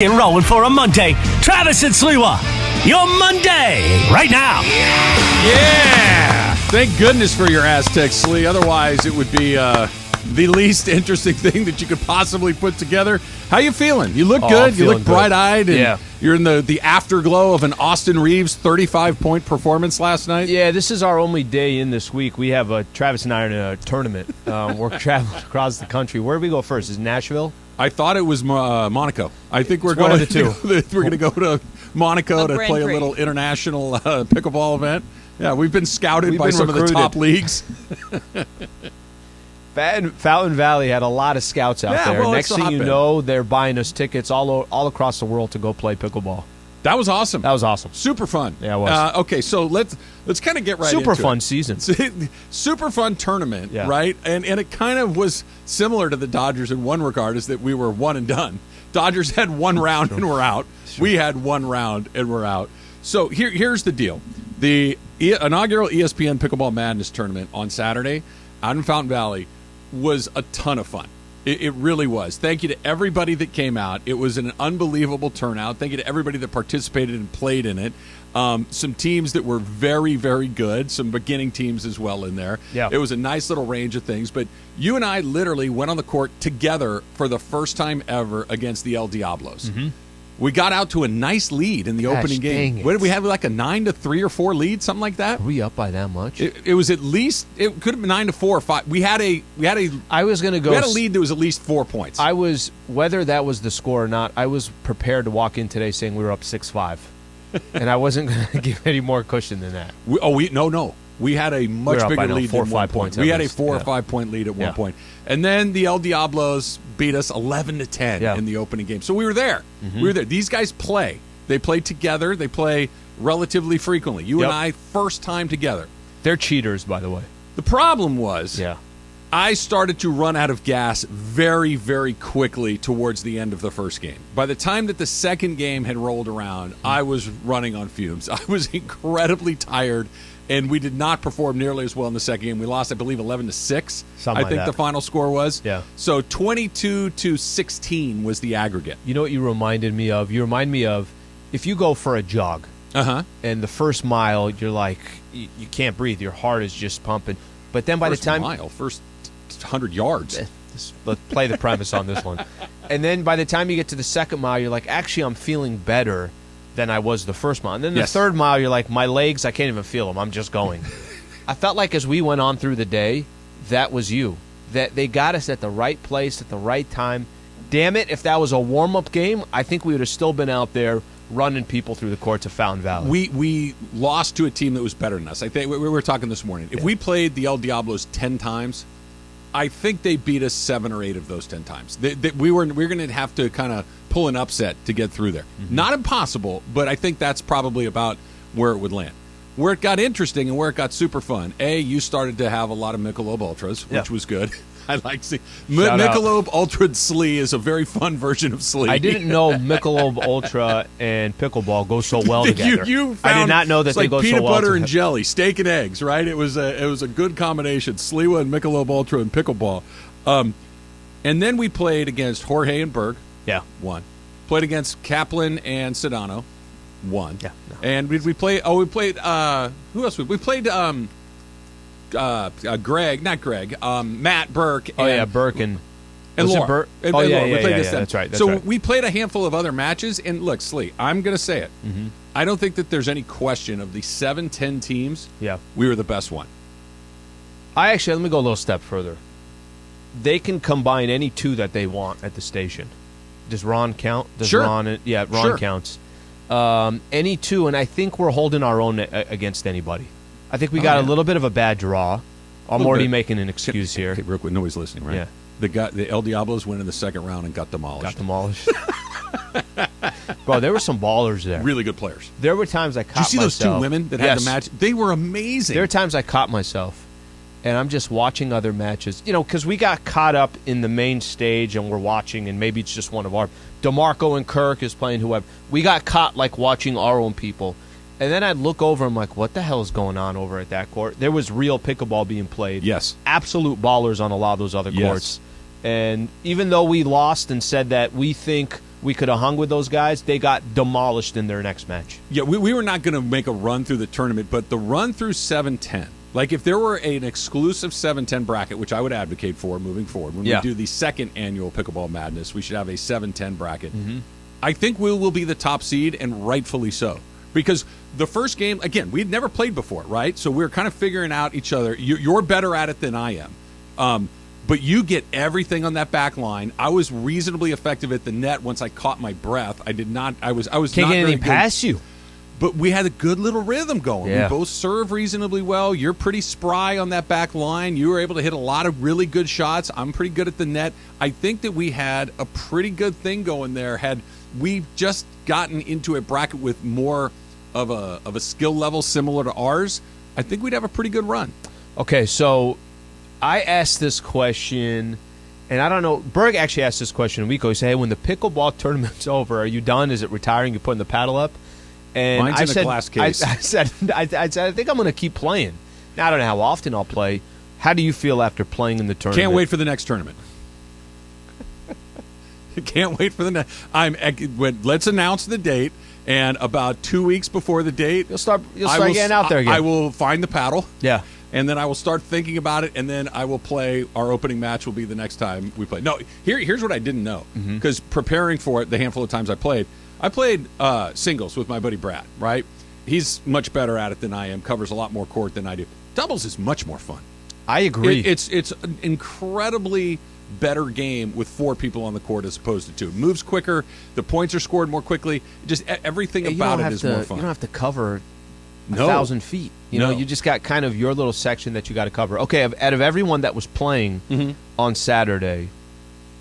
And rolling for a Monday. Travis and Sliwa, your Monday right now. Yeah! Thank goodness for your Aztec, Slee. Otherwise, it would be the least interesting thing that you could possibly put together. How you feeling? You look good. You look bright-eyed. And you're in the afterglow of an Austin Reaves 35-point performance last night. Yeah, this is our only day in this week. We have Travis and I are in a tournament. We're traveling across the country. Where do we go first? Is it Nashville? I thought it was Monaco. I think we're going going to two. We're going to go to Monaco to Grand play Prix. a little international pickleball event. Yeah, we've been scouted by some recruited. of the top leagues. Fountain Valley had a lot of scouts out there. well, Next it's a thing you hotbed. know, they're buying us tickets all across the world to go play pickleball. That was awesome. That was awesome. Super fun. Yeah, it was. Okay, so let's kind of get right into Super it. fun season. Super fun tournament, Yeah. right? And it kind of was similar to the Dodgers in one regard, is that we were one and done. Dodgers had one round and we're out. We had one round and we're out. So here's the deal. The inaugural ESPN Pickleball Madness tournament on Saturday out in Fountain Valley was a ton of fun. It really was. Thank you to everybody that came out. It was an unbelievable turnout. Thank you to everybody that participated and played in it. Some teams that were very, very good. Some beginning teams as well in there. Yeah. It was a nice little range of things. But you and I literally went on the court together for the first time ever against the El Diablos. Mm-hmm. We got out to a nice lead in the opening game. dang it. What did we have, like a 9-3 or 4 lead, something like that? Are we up by that much? It was at least, it could have been 9-4 or 5. We had a I was going to go. we had a lead that was at least 4 points. Whether that was the score or not, I was prepared to walk in today saying we were up 6-5. And I wasn't going to give any more cushion than that. No. We had a much up by bigger lead 4 or than 1 5 point. points We at had a least. 4 or Yeah. 5 point lead at Yeah. one point. And then the El Diablos beat us 11-10 in the opening game. So we were there. Mm-hmm. We were there. These guys play. They play together. They play relatively frequently. You and I, first time together. They're cheaters, by the way. The problem was Yeah. I started to run out of gas very, very quickly towards the end of the first game. By the time that the second game had rolled around, I was running on fumes. I was incredibly tired, and we did not perform nearly as well in the second game. We lost, I believe, 11-6. Something I think like the that. final score was. Yeah. So 22-16 was the aggregate. You know what you reminded me of? You remind me of if you go for a jog, and the first mile, you're like, you can't breathe. Your heart is just pumping. But then by First the time... mile, first 100 yards. Let's play the premise on this one. And then by the time you get to the second mile, you're like, actually, I'm feeling better than I was the first mile. And then the third mile, you're like, my legs, I can't even feel them. I'm just going. I felt like as we went on through the day, that was you. That they got us at the right place at the right time. Damn it, if that was a warm-up game, I think we would have still been out there running people through the courts of Fountain Valley. We lost to a team that was better than us. I think we were talking this morning. If we played the El Diablos 10 times, I think they beat us 7 or 8 of those 10 times. We're going to have to kind of pull an upset to get through there. Mm-hmm. Not impossible, but I think that's probably about where it would land. Where it got interesting and where it got super fun, you started to have a lot of Michelob Ultras, which was good. I like seeing Michelob Ultra Slee is a very fun version of Slee. I didn't know Michelob Ultra and pickleball go so well together. I did not know that it's they like go so well peanut butter together. and jelly, steak and eggs, right? It was a good combination. Sliwa and Michelob Ultra and pickleball. And then we played against Jorge and Berg. Yeah. Won. Played against Kaplan and Sedano. Won. Yeah. No. And we played. Who else? We played. Greg, not Greg. Matt Burke. And, Burke and and was it Laura. Burke? And Oh, Laura. yeah, We yeah, played yeah, against them. that's right. So right. we played a handful of other matches. And look, Slee, I'm going to say it. Mm-hmm. I don't think that there's any question of the 7-10 teams. Yeah. We were the best one. Let me go a little step further. They can combine any two that they want at the station. Does Ron count? Sure. Ron Sure. counts. Any two, and I think we're holding our own against anybody. I think we got a little bit of a bad draw. I'm already making an excuse here. Okay, real quick, nobody's listening, right? Yeah. The El Diablos went in the second round and got demolished. Bro, there were some ballers there. Really good players. There were times I caught Did you see those myself. two women that had the match? They were amazing. There were times I caught myself, and I'm just watching other matches. You know, because we got caught up in the main stage, and we're watching, and maybe it's just one of our... DeMarco and Kirk is playing whoever. We got caught, like, watching our own people. And then I'd look over, I'm like, what the hell is going on over at that court? There was real pickleball being played. Yes. Absolute ballers on a lot of those other courts. And even though we lost and said that we think we could have hung with those guys. They got demolished in their next match. Yeah, we were not going to make a run through the tournament, but the run through 7-10, like if there were an exclusive 7-10 bracket, which I would advocate for moving forward, when we do the second annual Pickleball Madness, we should have a 7-10 bracket. I think we will be the top seed, and rightfully so. Because the first game, again, we'd never played before, right? So we were kind of figuring out each other. You're better at it than I am. But you get everything on that back line. I was reasonably effective at the net once I caught my breath. I did not. I was Can't not get very anything good. past you. But we had a good little rhythm going. Yeah. We both serve reasonably well. You're pretty spry on that back line. You were able to hit a lot of really good shots. I'm pretty good at the net. I think that we had a pretty good thing going there. Had we just gotten into a bracket with more of a skill level similar to ours, I think we'd have a pretty good run. Okay, so I asked this question, and I don't know. Berg actually asked this question a week ago. He said, hey, when the pickleball tournament's over, are you done? Is it retiring? You putting the paddle up? And Mine's I in said, a glass case. I said, I think I'm going to keep playing. Now, I don't know how often I'll play. How do you feel after playing in the tournament? Can't wait for the next tournament. Can't wait for the next. Let's announce the date, and about 2 weeks before the date, You'll start getting out there again. I will find the paddle. Yeah. And then I will start thinking about it, and then I will play. Our opening match will be the next time we play. No, here's what I didn't know, because preparing for it, the handful of times I played singles with my buddy Brad, right? He's much better at it than I am, covers a lot more court than I do. Doubles is much more fun. I agree. It's an incredibly better game with 4 people on the court as opposed to 2. It moves quicker, the points are scored more quickly, just everything about it is more fun. You don't have to cover 1,000 1,000 feet. You know, you just got kind of your little section that you got to cover. Okay, out of everyone that was playing on Saturday,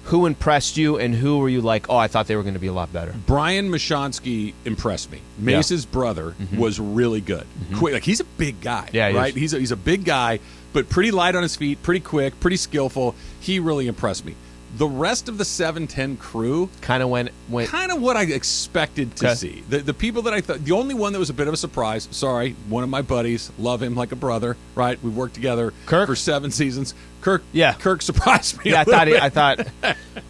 who impressed you, and who were you like, oh, I thought they were going to be a lot better? Brian Mashonsky impressed me. Mace's brother was really good. Quick, like he's a big guy, right? He's a big guy, but pretty light on his feet, pretty quick, pretty skillful. He really impressed me. The rest of the 7-10 crew kind of went kind of what I expected to see. The people that I thought, the only one that was a bit of a surprise, sorry, one of my buddies, love him like a brother, right? We've worked together for 7 seasons. Kirk surprised me. Yeah, I thought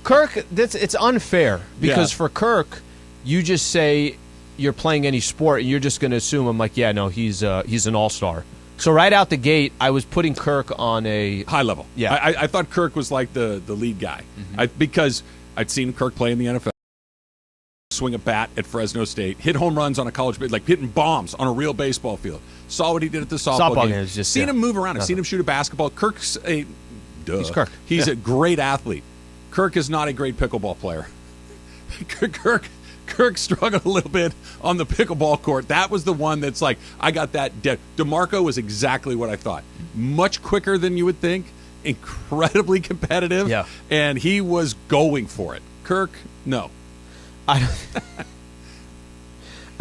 Kirk, it's unfair because for Kirk, you just say you're playing any sport and you're just going to assume I'm like, yeah, no, he's an all-star. So right out the gate, I was putting Kirk on a high level. Yeah, I thought Kirk was like the lead guy because I'd seen Kirk play in the NFL, swing a bat at Fresno State, hit home runs on a college, like hitting bombs on a real baseball field. Saw what he did at the softball game. Seen him move around. I've seen him shoot a basketball. He's Kirk. He's a great athlete. Kirk is not a great pickleball player. Kirk struggled a little bit on the pickleball court. That was the one that's like, I got that dead. DeMarco was exactly what I thought. Much quicker than you would think, incredibly competitive, and he was going for it. Kirk, no. I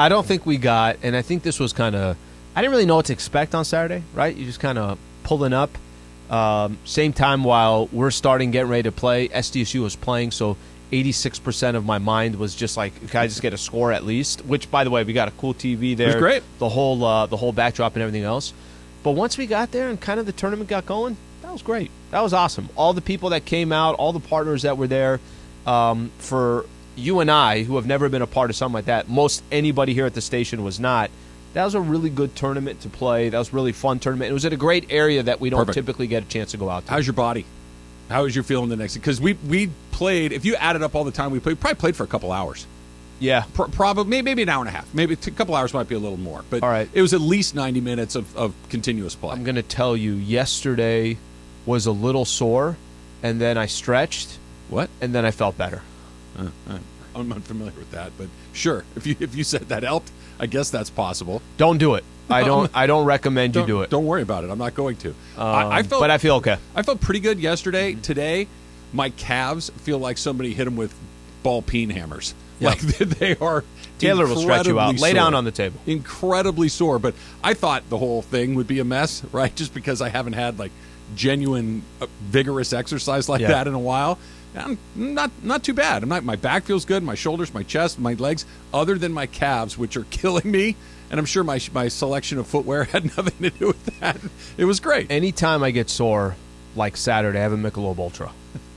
don't think we got, and I think this was kind of, I didn't really know what to expect on Saturday, right? You just kind of pulling up. Same time while we're getting ready to play, SDSU was playing, so 86% of my mind was just like, can I just get a score at least? Which, by the way, we got a cool TV there. It was great. The whole backdrop and everything else. But once we got there and kind of the tournament got going, that was great. That was awesome. All the people that came out, all the partners that were there. For you and I, who have never been a part of something like that, most anybody here at the station was not. That was a really good tournament to play. That was a really fun tournament. It was at a great area that we don't typically get a chance to go out to. How's your body? How was your feeling the next? Because we played. If you added up all the time we probably played for a couple hours. Yeah, probably maybe an hour and a half. Maybe a couple hours might be a little more. But all right. It was at least 90 minutes of continuous play. I'm going to tell you, yesterday was a little sore, and then I stretched. What? And then I felt better. I'm unfamiliar with that, but sure. If you said that helped, I guess that's possible. Don't do it. I don't recommend you do it. Don't worry about it. I'm not going to. But I feel okay. I felt pretty good yesterday. Today, my calves feel like somebody hit them with ball peen hammers. Yep. Like they are. Taylor will stretch you out. Lay down on the table. Incredibly sore. But I thought the whole thing would be a mess, right? Just because I haven't had like genuine vigorous exercise like that in a while. I'm not too bad. My back feels good. My shoulders, my chest, my legs. Other than my calves, which are killing me. And I'm sure my selection of footwear had nothing to do with that. It was great. Anytime I get sore, like Saturday, I have a Michelob Ultra.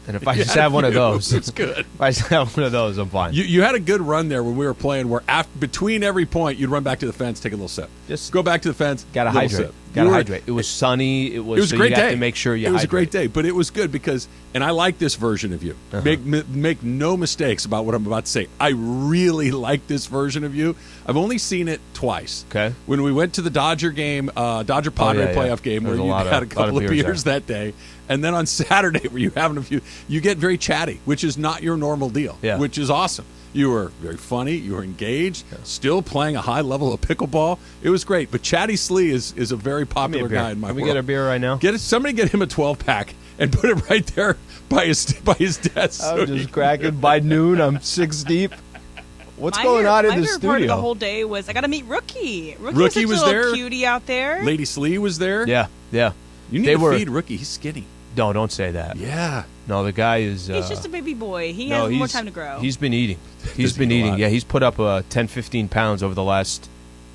And if I just have one of those, it's good. If I just have one of those, I'm fine. You had a good run there when we were playing where between every point, you'd run back to the fence, take a little sip. Just go back to the fence, gotta hydrate. Sip. Gotta hydrate. It was sunny. It was a great day. Have to make sure you It was hydrate. a great day, but it was good because, and I like this version of you. Make no mistakes about what I'm about to say. I really like this version of you. I've only seen it twice. Okay. When we went to the Dodger game, Dodger Padre playoff game, where you had a couple of beers that day, and then on Saturday where you having a few, you get very chatty, which is not your normal deal. Yeah. Which is awesome. You were very funny. You were engaged. Still playing a high level of pickleball. It was great. But Chatty Slee is a very popular guy in my world. Can we get a beer right now? Somebody get him a 12-pack and put it right there by his desk. I'm just cracking. By noon, I'm 6 deep. What's going on in the studio? My favorite part of the whole day was I got to meet Rookie. Rookie was a there. Little cutie out there. Lady Slee was there. Yeah. You need to feed Rookie. He's skinny. No, don't say that. Yeah. No, the guy is... he's just a baby boy. He has more time to grow. He's been eating. He's been eating. Yeah, he's put up 10, 15 pounds over the last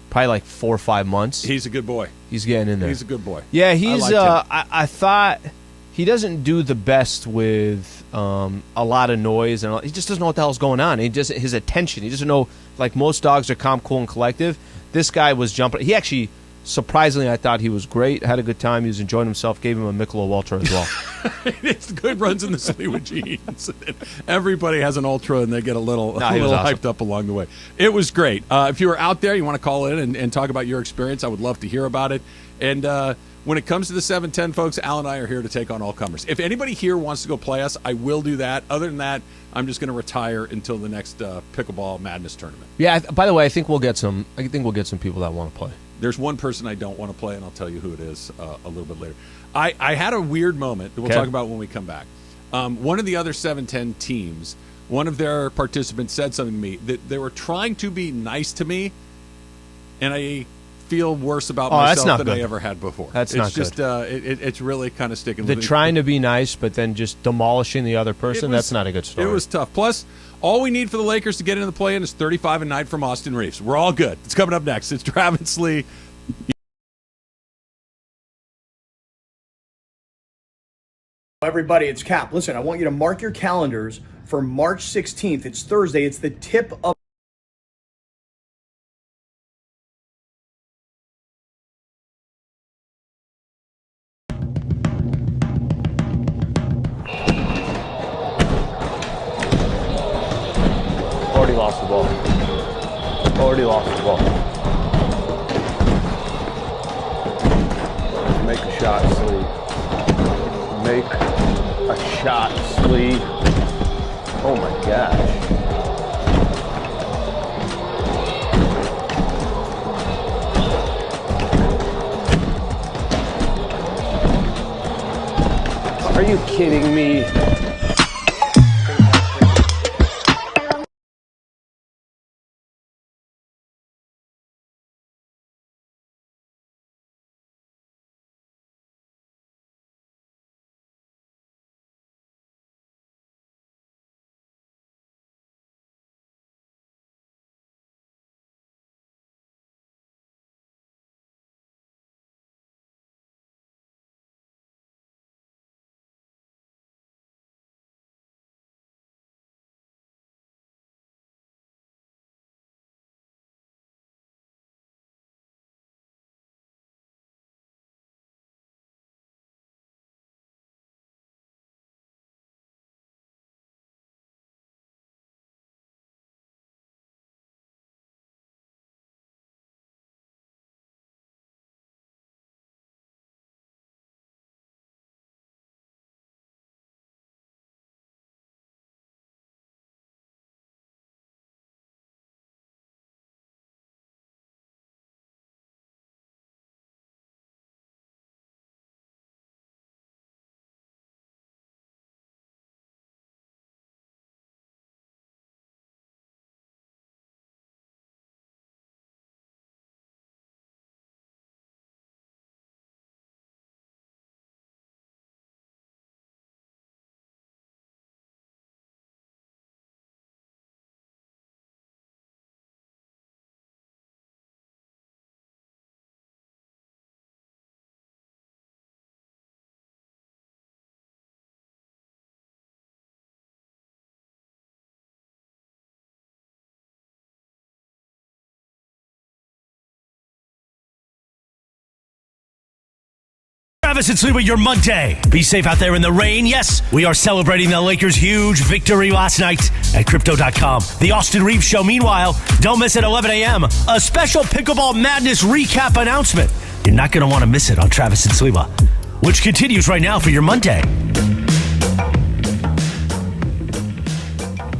probably like 4 or 5 months. He's a good boy. He's getting in there. He's a good boy. Yeah, he's... I thought he doesn't do the best with a lot of noise. And he just doesn't know what the hell's going on. His attention. He doesn't know... Like most dogs are calm, cool, and collective. This guy was jumping. He actually... Surprisingly, I thought he was great. Had a good time. He was enjoying himself. Gave him a Michelob Ultra as well. It's good. Runs in the Sliwa jeans. Everybody has an Ultra, and they get a little awesome. hyped up along the way. It was great. If you were out there, you want to call in and talk about your experience, I would love to hear about it. And when it comes to the 710, folks, Al and I are here to take on all comers. If anybody here wants to go play us, I will do that. Other than that, I'm just going to retire until the next Pickleball Madness tournament. Yeah. By the way, I think we'll get some people that want to play. There's one person I don't want to play, and I'll tell you who it is a little bit later. I had a weird moment that we'll talk about when we come back. One of the other 710 teams, one of their participants said something to me that they were trying to be nice to me, and I feel worse about myself than I ever had before. That's not just, good. It's really kind of sticking with me. Trying to be nice, but then just demolishing the other person, that's not a good story. It was tough. Plus, all we need for the Lakers to get into the play-in is 35 a night from Austin Reaves. We're all good. It's coming up next. It's Travis Slee. Everybody, it's Cap. Listen, I want you to mark your calendars for March 16th. It's Thursday. It's the tip of Already lost the ball. Make a shot, Slee. Make a shot, Slee. Oh my gosh. Are you kidding me? Travis and Sliwa, your Monday. Be safe out there in the rain. Yes, we are celebrating the Lakers' huge victory last night at Crypto.com. The Austin Reaves Show, meanwhile, don't miss at 11 a.m. a special Pickleball Madness recap announcement. You're not going to want to miss it on Travis and Sliwa, which continues right now for your Monday.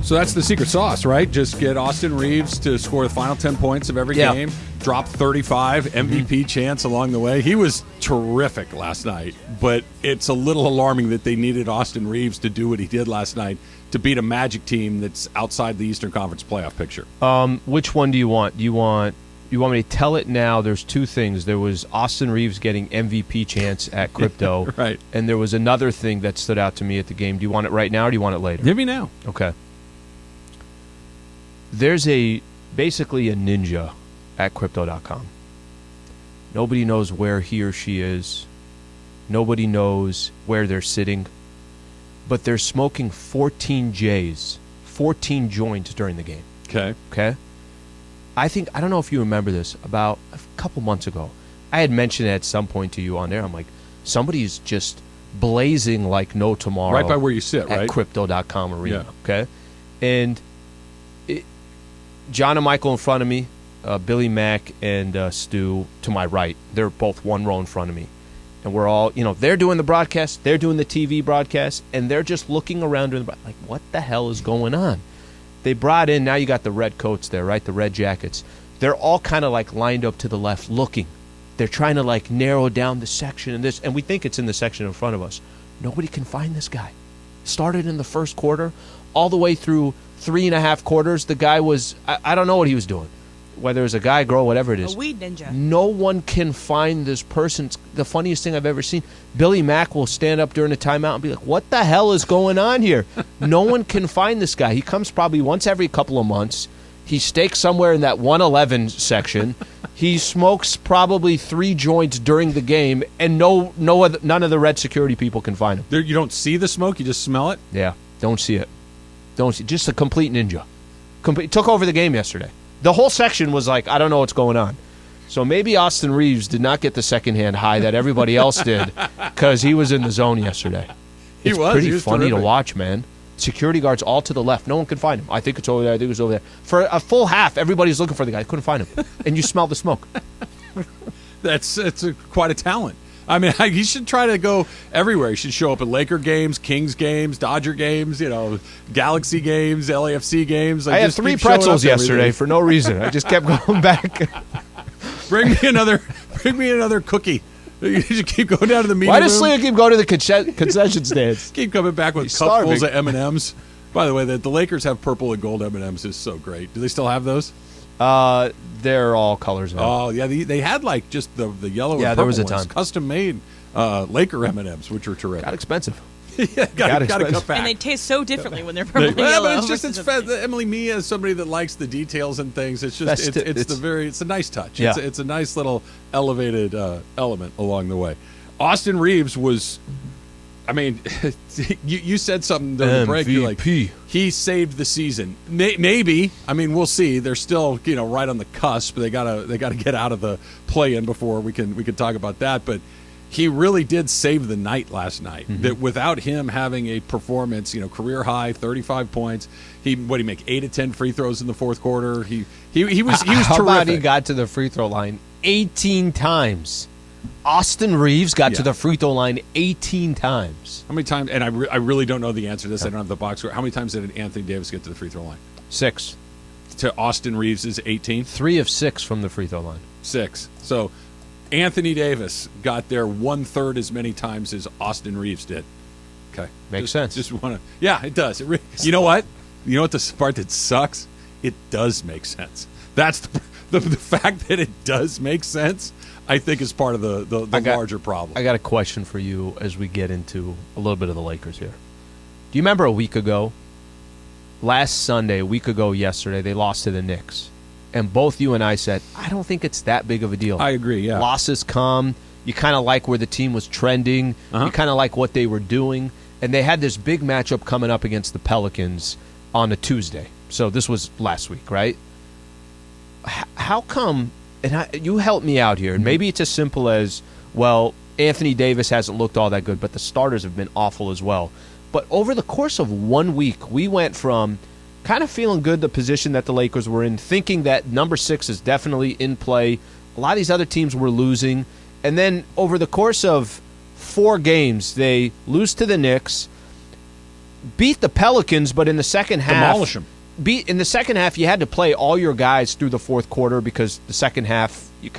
So that's the secret sauce, right? Just get Austin Reaves to score the final 10 points of every game. Drop 35, MVP chance along the way. He was terrific last night, but it's a little alarming that they needed Austin Reaves to do what he did last night to beat a Magic team that's outside the Eastern Conference playoff picture. Which one do you want? You want me to tell it now? There's two things. There was Austin Reaves getting MVP chance at Crypto, right? And there was another thing that stood out to me at the game. Do you want it right now or do you want it later? Give me now. Okay. There's basically a ninja at Crypto.com. Nobody knows where he or she is. Nobody knows where they're sitting. But they're smoking 14 Js, 14 joints during the game. Okay. I don't know if you remember this, about a couple months ago, I had mentioned it at some point to you on there. I'm like, somebody's just blazing like no tomorrow. Right by where you sit, at right? Crypto.com arena, yeah. Okay? And John and Michael in front of me, Billy Mack and Stu to my right. They're both one row in front of me. And we're all, they're doing the broadcast, they're doing the TV broadcast, and they're just looking around doing like, what the hell is going on? They brought in, now you got the red coats there, right? The red jackets. They're all kind of like lined up to the left looking. They're trying to like narrow down the section and we think it's in the section in front of us. Nobody can find this guy. Started in the first quarter, all the way through 3.5 quarters, the guy was, I don't know what he was doing. Whether it was a guy, girl, whatever it is. A weed ninja. No one can find this person. It's the funniest thing I've ever seen. Billy Mack will stand up during a timeout and be like, what the hell is going on here? No one can find this guy. He comes probably once every couple of months. He stakes somewhere in that 111 section. He smokes probably 3 joints during the game, and none of the red security people can find him. You don't see the smoke, you just smell it? Yeah, don't see it. Just a complete ninja. Took over the game yesterday. The whole section was like, I don't know what's going on. So maybe Austin Reaves did not get the secondhand high that everybody else did because he was in the zone yesterday. It's pretty funny to watch, man. Security guards all to the left. No one can find him. I think it's over there. I think it's over there. For a full half, everybody's looking for the guy. Couldn't find him. And you smell the smoke. It's quite a talent. I mean, he should try to go everywhere. He should show up at Laker games, Kings games, Dodger games, Galaxy games, LAFC games. I had 3 pretzels yesterday for no reason. I just kept going back. Bring me another cookie. You should keep going down to the meeting room. Why does Slee keep going to the concession stands? Keep coming back with cupfuls of M&Ms. By the way, the Lakers have purple and gold M&Ms. Is so great. Do they still have those? They're all colors now. Oh, yeah. They had like just the yellow and purple there was a ones, ton. Custom-made Laker M&Ms, which were terrific. Got expensive. Yeah, got to cut back. And they taste so differently when they're purple and yellow. But it's Emily Mia is somebody that likes the details and things. It's just it's a nice touch. Yeah. It's a nice little elevated element along the way. Austin Reaves was, I mean, you said something during the break. You're like, he saved the season. Maybe. I mean, we'll see. They're still right on the cusp. They gotta get out of the play-in before we can talk about that. But he really did save the night last night. Mm-hmm. That without him having a performance, career high, 35 points. He make 8 of 10 free throws in the fourth quarter. He was How terrific. About he got to the free throw line 18 times. Austin Reaves got to the free throw line 18 times. How many times? And I really don't know the answer to this. I don't have the box score. How many times did Anthony Davis get to the free throw line? 6. To Austin Reaves is 18? 3 of 6 from the free throw line. 6. So Anthony Davis got there 1/3 as many times as Austin Reaves did. Okay. Makes sense. Just want to. Yeah, it does. You know what? You know what the part that sucks? It does make sense. That's the fact that it does make sense, I think, is part of the larger problem. I got a question for you as we get into a little bit of the Lakers here. Do you remember a week ago, last Sunday, a week ago yesterday, they lost to the Knicks? And both you and I said, I don't think it's that big of a deal. I agree, yeah. Losses come. You kind of like where the team was trending. You kind of like what they were doing. And they had this big matchup coming up against the Pelicans on a Tuesday. So this was last week, right? How come, and you help me out here, and maybe it's as simple as, well, Anthony Davis hasn't looked all that good, but the starters have been awful as well. But over the course of 1 week, we went from kind of feeling good the position that the Lakers were in, thinking that number 6 is definitely in play. A lot of these other teams were losing. And then over the course of 4 games, they lose to the Knicks, beat the Pelicans, but in the second half... Demolish them. In the second half, you had to play all your guys through the fourth quarter because the second half, the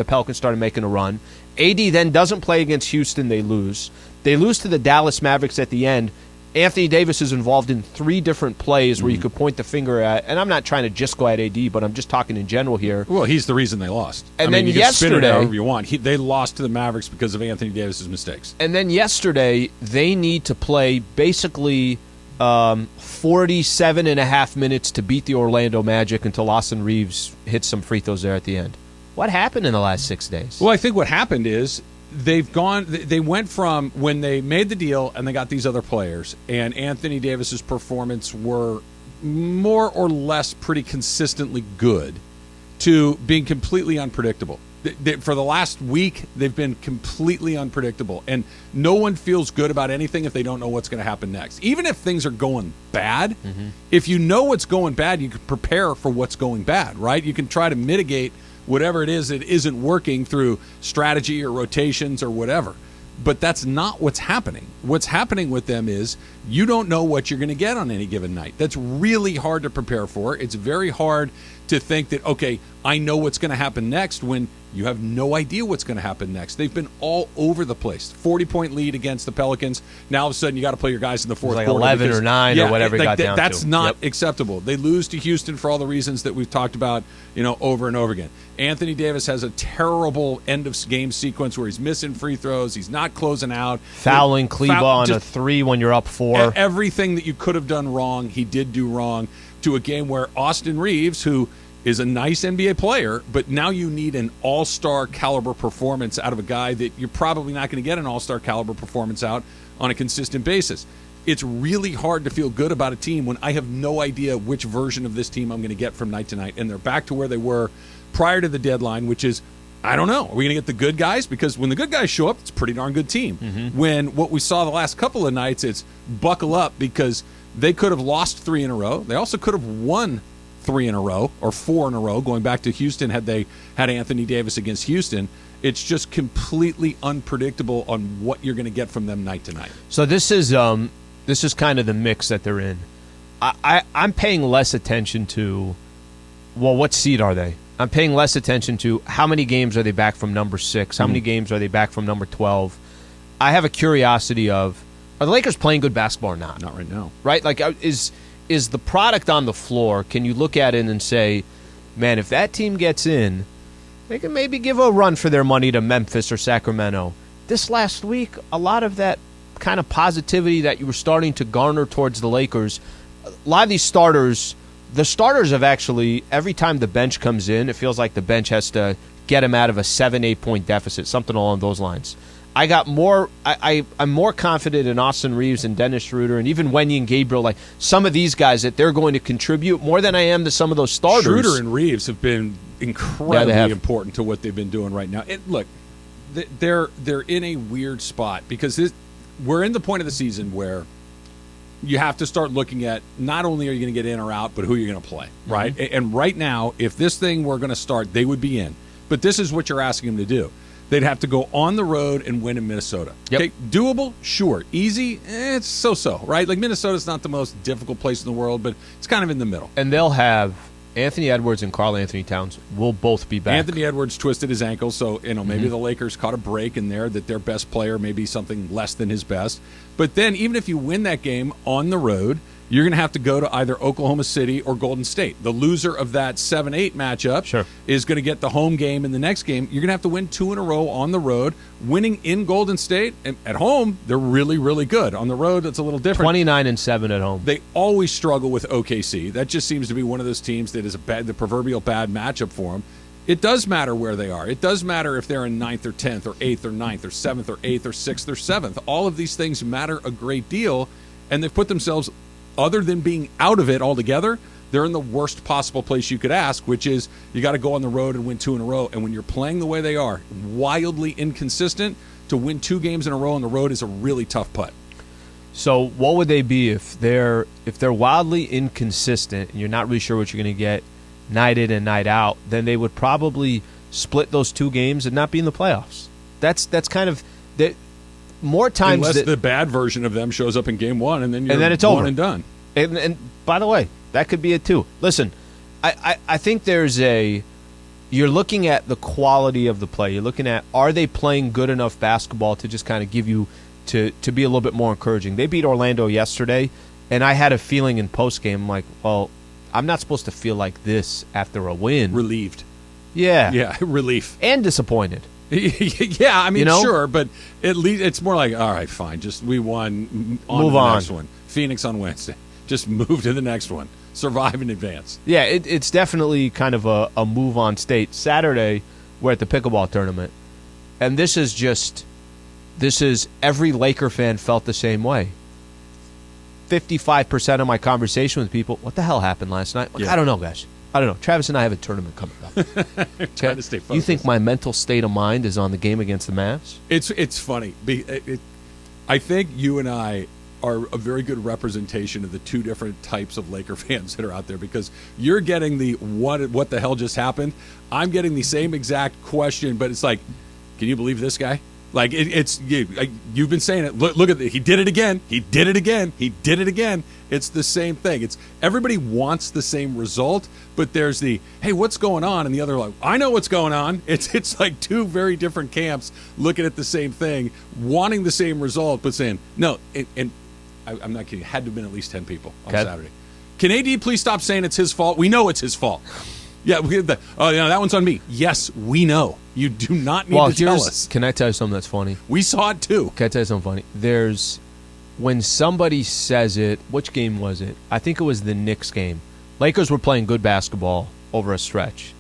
Pelicans started making a run. AD then doesn't play against Houston. They lose. They lose to the Dallas Mavericks at the end. Anthony Davis is involved in 3 different plays where you could point the finger at, and I'm not trying to just go at AD, but I'm just talking in general here. Well, he's the reason they lost. And then you yesterday, can spin it however you want. They lost to the Mavericks because of Anthony Davis's mistakes. And then yesterday, they need to play basically 47 and a half minutes to beat the Orlando Magic until Austin Reaves hits some free throws there at the end. What happened in the last 6 days? Well, I think what happened is they went from when they made the deal and they got these other players, and Anthony Davis's performance were more or less pretty consistently good, to being completely unpredictable. For the last week, they've been completely unpredictable, and no one feels good about anything if they don't know what's going to happen next. Even if things are going bad, if you know what's going bad, you can prepare for what's going bad, right? You can try to mitigate whatever it is that isn't working through strategy or rotations or whatever. But that's not what's happening. What's happening with them is you don't know what you're going to get on any given night. That's really hard to prepare for. It's very hard to think that, okay, I know what's going to happen next when you have no idea what's going to happen next. They've been all over the place. 40-point lead against the Pelicans. Now all of a sudden you got to play your guys in the fourth quarter. 11 or 9 or whatever it got down to. That's not acceptable. They lose to Houston for all the reasons that we've talked about, over and over again. Anthony Davis has a terrible end of game sequence where he's missing free throws. He's not closing out. Fouling Kleba on a 3 when you're up 4. Everything that you could have done wrong, he did do wrong, to a game where Austin Reaves, who is a nice NBA player, but now you need an all-star caliber performance out of a guy that you're probably not going to get an all-star caliber performance out on a consistent basis. It's really hard to feel good about a team when I have no idea which version of this team I'm going to get from night to night, and they're back to where they were prior to the deadline, which is, I don't know, are we going to get the good guys? Because when the good guys show up, it's a pretty darn good team. When what we saw the last couple of nights, it's buckle up, because they could have lost 3 in a row. They also could have won 3 in a row or 4 in a row, going back to Houston had they had Anthony Davis against Houston. It's just completely unpredictable on what you're going to get from them night to night. So this is kind of the mix that they're in. I'm paying less attention to, well, what seed are they? I'm paying less attention to how many games are they back from number 6, how many games are they back from number 12. I have a curiosity of, are the Lakers playing good basketball or not? Not right now. Right? Like, is the product on the floor, can you look at it and say, man, if that team gets in, they can maybe give a run for their money to Memphis or Sacramento. This last week, a lot of that kind of positivity that you were starting to garner towards the Lakers, a lot of these starters, the starters have actually, every time the bench comes in, it feels like the bench has to get them out of a 7-8 point deficit, something along those lines. I'm more confident in Austin Reaves and Dennis Schroeder and even Wendy and Gabriel, like some of these guys, that they're going to contribute more than I am to some of those starters. Schroeder and Reaves have been incredibly important to what they've been doing right now. Look, they're in a weird spot because we're in the point of the season where you have to start looking at not only are you going to get in or out, but who you're going to play, right? And right now, if this thing were going to start, they would be in. But this is what you're asking them to do. They'd have to go on the road and win in Minnesota. Yep. Okay, doable? Sure. Easy? It's so-so, right? Like, Minnesota's not the most difficult place in the world, but it's kind of in the middle. And they'll have Anthony Edwards and Karl Anthony Towns will both be back. Anthony Edwards twisted his ankle, so maybe the Lakers caught a break in there that their best player may be something less than his best. But then even if you win that game on the road, you're going to have to go to either Oklahoma City or Golden State. The loser of that 7-8 matchup is going to get the home game in the next game. You're going to have to win 2 in a row on the road. Winning in Golden State, and at home, they're really, really good. On the road, it's a little different. 29-7 at home. They always struggle with OKC. That just seems to be one of those teams that is the proverbial bad matchup for them. It does matter where they are. It does matter if they're in 9th or 10th or 8th or 9th or 7th or 8th or 6th or 7th. All of these things matter a great deal, and they've put themselves, other than being out of it altogether, they're in the worst possible place you could ask, which is you got to go on the road and win 2 in a row. And when you're playing the way they are, wildly inconsistent, to win 2 games in a row on the road is a really tough putt. So what would they be if they're wildly inconsistent and you're not really sure what you're going to get night in and night out? Then they would probably split those 2 games and not be in the playoffs. That's kind of the more times unless the bad version of them shows up in game 1 and then it's one over and done. And by the way, that could be it too. Listen, I think you're looking at the quality of the play. You're looking at, are they playing good enough basketball to just kind of give you to be a little bit more encouraging. They beat Orlando yesterday, and I had a feeling in postgame, I'm like, well, I'm not supposed to feel like this after a win. Relieved. Yeah, relief. And disappointed. Yeah, I mean, sure, but at least it's more like, all right, fine, just we won, move to the on. next one. Phoenix on Wednesday. Just move to the next one. Survive in advance. Yeah, it's definitely kind of a move-on state. Saturday, we're at the pickleball tournament, and this is every Laker fan felt the same way. 55% of my conversation with people, what the hell happened last night? Like, Yeah. I don't know, guys. I don't know. Travis and I have a tournament coming up. Trying to stay focused. You think my mental state of mind is on the game against the Mavs? It's funny. I think you and I are a very good representation of the 2 different types of Laker fans that are out there, because you're getting the what the hell just happened. I'm getting the same exact question, but it's like, can you believe this guy? Like you've been saying it. Look at it. He did it again. He did it again. He did it again. It's the same thing. It's everybody wants the same result, but there's the, hey, what's going on? And the other, like, I know what's going on. It's like 2 very different camps looking at the same thing, wanting the same result, but saying no. And I'm not kidding. It had to have been at least 10 people on Saturday. Can AD please stop saying it's his fault? We know it's his fault. Yeah, that one's on me. Yes, we know. You do not need to tell us. Can I tell you something that's funny? We saw it too. Can I tell you something funny? When somebody says it, which game was it? I think it was the Knicks game. Lakers were playing good basketball over a stretch.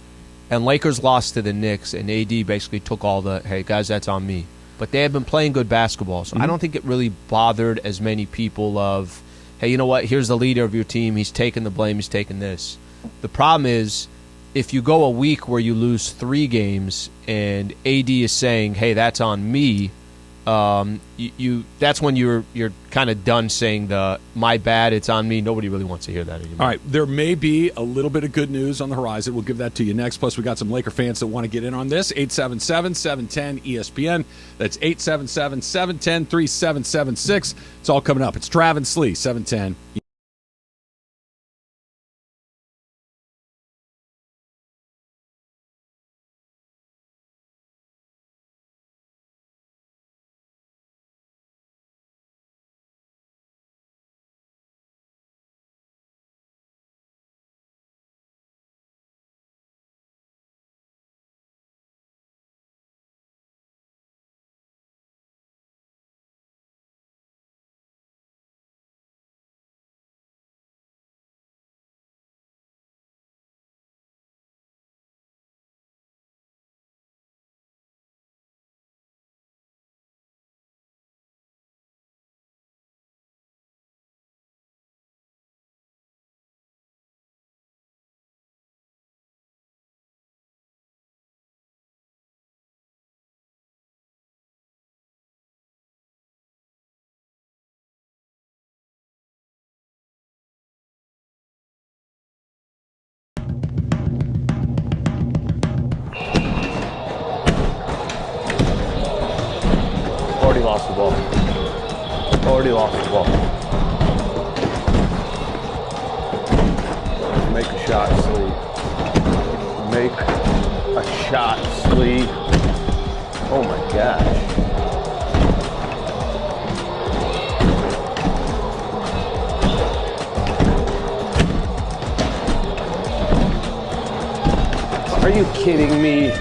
And Lakers lost to the Knicks, and AD basically took all the, hey, guys, that's on me. But they had been playing good basketball, so I don't think it really bothered as many people of, hey, you know what, here's the leader of your team, he's taking the blame, he's taking this. The problem is, if you go a week where you lose 3 games and AD is saying, hey, that's on me, that's when you're kind of done saying the my bad, it's on me. Nobody really wants to hear that anymore. All right, there may be a little bit of good news on the horizon. We'll give that to you next. Plus, we got some Laker fans that want to get in on this. 877-710-ESPN. That's 877-710-3776. It's all coming up. It's Trav and Slee, 710. Already lost the ball. Make a shot, Slee. Make a shot, Slee. Oh my gosh. Are you kidding me?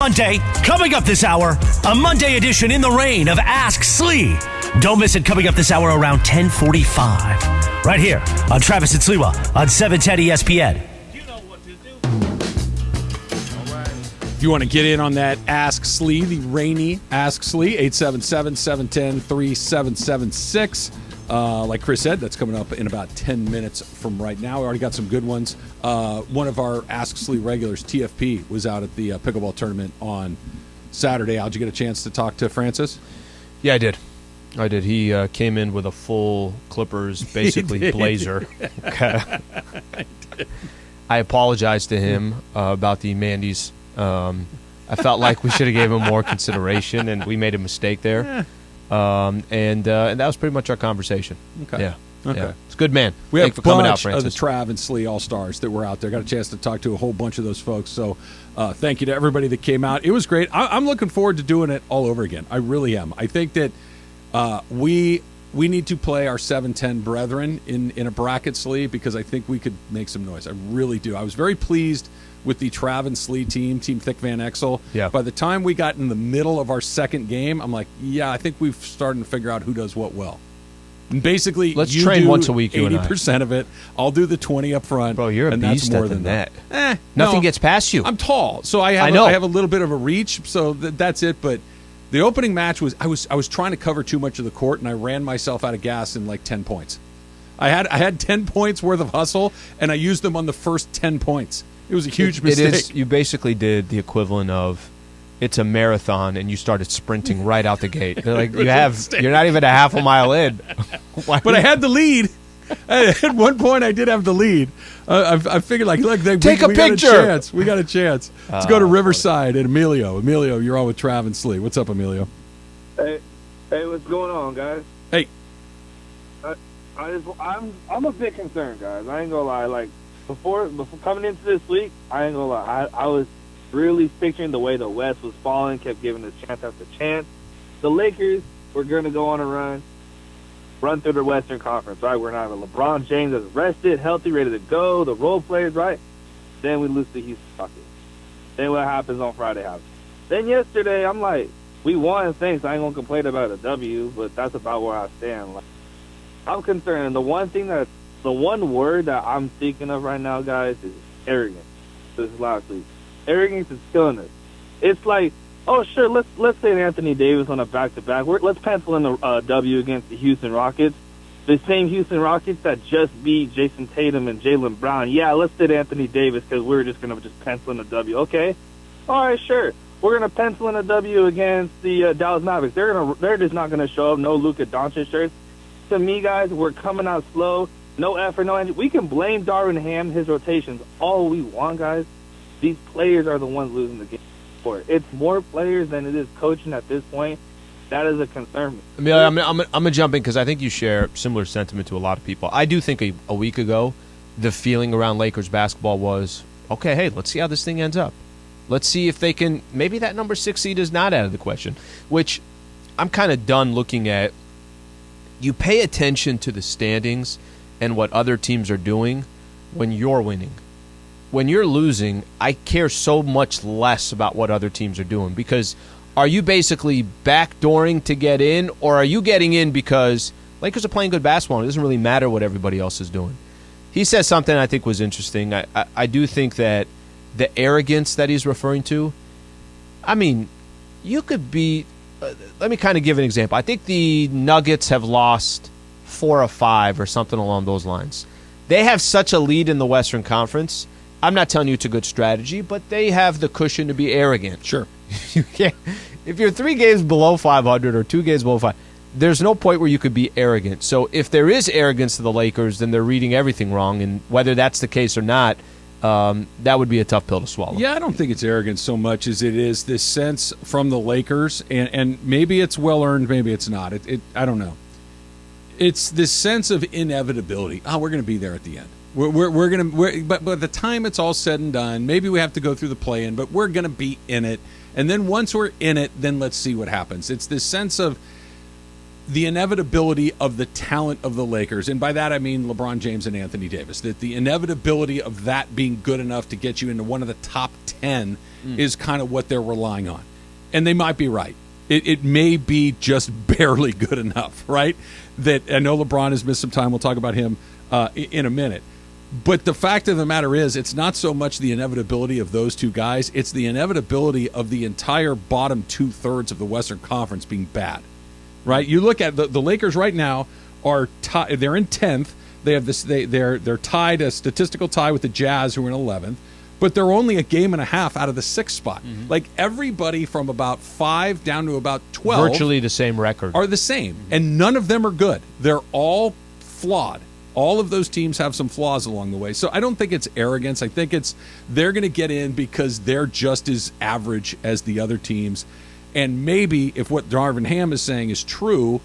Monday. Coming up this hour, a Monday edition in the rain of Ask Slee. Don't miss it coming up this hour around 10:45. Right here on Travis and Sliwa on 710 ESPN. If you want to get in on that Ask Slee, the rainy Ask Slee, 877-710-3776. Like Chris said, that's coming up in about 10 minutes from right now. We already got some good ones. One of our Ask Slee regulars, TFP, was out at the pickleball tournament on Saturday. How'd you get a chance to talk to Francis? Yeah, I did. He came in with a full Clippers, basically blazer. I apologized to him about the Mandy's. I felt like we should have gave him more consideration, and we made a mistake there. And that was pretty much our conversation. Okay. Yeah. Okay. Yeah. It's a good man. We have Thanks a for coming out, bunch Francis. of the Trav and Slee All-Stars that were out there. Got a chance to talk to a whole bunch of those folks. So thank you to everybody that came out. It was great. I'm looking forward to doing it all over again. I really am. I think that we need to play our 7-10 brethren in a bracket, Slee, because I think we could make some noise. I really do. I was very pleased with the Trav and Slee team Thick Van Exel. Yeah. By the time we got in the middle of our second game, I'm like, yeah, I think we've started to figure out who does what well. And basically, let's you train do once a week. 80% of it. I'll do the 20 up front. Bro, you're a and beast that's more at the than net. No, Nothing gets past you. I'm tall, so I have a little bit of a reach. So that's it. But the opening match was I was trying to cover too much of the court, and I ran myself out of gas in like 10 points. I had 10 points worth of hustle, and I used them on the first 10 points. It was a huge mistake. It is. You basically did the equivalent of it's a marathon, and you started sprinting right out the gate. Like you're not even a half a mile in. But I had the lead. At one point, I did have the lead. I figured, like, look, take a picture. We got a chance. Let's go to Riverside and Emilio. Emilio, you're on with Trav and Slee. What's up, Emilio? Hey, what's going on, guys? Hey, I'm a bit concerned, guys. I ain't gonna lie. Like before coming into this week, I ain't gonna lie. I was really picturing the way the West was falling, kept giving us chance after chance. The Lakers were gonna go on a run through the Western Conference, right? We're not LeBron James is rested, healthy, ready to go. The role players, right? Then we lose to Houston Rockets. Then what happens on Friday happens. Then yesterday, I'm like, we won, thanks. I ain't gonna complain about a W, but that's about where I stand. Like, I'm concerned. The one word that I'm thinking of right now, guys, is arrogance. This is last week. Arrogance is killing us. It's like, oh, sure, let's say Anthony Davis on a back-to-back. Let's pencil in a W against the Houston Rockets. The same Houston Rockets that just beat Jason Tatum and Jaylen Brown. Yeah, let's sit Anthony Davis because we're just going to just pencil in a W. Okay, all right, sure. We're going to pencil in a W against the Dallas Mavericks. They're just not going to show up. No Luka Doncic shirts. To me, guys, we're coming out slow. No effort, no energy. We can blame Darvin Ham, his rotations, all we want, guys. These players are the ones losing the game. It's more players than it is coaching at this point. That is a concern. Amelia, I'm going to jump in because I think you share similar sentiment to a lot of people. I do think a week ago, the feeling around Lakers basketball was, okay, hey, let's see how this thing ends up. Let's see if they can – maybe that number 6 seed is not out of the question, which I'm kind of done looking at. You pay attention to the standings and what other teams are doing when you're winning. When you're losing, I care so much less about what other teams are doing because are you basically backdooring to get in or are you getting in because Lakers are playing good basketball and it doesn't really matter what everybody else is doing? He says something I think was interesting. I do think that the arrogance that he's referring to, I mean, you could be let me kind of give an example. I think the Nuggets have lost 4 or 5 or something along those lines. They have such a lead in the Western Conference. I'm not telling you it's a good strategy, but they have the cushion to be arrogant. Sure. You can't, if you're 3 games below 500 or 2 games below 5, there's no point where you could be arrogant. So if there is arrogance to the Lakers, then they're reading everything wrong. And whether that's the case or not, that would be a tough pill to swallow. Yeah, I don't think it's arrogance so much as it is this sense from the Lakers, and maybe it's well-earned, maybe it's not. I don't know. It's this sense of inevitability. Oh, we're going to be there at the end. We're going to, but by the time it's all said and done, maybe we have to go through the play-in, but we're going to be in it. And then once we're in it, then let's see what happens. It's this sense of the inevitability of the talent of the Lakers, and by that I mean LeBron James and Anthony Davis, that the inevitability of that being good enough to get you into one of the top 10 is kind of what they're relying on. And they might be right. It may be just barely good enough, right? That I know LeBron has missed some time. We'll talk about him in a minute. But the fact of the matter is, it's not so much the inevitability of those two guys. It's the inevitability of the entire bottom 2/3 of the Western Conference being bad, right? You look at the Lakers right now are they're in 10th. They have this. They're tied, a statistical tie with the Jazz, who are in 11th. But they're only a game and a half out of the 6th spot. Like everybody from about 5 down to about 12, virtually the same record, are the same, and none of them are good. They're all flawed. All of those teams have some flaws along the way. So I don't think it's arrogance. I think it's they're going to get in because they're just as average as the other teams. And maybe if what Darvin Ham is saying is true,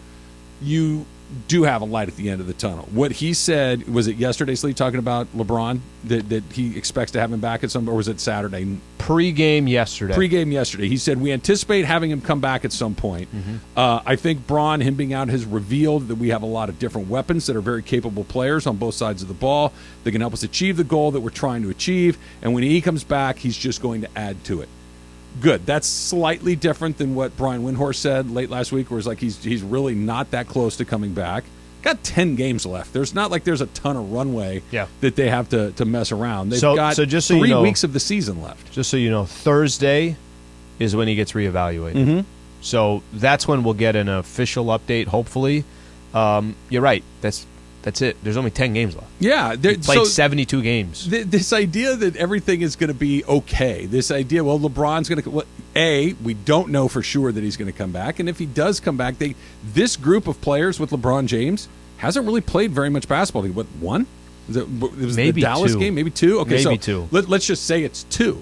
you do have a light at the end of the tunnel. What he said, was it yesterday, Slee, talking about LeBron, that he expects to have him back at some, or was it Saturday? Pre-game yesterday. He said, we anticipate having him come back at some point. I think Bron, him being out, has revealed that we have a lot of different weapons that are very capable players on both sides of the ball that can help us achieve the goal that we're trying to achieve. And when he comes back, he's just going to add to it. Good. That's slightly different than what Brian Windhorst said late last week, where it's like he's really not that close to coming back. Got 10 games left. There's not like there's a ton of runway that they have to mess around. They've got just so 3 you know, weeks of the season left. Just so you know, Thursday is when he gets reevaluated. So that's when we'll get an official update, hopefully. You're right. That's it. There's only 10 games left. Yeah. He played 72 games. This idea that everything is going to be okay, this idea, well, LeBron's going to, we don't know for sure that he's going to come back. And if he does come back, this group of players with LeBron James hasn't really played very much basketball. What, one? It was maybe the Dallas 2. game? Maybe 2? Okay, maybe so 2. Let's just say it's 2.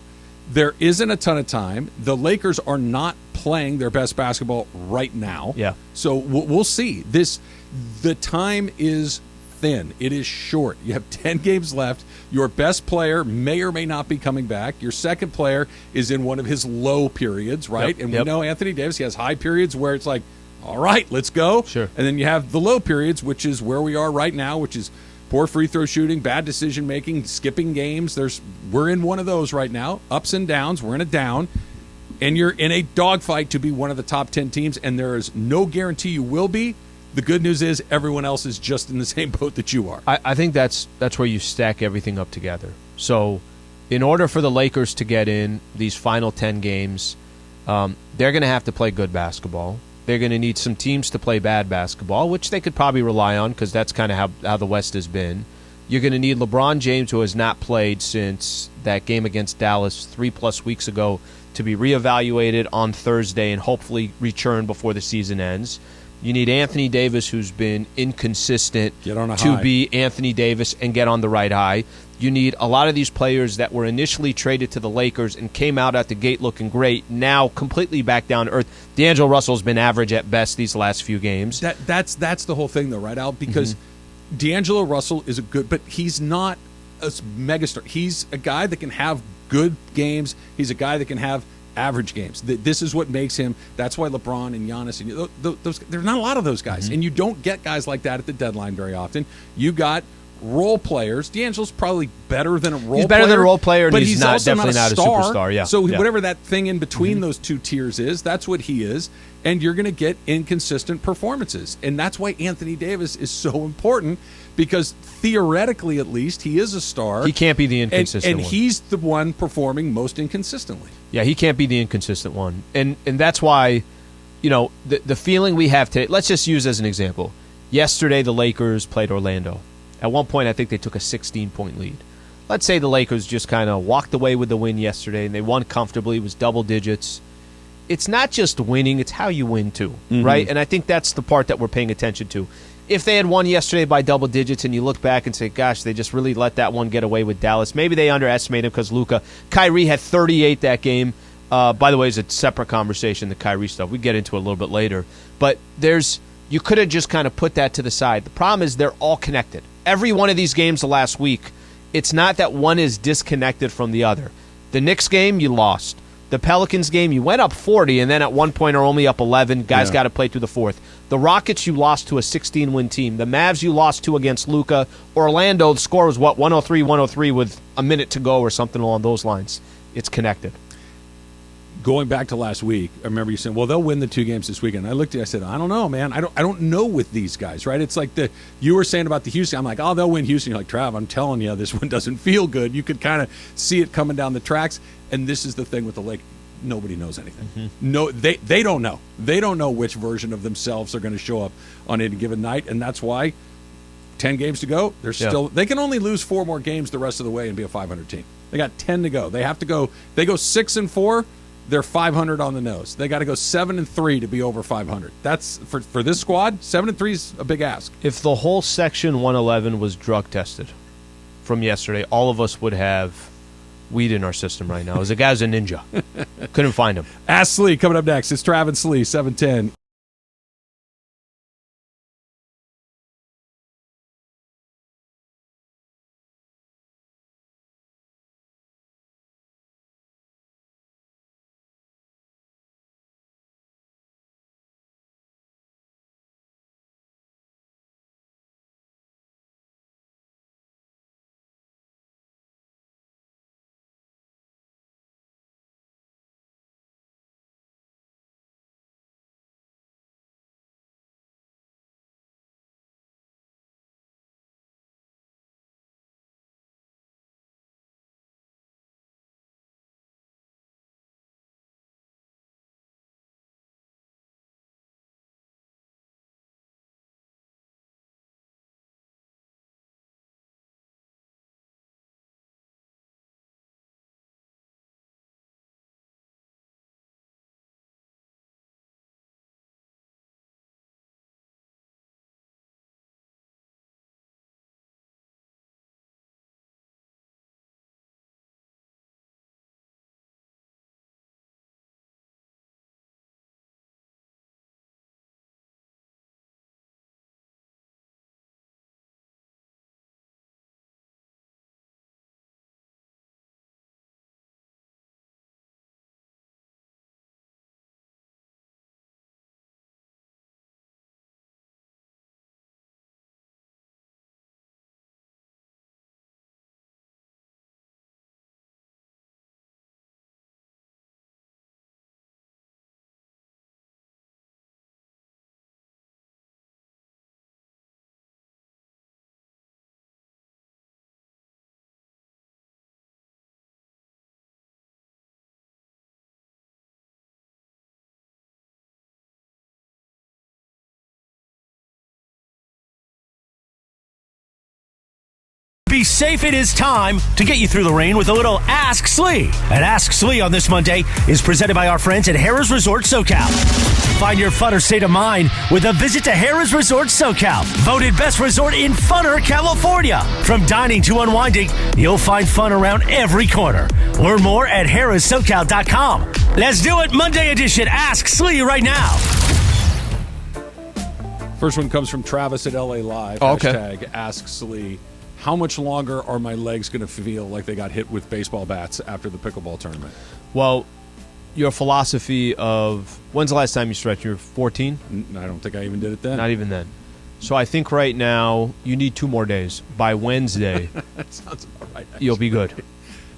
There isn't a ton of time. The Lakers are not playing their best basketball right now. Yeah. So we'll see. The time is thin. It is short. You have 10 games left. Your best player may or may not be coming back. Your second player is in one of his low periods, right? And we know Anthony Davis, he has high periods where it's like, all right, let's go. Sure. And then you have the low periods, which is where we are right now, which is poor free throw shooting, bad decision making, skipping games. We're in one of those right now. Ups and downs. We're in a down. And you're in a dogfight to be one of the top 10 teams, and there is no guarantee you will be. The good news is everyone else is just in the same boat that you are. I think that's where you stack everything up together. So in order for the Lakers to get in these final 10 games, they're going to have to play good basketball. They're going to need some teams to play bad basketball, which they could probably rely on because that's kind of how the West has been. You're going to need LeBron James, who has not played since that game against Dallas 3+ weeks ago, to be reevaluated on Thursday and hopefully return before the season ends. You need Anthony Davis, who's been inconsistent, to be Anthony Davis and get on the right high. You need a lot of these players that were initially traded to the Lakers and came out at the gate looking great, now completely back down to earth. D'Angelo Russell's been average at best these last few games. That's the whole thing, though, right, Al? Because D'Angelo Russell is but he's not a megastar. He's a guy that can have good games. He's a guy that can have average games. This is what makes him. That's why LeBron and Giannis and those. There's not a lot of those guys, and you don't get guys like that at the deadline very often. You got role players. D'Angelo's probably better than a role player. He's better than a role player, and but he's also definitely not a superstar. Yeah. So whatever that thing in between those two tiers is, that's what he is. And you're going to get inconsistent performances. And that's why Anthony Davis is so important, because theoretically, at least, he is a star. He can't be the inconsistent one. And he's the one performing most inconsistently. Yeah, he can't be the inconsistent one. And that's why, the feeling we have today, let's just use as an example. Yesterday, the Lakers played Orlando. At one point, I think they took a 16-point lead. Let's say the Lakers just kind of walked away with the win yesterday, and they won comfortably. It was double digits. It's not just winning, it's how you win too, right? And I think that's the part that we're paying attention to. If they had won yesterday by double digits and you look back and say, gosh, they just really let that one get away with Dallas. Maybe they underestimated him because Luka. Kyrie had 38 that game. By the way, it's a separate conversation, the Kyrie stuff. We get into it a little bit later. But you could have just kind of put that to the side. The problem is they're all connected. Every one of these games the last week, it's not that one is disconnected from the other. The Knicks game, you lost. The Pelicans game, you went up 40, and then at one point are only up 11. Guys got to play through the fourth. The Rockets, you lost to a 16-win team. The Mavs, you lost to against Luka. Orlando, the score was 103-103 with a minute to go or something along those lines. it's connected. Going back to last week, I remember you saying, well, they'll win the 2 games this weekend. I looked at you, I said, I don't know, man. I don't know with these guys, right? It's like you were saying about the Houston. I'm like, oh, they'll win Houston. You're like, Trav, I'm telling you, this one doesn't feel good. You could kind of see it coming down the tracks. And this is the thing with the Lake. Nobody knows anything. Mm-hmm. No, they don't know. They don't know which version of themselves are going to show up on any given night. And that's why 10 games to go, they can only lose 4 more games the rest of the way and be a 500 team. They got 10 to go. They go 6-4. They're 500 on the nose. They got to go 7-3 to be over 500. That's for this squad. 7-3 is a big ask. If the whole section 111 was drug tested from yesterday, all of us would have weed in our system right now. The guy's a ninja. Couldn't find him. Ask Slee coming up next. It's Trav and Slee, 710. Be safe. It is time to get you through the rain with a little Ask Slee. And Ask Slee on this Monday is presented by our friends at Harrah's Resort SoCal. Find your funner state of mind with a visit to Harrah's Resort SoCal. Voted best resort in funner California. From dining to unwinding, you'll find fun around every corner. Learn more at harrahssocal.com. Let's do it. Monday edition. Ask Slee right now. First one comes from Travis at LA Live. Oh, okay. Hashtag Ask Slee. How much longer are my legs going to feel like they got hit with baseball bats after the pickleball tournament? Well, your philosophy of when's the last time you stretched? You were 14? I don't think I even did it then. Not even then. So I think right now you need 2 more days. By Wednesday, that sounds about right. Actually. You'll be good.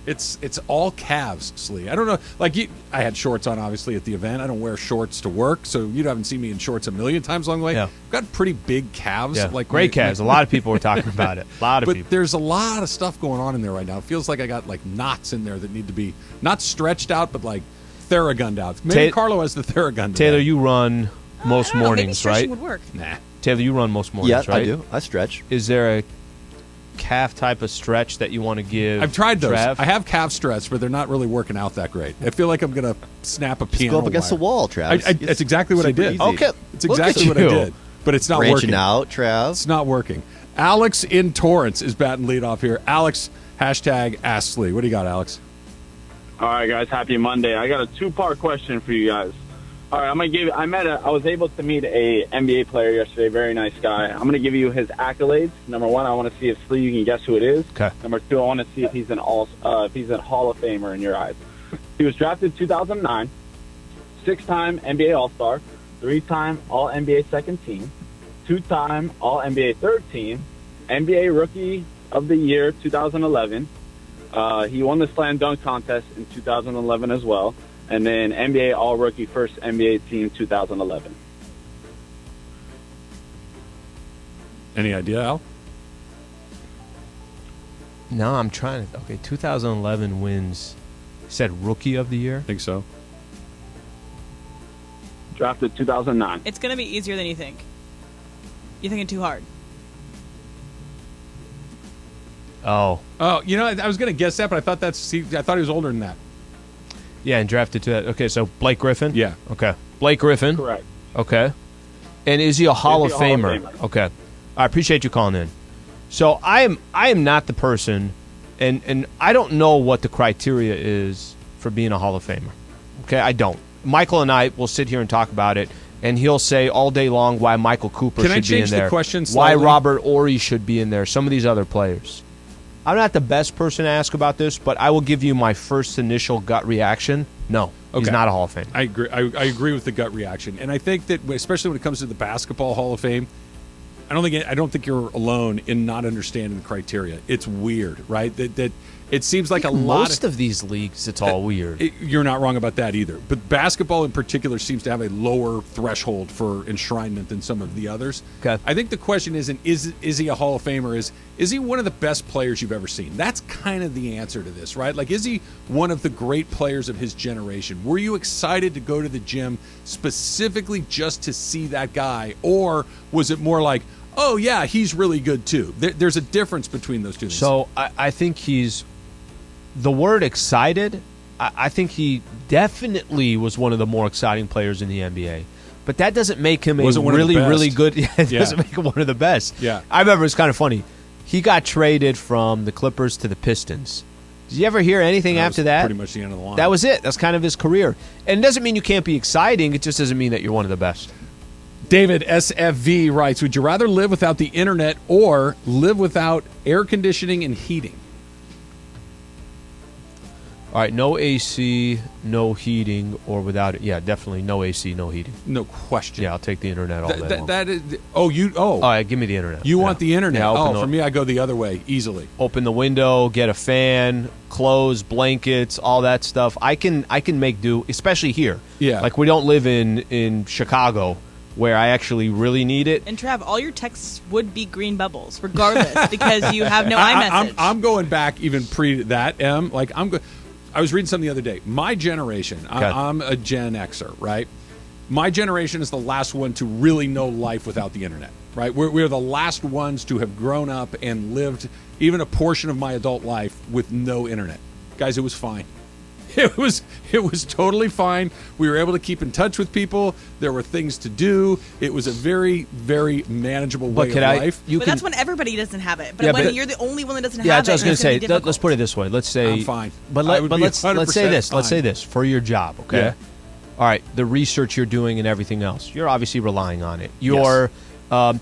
It's all calves, Slee. I don't know. Like I had shorts on, obviously, at the event. I don't wear shorts to work, so you haven't seen me in shorts a million times along the way. Yeah. I've got pretty big calves. Yeah. Like great calves. A lot of people were talking about it. A lot of people. But there's a lot of stuff going on in there right now. It feels like I got like knots in there that need to be not stretched out, but like Theragunned out. Maybe Carlo has the Theragun. Taylor, you run most mornings, maybe right? Would work. Nah. Taylor, you run most mornings, right? I do. I stretch. Is there a calf type of stretch that you want to give? I've tried those. Trav? I have calf stretch, but they're not really working out that great. I feel like I'm going to snap a piano Go up against wire. the wall, Travis. That's exactly what I did. Easy. Okay. It's exactly what I did, but it's not Branching working. out, Trav. It's not working. Alex in Torrance is batting lead off here. Alex, hashtag Ask Slee. What do you got, Alex? All right, guys. Happy Monday. I got a 2-part question for you guys. All right, I'm gonna give. I was able to meet a NBA player yesterday. Very nice guy. I'm gonna give you his accolades. Number 1, I want to see if Slee, you can guess who it is. Okay. Number 2, I want to see if he's if he's a Hall of Famer in your eyes. He was drafted 2009, 6-time NBA All-Star, 3-time All-NBA Second Team, 2-time All-NBA Third Team, NBA Rookie of the Year 2011, He won the slam dunk contest in 2011 as well, and then NBA All-Rookie First NBA Team 2011. Any idea, Al? No, I'm trying to. Okay, 2011 wins. You said Rookie of the Year? I think so. Drafted 2009. It's going to be easier than you think. You're thinking too hard. Oh. Oh, you know, I was going to guess that, but I thought I thought he was older than that. Yeah, and drafted to that. Okay, so Blake Griffin? Yeah. Okay. Blake Griffin? Correct. Okay. And is he a Hall of Famer? Okay. I appreciate you calling in. So I am not the person, and I don't know what the criteria is for being a Hall of Famer. Okay, I don't. Michael and I will sit here and talk about it, and he'll say all day long why Michael Cooper should be in there. Can I change the question why slightly? Robert Horry should be in there, some of these other players. I'm not the best person to ask about this, but I will give you my first initial gut reaction. No, he's not a Hall of Famer. I agree. I agree with the gut reaction, and I think that especially when it comes to the Basketball Hall of Fame, I don't think you're alone in not understanding the criteria. It's weird, right? That it seems like most of these leagues, it's all weird. You're not wrong about that either. But basketball in particular seems to have a lower threshold for enshrinement than some of the others. Okay. I think the question isn't is he a Hall of Famer? Is he one of the best players you've ever seen? That's kind of the answer to this, right? Like, is he one of the great players of his generation? Were you excited to go to the gym specifically just to see that guy, or was it more like, oh yeah, he's really good too? There's a difference between those two things. So I think he's the word excited. I think he definitely was one of the more exciting players in the NBA. But that doesn't make him really good. Yeah, it doesn't make him one of the best. Yeah. I remember it's kind of funny. He got traded from the Clippers to the Pistons. Did you ever hear anything after that? Pretty much the end of the line. That was it. That's kind of his career. And it doesn't mean you can't be exciting. It just doesn't mean that you're one of the best. David SFV writes, would you rather live without the internet or live without air conditioning and heating? All right, no AC, no heating, or without it. Yeah, definitely no AC, no heating. No question. Yeah, I'll take the internet all day long. That is. All right, give me the internet. You want the internet? Yeah, for me, I go the other way easily. Open the window, get a fan, clothes, blankets, all that stuff. I can make do, especially here. Yeah. Like, we don't live in Chicago, where I actually really need it. And Trav, all your texts would be green bubbles, regardless, because you have no iMessage. I'm going back even pre that. I was reading something the other day. My generation, Okay. I'm a Gen Xer, right? My generation is the last one to really know life without the internet, right? We're the last ones to have grown up and lived even a portion of my adult life with no internet. Guys, it was fine. It was totally fine. We were able to keep in touch with people. There were things to do. It was a very, very manageable way of life. But that's when everybody doesn't have it. But when you're the only one that doesn't have it, I was going to say, difficult. let's put it this way. Let's say I'm fine. But let's say this. fine. Let's say this for your job, okay? Yeah. All right, the research you're doing and everything else, you're obviously relying on it. You're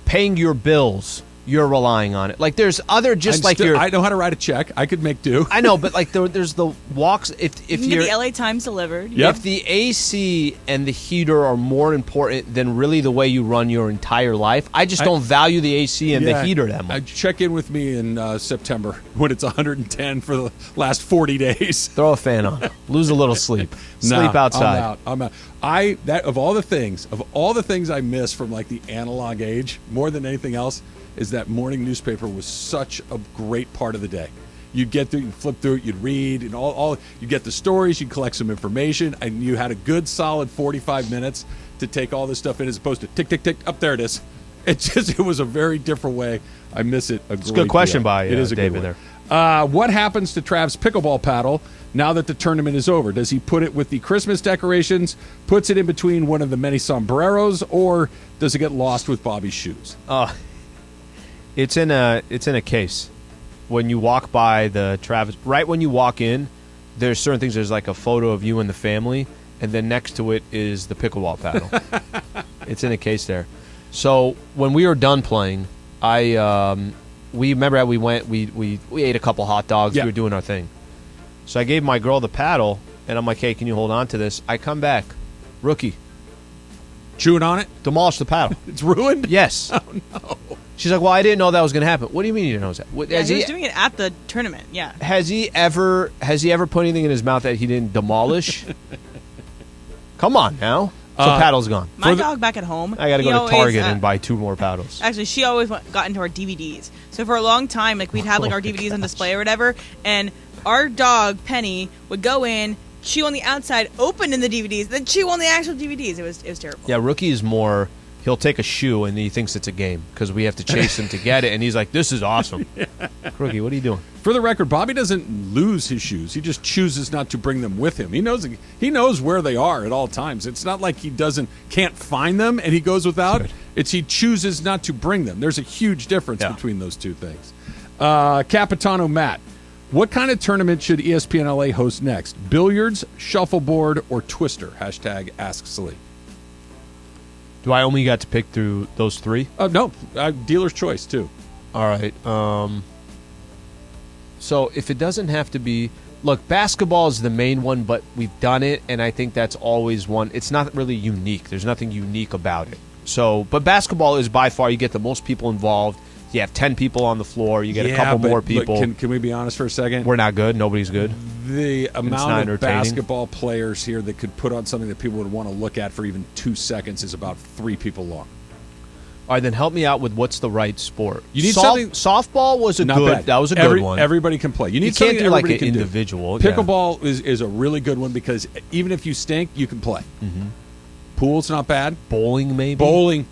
paying your bills. You're relying on it. Like, there's other I know how to write a check. I could make do. I know, but like there's the walks. If you can get the LA Times delivered. Yep. If the AC and the heater are more important than really the way you run your entire life, I just don't value the AC and the heater that much. Check in with me in September when it's 110 for the last 40 days. Throw a fan on. Lose a little sleep. Sleep outside. I'm out. Of all the things I miss from like the analog age, more than anything else, is that morning newspaper was such a great part of the day. You'd get through, you'd flip through it, you'd read, and all you'd get the stories, you'd collect some information, and you had a good solid 45 minutes to take all this stuff in, as opposed to tick, tick, tick, up there it is. It was a very different way. I miss it a great deal. Good question by it is a David good one. What happens to Trav's pickleball paddle now that the tournament is over? Does he put it with the Christmas decorations, puts it in between one of the many sombreros, or does it get lost with Bobby's shoes? It's in a case. When you walk by the Travis, right when you walk in, there's certain things. There's like a photo of you and the family, and then next to it is the pickleball paddle. It's in a case there. So when we were done playing, we remember we went. We ate a couple hot dogs. Yeah. We were doing our thing. So I gave my girl the paddle, and I'm like, "Hey, can you hold on to this?" I come back, rookie, Chewing on it? demolish the paddle. It's ruined? Yes. Oh, no. She's like, well, I didn't know that was going to happen. What do you mean you didn't know that? Yeah, he was doing it at the tournament. Yeah. Has he ever put anything in his mouth that he didn't demolish? Come on now. So paddle's gone. My dog back at home. I got to go to Target and buy 2 more paddles. Actually, she always got into our DVDs. So for a long time, like we'd have like our DVDs on display or whatever, and our dog Penny would go in, chew on the outside, open in the DVDs, then chew on the actual DVDs. It was terrible. Yeah, Rookie is more. He'll take a shoe and he thinks it's a game because we have to chase him to get it, and he's like, "This is awesome." Yeah. Rookie, what are you doing? For the record, Bobby doesn't lose his shoes. He just chooses not to bring them with him. He knows where they are at all times. It's not like he can't find them and he goes without. Good. It's he chooses not to bring them. There's a huge difference between those two things. Capitano Matt, what kind of tournament should ESPNLA host next? Billiards, shuffleboard, or twister? Hashtag Ask Slee. Do I only got to pick through those 3? No, dealer's choice too. All right. So if it doesn't have to be, look, basketball is the main one, but we've done it, and I think that's always one. It's not really unique. There's nothing unique about it. So, but basketball is by far, you get the most people involved. You have 10 people on the floor. You get a couple more people. Look, can we be honest for a second? We're not good. Nobody's good. The amount of basketball players here that could put on something that people would want to look at for even 2 seconds is about 3 people long. All right, then help me out with what's the right sport. You need something. Softball was a Not good. bad. That was a good one. Everybody can play. You can't do like an individual. Pickleball is a really good one because even if you stink, you can play. Mm-hmm. Pool's not bad. Bowling, maybe. Bowling.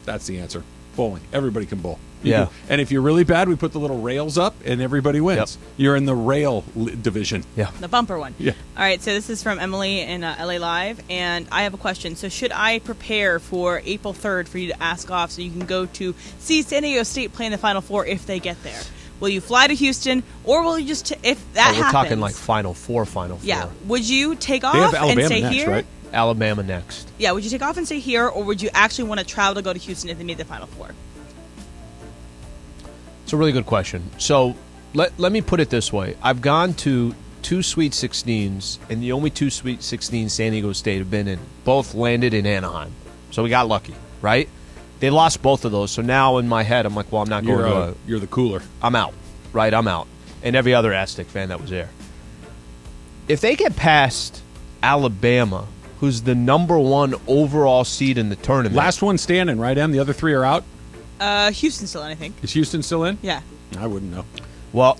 That's the answer. Bowling. Everybody can bowl. Yeah. And if you're really bad, we put the little rails up, and everybody wins. Yep. You're in the rail division. Yeah. The bumper one. Yeah. All right, so this is from Emily in LA Live, and I have a question. So should I prepare for April 3rd for you to ask off so you can go to see San Diego State play in the Final Four if they get there? Will you fly to Houston, or will you just, if that happens? We're talking like Final Four. Yeah. Would you take off They have Alabama and stay next, here? right? Alabama next. Yeah, would you take off and stay here, or would you actually want to travel to go to Houston if they made the Final Four? It's a really good question. So let me put it this way. I've gone to 2 Sweet 16s, and the only 2 Sweet 16s San Diego State have been in. Both landed in Anaheim. So we got lucky, right? They lost both of those. So now in my head, I'm like, well, I'm not going to You're the cooler. I'm out, right? I'm out. And every other Aztec fan that was there. If they get past Alabama, who's the number 1 overall seed in the tournament. Last one standing, right, Em? The other 3 are out? Houston still in, I think. Is Houston still in? Yeah. I wouldn't know. Well,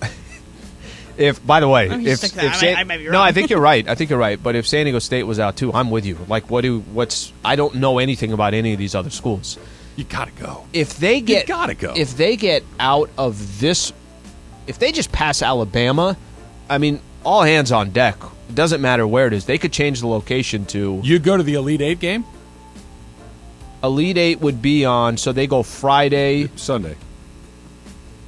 by the way, I might be wrong. No, I think you're right. But if San Diego State was out too, I'm with you. Like, I don't know anything about any of these other schools. You gotta go. If they get, you gotta go. If they get out of this, if they just pass Alabama, I mean, all hands on deck. It doesn't matter where it is. They could change the location to. You'd go to the Elite 8 game? Elite 8 would be on, so they go Friday. Sunday.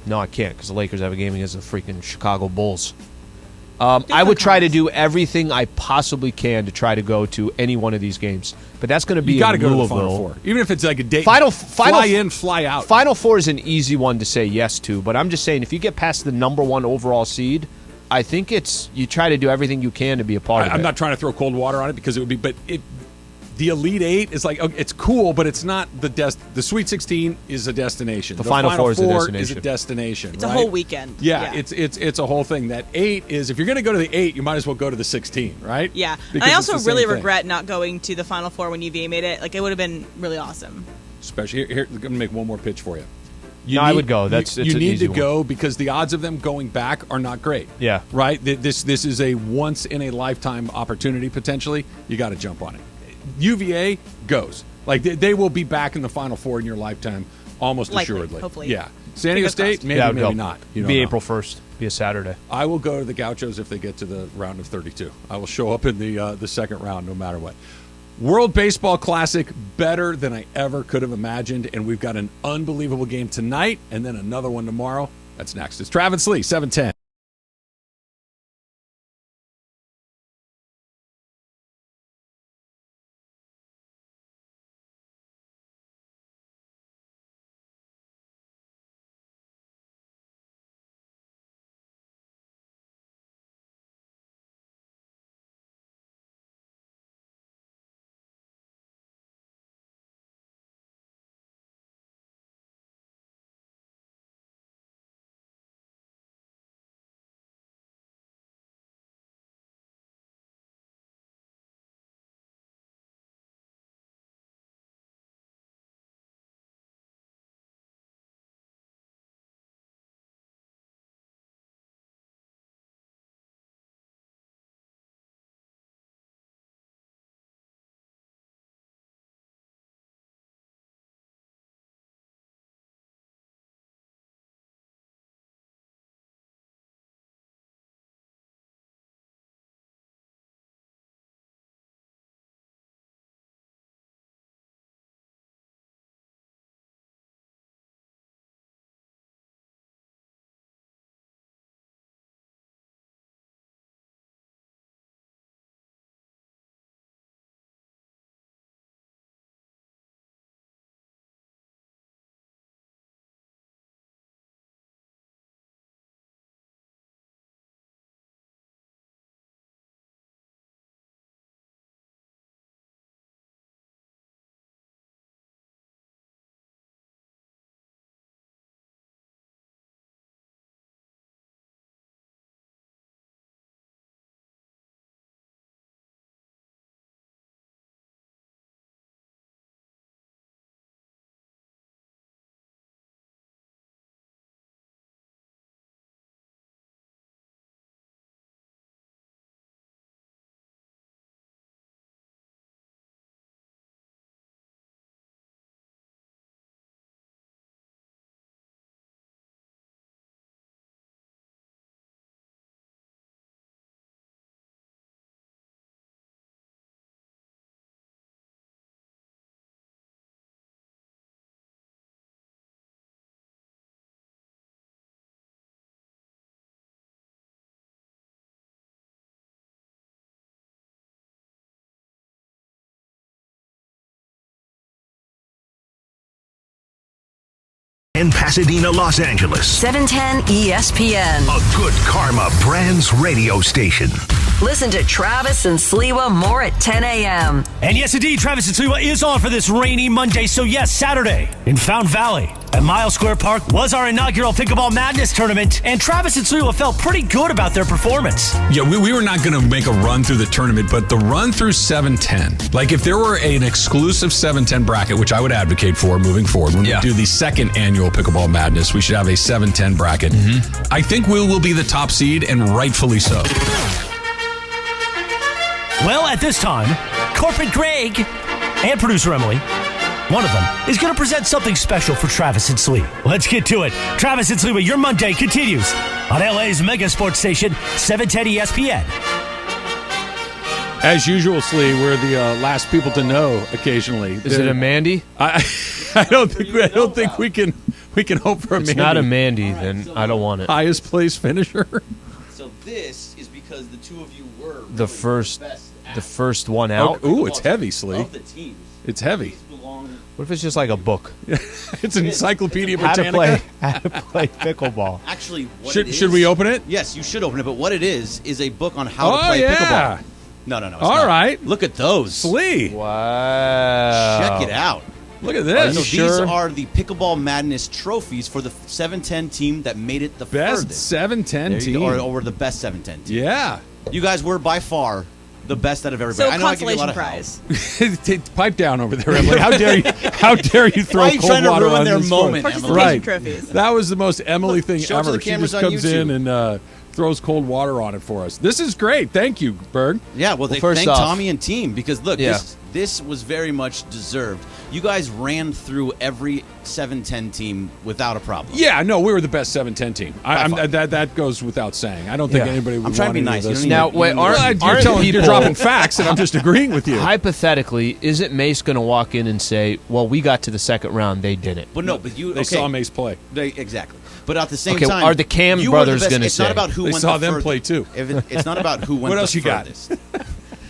No, I can't because the Lakers have a game against the freaking Chicago Bulls. I would try to do everything I possibly can to try to go to any one of these games. But that's going to be you got to go to the Louisville. Final Four. Even if it's like a day. Fly in, fly out. Final Four is an easy one to say yes to, but I'm just saying if you get past the number 1 overall seed, I think you try to do everything you can to be a part of it. I'm not trying to throw cold water on it because it would be, but the Elite 8 is like, it's cool, but it's not the Sweet 16 is a destination. The Final Four is a destination. It's a whole weekend. Yeah, it's a whole thing. That 8 is, if you're going to go to the 8, you might as well go to the 16, right? Yeah. Because and I also really thing. regret not going to the Final Four when UVA made it. Like, it would have been really awesome. Especially here, I'm going to make one more pitch for you. I would go. You need to go because the odds of them going back are not great. Yeah. Right? This is a once in a lifetime opportunity potentially. You got to jump on it. UVA goes. Like they will be back in the Final Four in your lifetime almost Likely, assuredly. hopefully. Yeah. San Diego State maybe not. You don't be know. April 1st. Be a Saturday. I will go to the Gauchos if they get to the round of 32. I will show up in the second round no matter what. World Baseball Classic, better than I ever could have imagined, and we've got an unbelievable game tonight and then another one tomorrow. That's next. It's Travis Slee, 710. in Pasadena, Los Angeles. 710 ESPN. A good karma brands radio station. Listen to Travis and Sliwa more at 10 a.m. And yes, indeed, Travis and Sliwa is on for this rainy Monday. So yes, Saturday in Fountain Valley at Miles Square Park was our inaugural Pickleball Madness tournament. And Travis and Sliwa felt pretty good about their performance. Yeah, we were not going to make a run through the tournament, but the run through 710, like if there were an exclusive 710 bracket, which I would advocate for moving forward, when we do the second annual Pickleball Madness, we should have a 710 bracket. I think we will be the top seed, and rightfully so. Well, at this time, Corporate Greg and producer Emily, one of them, is going to present something special for Travis and Slee. Let's get to it. Travis and Slee, your Monday continues on LA's mega sports station, 710 ESPN. As usual, Slee, we're the last people to know occasionally. Is it a Mandy? I don't think we can hope for a Mandy. It's not a Mandy, then I don't want it. Highest place finisher. So this is because the two of you were really The first one Oh, out. ooh, it's heavy, Slee. of the teams. It's heavy. These belong. What if it's just like a book? It's an Encyclopedia How to Britannica. play pickleball. Actually, what Should, it is, should we open it? Yes, you should open it. But what it is a book on how to Oh, play yeah. pickleball. No, it's All not. right. Look at those. Slee. Wow. Check it out. Look at So this. these are the Pickleball Madness trophies for the 710 team that made it the Best furthest. 710 There you team. go. Or the best 710 team. Yeah. You guys were by far the best out of everybody. So I know I give you a lot consolation of help. prize. Pipe down over there, Emily. How dare you? How dare you throw Why are you cold trying to water ruin on their this moment, sport? Emily? Right. Trophies. That was the most Emily Look, thing show it to ever. the She cameras just on comes YouTube. in and throws cold water on it for us. This is great. Thank you, Berg. Yeah, well, they first thank off- Tommy and team because look, Yeah. this was very much deserved. You guys ran through every 710 team without a problem. Yeah, no, we were the best 710 team. By far. That goes without saying. I don't think Yeah. anybody would I'm trying to be want any nice. of You those. don't Now, even- wait, aren't You're people dropping facts, and I'm just agreeing with you. Hypothetically, isn't Mace going to walk in and say, "Well, we got to the second round, they didn't"? But no, but you They okay. saw Mace play. Exactly. But at the same Okay, time, are the Cam you were the brothers best. gonna It's not say? about who They went saw the them furthest. play, too. It's not about who went What the else you got? furthest.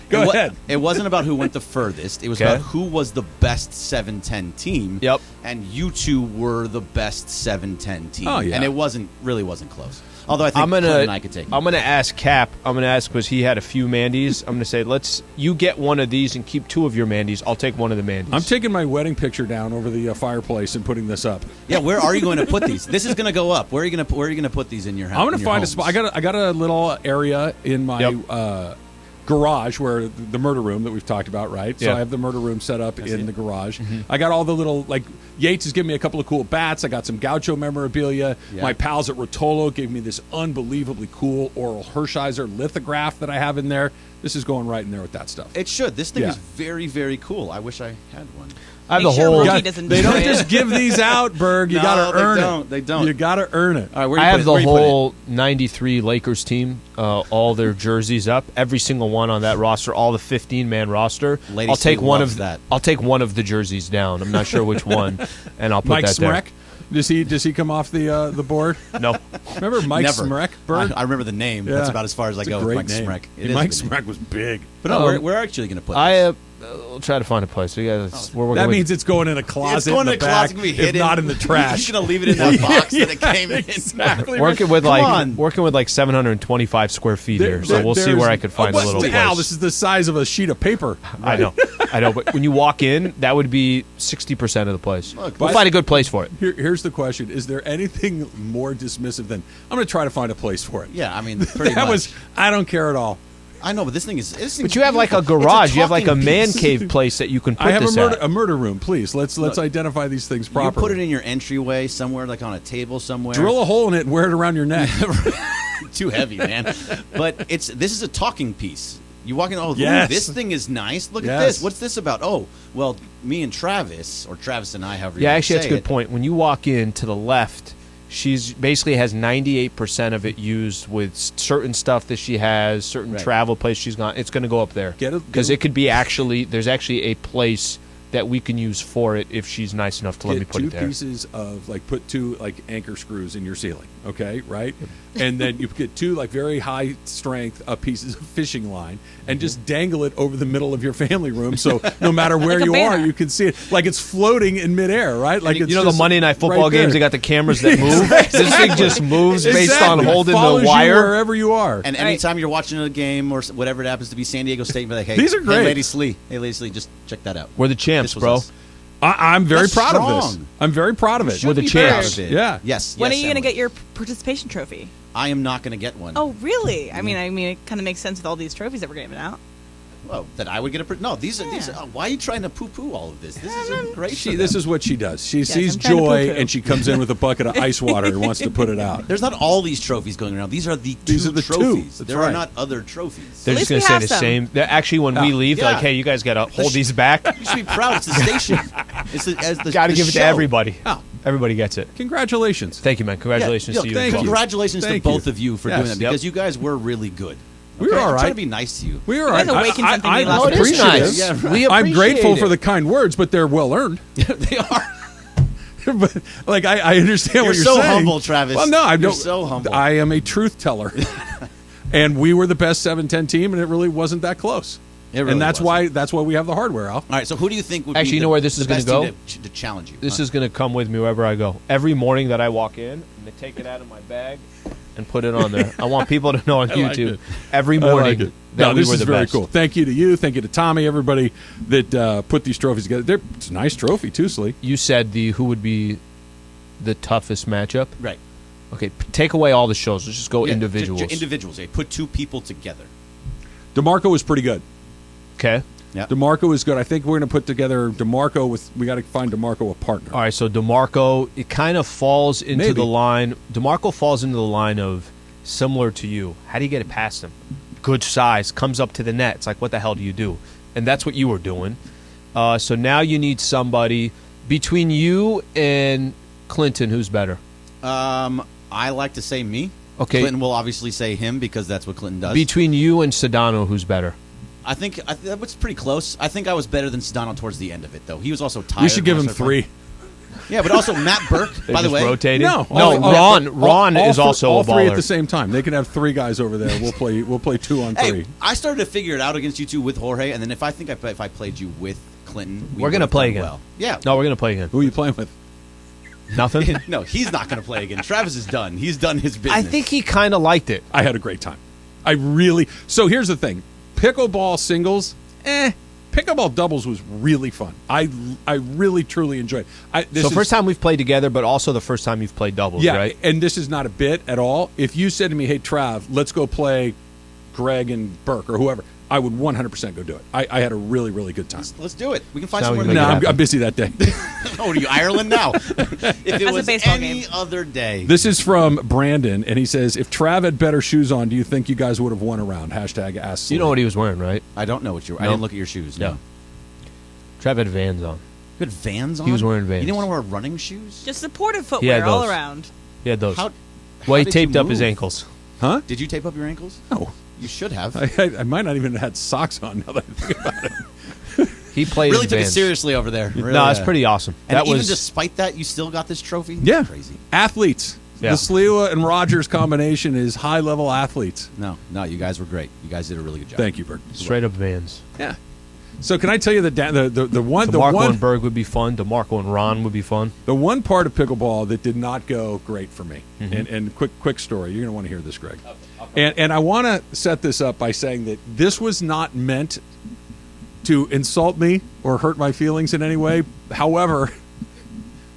Go ahead. It wasn't about who went the furthest. It was Okay. about who was the best 710 team. Yep. And you two were the best 710 team. Oh, yeah. And it really wasn't close. Although I think I'm Clint gonna and I could take it. I'm gonna ask Cap. I'm gonna ask because he had a few Mandy's. I'm gonna say you get one of these and keep two of your Mandy's. I'll take one of the Mandy's. I'm taking my wedding picture down over the fireplace and putting this up. Yeah, where are you going to put these? This is going to go up. Where are you going to put these in your house? I'm going to find a spot. I got a little area in my Yep. garage where the murder room that we've talked about, right? So Yeah. I have the murder room set up in the garage. Mm-hmm. I got all the little, like, Yates has given me a couple of cool bats. I got some Gaucho memorabilia. Yeah. My pals at Rotolo gave me this unbelievably cool Oral Hershiser lithograph that I have in there. This is going right in there with that stuff. It should. This thing Yeah. is very, very cool. I wish I had one. I have Make the sure whole. Rookie doesn't They do don't it. just give these out, Berg. You No, got to they earn don't. it. They don't. You got to earn it. All right, where I you have put the it? Where you put it? whole '93 Lakers team, all their jerseys up, every single one on that roster, all the 15-man roster. Lady I'll take Slee one loves of that. I'll take one of the jerseys down. I'm not sure which one, and I'll put Mike that Smrek. Does he come off the board? there. No, Remember Mike Never. Smrek, Berg? I remember the name. Yeah. That's about as far as I It's a go with great Mike name. Smrek. It And is a Mike good name. Smrek was big. But no, we're actually going to put this. We'll try to find a place. We got. We're working That with- means it's going in a closet. It's going in in the a closet. back, It's gonna be if hidden. not in the trash. You're just going to leave it in that box that it came in. Exactly. working with Come on. working with like 725 square feet here. So we'll see There's- where I could find a but little place. Al, this is the size of a sheet of paper. I know. But when you walk in, that would be 60% of the place. Look, We'll find a good place for it. Here's the question: is there anything more dismissive than I'm going to try to find a place for it? Yeah, I mean, pretty that much. was I don't care at all. I know, but this thing is. But you have like a garage. You have like a man cave place that you can put I have this a at. murder room. Please let's identify these things You properly. put it in your entryway somewhere, like on a table somewhere. Drill a hole in it and wear it around your neck. Too heavy, man. But this is a talking piece. You walk in, ooh, Yes. this thing is nice. Look at Yes. this. What's this about? Oh, well, me and Travis, or Travis and I, however you Yeah, want to actually, that's a say good it. point. When you walk in to the left, she's basically has 98% of it used with certain stuff that she has, certain Right. travel place she's gone. It's going to go up there Get it- because it could be there's actually a place that we can use for it if she's nice enough to let me Get put two it there. pieces of put two anchor screws in your ceiling. okay, right? And then you get two like very high strength pieces of fishing line and just dangle it over the middle of your family room, so no matter where Like a you banner. are, you can see it like it's floating in midair, right? Like it's You know just the Monday Night Football right there. games, they got the cameras that move? This thing just moves based Exactly. on holding Follows the you wire. wherever you are. And anytime you're watching a game or whatever it happens to be, San Diego State, be like, hey, These are great. Hey, Lady Slee. Hey, Lady Slee, just check that out. We're the champs, This was bro. us. I'm very That's proud of this. strong. I'm very proud of it. We're the be champs. proud. Yeah. Yes. When yes, are you going to Emily. get your participation trophy? I am not going to get one. Oh, really? I mean, it kind of makes sense with all these trophies that we're giving out. Well, that I would get a. No, these are these. Yeah. Why are you trying to poo-poo all of this? This is great. This is what she does. She Yes, sees I'm trying to joy poo-poo. and she comes in with a bucket of ice water and wants to put it out. There's not all these trophies going around. These are the These two are the two. trophies. That's There right. are not other trophies. They're At just least going we to say have the some. same. Actually, when we leave, they're Yeah. like, hey, you guys got to hold these back. You should be proud. It's the station. It's the Got to the give it to show. everybody. Oh. Everybody gets it. Congratulations. Thank you, man. Congratulations Yeah, to you. thank as well. you. Congratulations Thank to you. both of you for Yes. doing that Yep. because you guys were really good. We were all I'm right. trying to be nice to you. We were all You right. guys awakened something I, in me last I'm week. appreciative. Yeah, right. We I'm grateful appreciate for it. the kind words, but they're well earned. They are. But like I understand what You're you're so saying. humble, Travis. Well, no, I You're don't. so humble. I am a truth teller, and we were the best 7-10 team, and it really wasn't that close. It really and that's wasn't. why we have the hardware, Al. All right, so who do you think would Actually, be you know where this is the gonna best go? team to challenge you? This is going to come with me wherever I go. Every morning that I walk in, I'm going to take it out of my bag and put it on there. I want people to know on YouTube it. every I morning like it. that No, we this were is the very best. cool. Thank you to you. Thank you to Tommy. Everybody that put these trophies together. It's a nice trophy too, Slee. You said who would be the toughest matchup. right. Okay, take away all the shows. Let's just go Yeah, individuals. individuals. They put two people together. DeMarco was pretty good. Okay. Yeah. DeMarco is good. I think we're going to put together DeMarco with. We got to find DeMarco a partner. All right, so DeMarco, it kind of falls into Maybe. the line. DeMarco falls into the line of similar to you. How do you get it past him? Good size, comes up to the net. It's like, what the hell do you do? And that's what you were doing. So now you need somebody between you and Clinton. Who's better? I like to say me. Okay. Clinton will obviously say him because that's what Clinton does. Between you and Sedano, who's better? I think that was pretty close. I think I was better than Sedano towards the end of it, though. He was also tired. We should give when him I started 3. playing. Yeah, but also Matt Burke, They by the just way. rotated? No, Ron is also all a 3 baller. at the same time. They can have 3 guys over there. We'll play 2 on 3. Hey, I started to figure it out against you two with Jorge, and then if I played you with Clinton, We're going to would've play done again. Well. Yeah. No, we're going to play again. Who are you playing with? Nothing? No, he's not going to play again. Travis is done. He's done his business. I think he kind of liked it. I had a great time. So here's the thing: pickleball singles, Pickleball doubles was really fun. I really truly enjoyed it. First time we've played together, but also the first time you've played doubles, yeah, right? And this is not a bit at all. If you said to me, "Hey, Trav, let's go play Greg and Burke or whoever," I would 100% go do it. I had a really, really good time. Let's do it. We can find Now we somewhere. can No, make it happen. I'm busy that day. Oh, are you Ireland now? If it a was baseball any game. other day. This is from Brandon, and he says, "If Trav had better shoes on, do you think you guys would have won a round?" Hashtag ask Slee. You know what he was wearing, right? I don't know what you. I No. didn't look at your shoes. Yeah. No. Trav had Vans on. You had Vans on. He was wearing Vans. You didn't want to wear running shoes. Just supportive He footwear had all those. around. He had those. How? Well, he did taped you up his move? ankles. Huh? Did you tape up your ankles? No. You should have. I might not even have had socks on now that I think about it. He played really in took it Vans. seriously over there. Really, No, it's pretty awesome. And That even was despite that, you still got this trophy. Yeah. Crazy. Athletes. Yeah. The Sliwa and Rogers combination is high-level athletes. No, you guys were great. You guys did a really good job. Thank you, Bert. straight up Vans. Yeah. So can I tell you the one DeMarco and Berg would be fun. DeMarco and Ron would be fun. the one part of pickleball that did not go great for me, Mm-hmm. and quick story. You're going to want to hear this, Greg. And I want to set this up by saying that this was not meant to insult me or hurt my feelings in any way. However,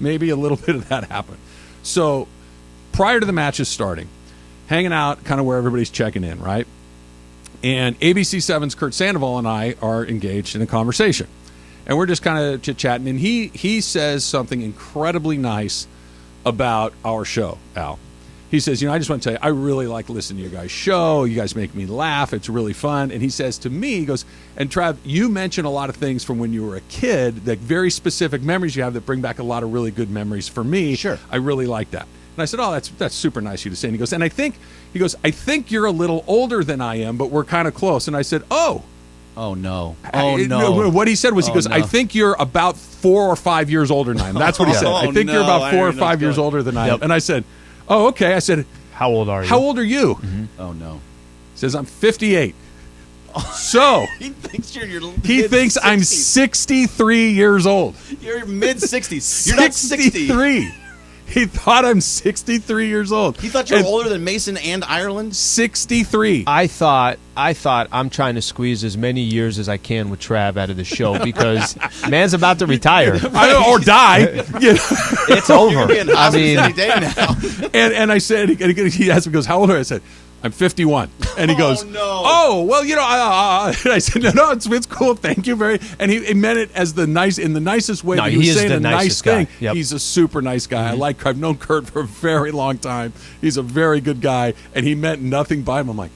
maybe a little bit of that happened. So prior to the matches starting, hanging out kind of where everybody's checking in, right? And ABC7's Kurt Sandoval and I are engaged in a conversation. And we're just kind of chit-chatting. And he says something incredibly nice about our show, Al. He says, I just want to tell you, I really like listening to your guys' show. You guys make me laugh. It's really fun. And he says to me, he goes, and Trav, you mention a lot of things from when you were a kid, that very specific memories you have that bring back a lot of really good memories for me. Sure. I really like that. And I said, oh, that's super nice of you to say. And he goes, and I think you're a little older than I am, but we're kind of close. And I said, oh. Oh no! Oh no! What he said was, he goes, no. I think you're about 4 or 5 years older than I am. That's what he said. I think you're about 4 or 5 years older than I am. And I said, Oh, okay. I said, How old are you? how old are you? Oh no. He says, I'm 58. So He thinks you're your. he thinks I'm 63 years old. You're mid 60s. You're not 60. 63. He thought I'm 63 years old. He thought you were And older than Mason and Ireland. 63. I thought I'm trying to squeeze as many years as I can with Trav out of the show because man's about to retire. Or die. You know? It's over. You're being I mean, any day now. And I said, he asked me, he goes, how old are you? I said, I'm 51. And he goes, no. oh, well, you know, and I said, no, it's cool. Thank you very. And he meant it as in the nicest way. No, He was he is saying the a nice nicest guy. thing. Yep. He's a super nice guy. I've known Kurt for a very long time. He's a very good guy. And he meant nothing by him. I'm like,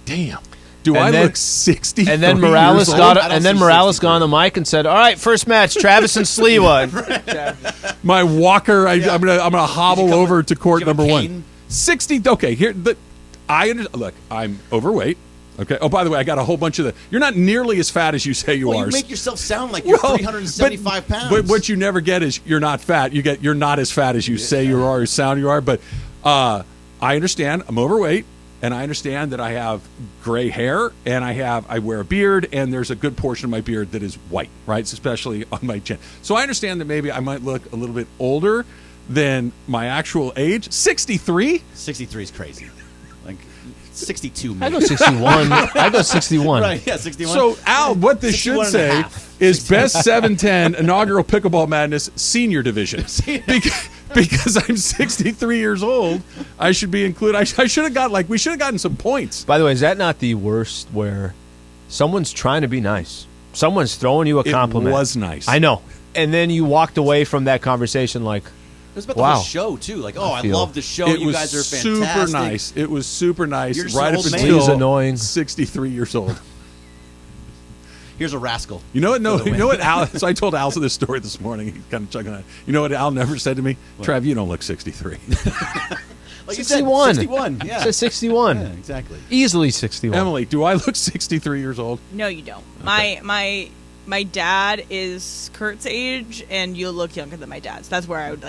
damn. Do I look 60? And then Morales got on the mic and said, "All right, first match, Travis and Sliwa." My walker. I'm gonna hobble over to court number cane? 1. 60. Okay, here. Look, I'm overweight. Okay. Oh, by the way, I got a whole bunch of You're not nearly as fat as you say you are. You make yourself sound like you're 375 pounds. But what you never get is you're not fat. You're not as fat as you say you are or sound you are. But I understand. I'm overweight. And I understand that I have gray hair, and I wear a beard, and there's a good portion of my beard that is white, right? Especially on my chin. So I understand that maybe I might look a little bit older than my actual age. 63? 63 is crazy. Like 62. I go 61. I go 61. Right? Yeah, 61. So Al, what this should say is best 710 inaugural Pickleball Madness Senior Division. Because I'm 63 years old, I should be included. I should have got we should have gotten some points. By the way, is that not the worst where someone's trying to be nice? Someone's throwing you a compliment. It was nice. I know. And then you walked away from that conversation like, it was about wow. the whole show too. Like, I love the show. You guys are fantastic. Super nice. It was super nice. You're just right an up old man. until He's annoying. 63 years old. Here's a rascal. You know what? No, you know what? Al. So I told Al this story this morning. He's kind of chugging on it. You know what? Al never said to me, Trav, you don't look 63. Like 61. 61. Yeah. It says 61. Yeah, exactly. Easily 61. Emily, do I look 63 years old? No, you don't. Okay. My dad is Kurt's age, and you look younger than my dad. So that's where I would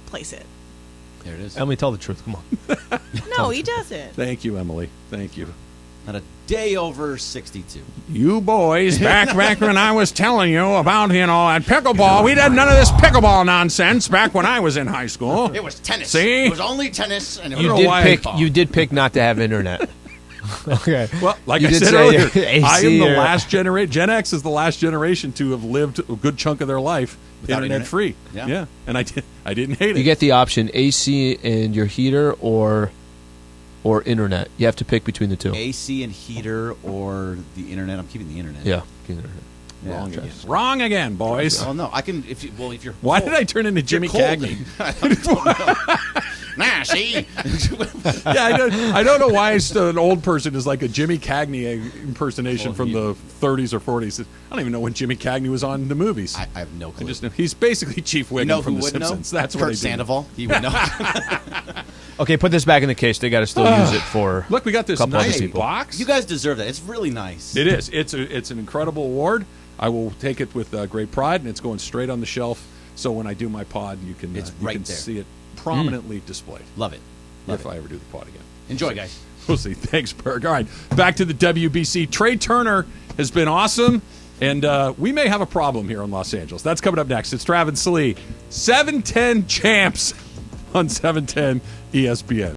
place it. There it is. Emily, tell the truth. Come on. No, he doesn't. Thank you, Emily. Thank you. Not a day over 62. You boys, back when I was telling you about, at pickleball, we did none of this pickleball nonsense back when I was in high school. It was tennis. See? It was only tennis. And You did pick not to have internet. Okay. Well, like You I did said say earlier, AC I am the or- last generation. Gen X is the last generation to have lived a good chunk of their life Without internet free. Yeah. And I didn't hate it. You get the option AC and your heater or internet. You have to pick between the two. AC and heater or the internet. I'm keeping the internet. Yeah. Yeah, Wrong okay. again. Wrong again, boys. Oh no, I can. If you're. Why cold. did I turn into Jimmy You're cold. Cagney? Nah, see. Yeah, I don't know why an old person is like a Jimmy Cagney impersonation from the 30s or 40s. I don't even know when Jimmy Cagney was on the movies. I have no clue. I just know he's basically Chief Wiggum You know from who The would Simpsons. know? That's Kurt what I do. Sandoval. He would know. Okay, put this back in the case. They got to still use it for. Look, we got this couple other nice people. box. You guys deserve that. It's really nice. It is. It's an incredible award. I will take it with great pride, and it's going straight on the shelf. So when I do my pod, you can It's you right can there. see it prominently displayed. Love it. If I ever do the pod again. Enjoy, guys. We'll see. Thanks, Berg. All right, back to the WBC. Trey Turner has been awesome, and we may have a problem here in Los Angeles. That's coming up next. It's Travis Slee, 710 champs on 710 ESPN.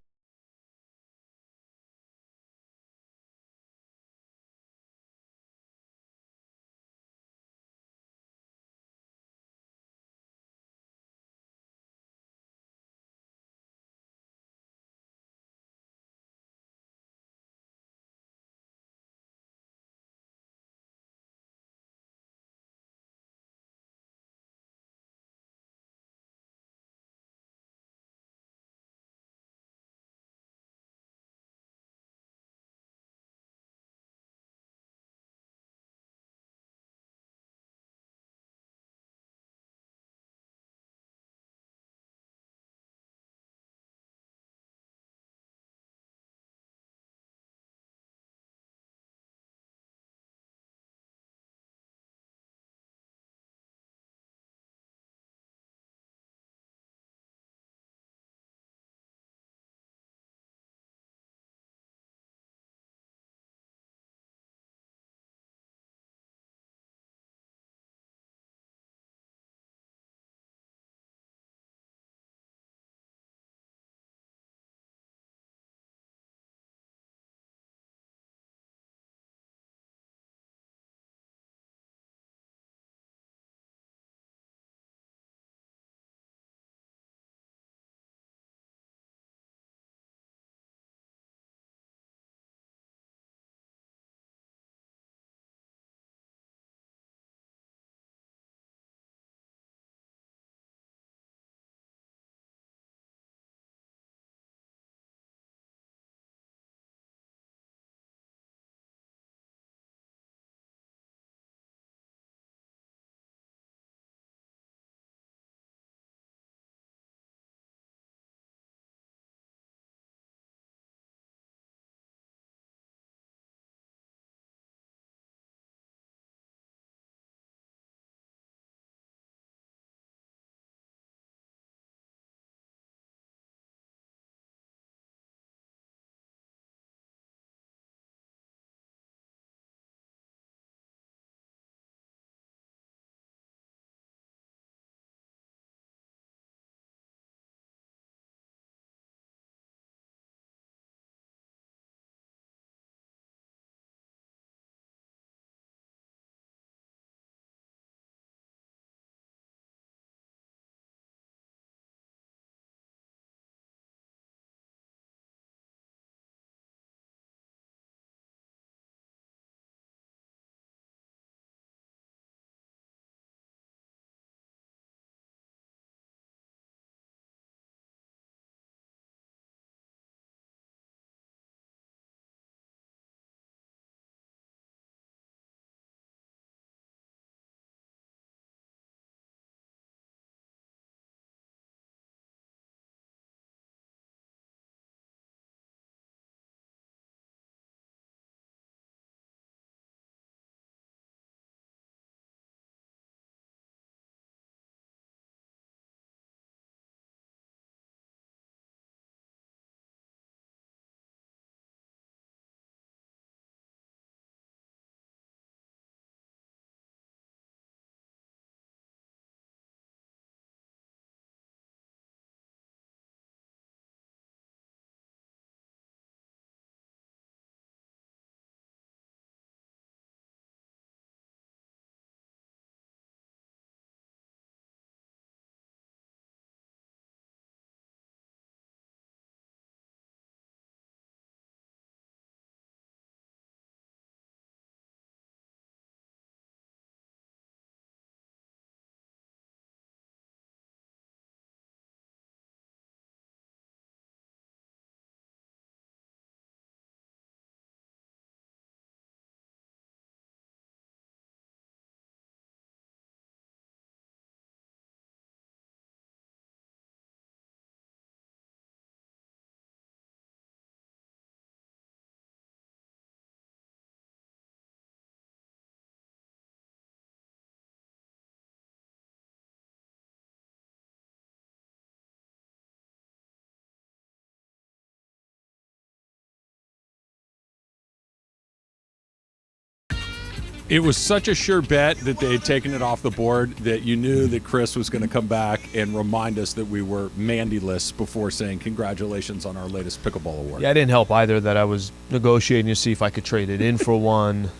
It was such a sure bet that they had taken it off the board that you knew that Chris was going to come back and remind us that we were Mandy-less before saying congratulations on our latest pickleball award. Yeah, it didn't help either that I was negotiating to see if I could trade it in for one.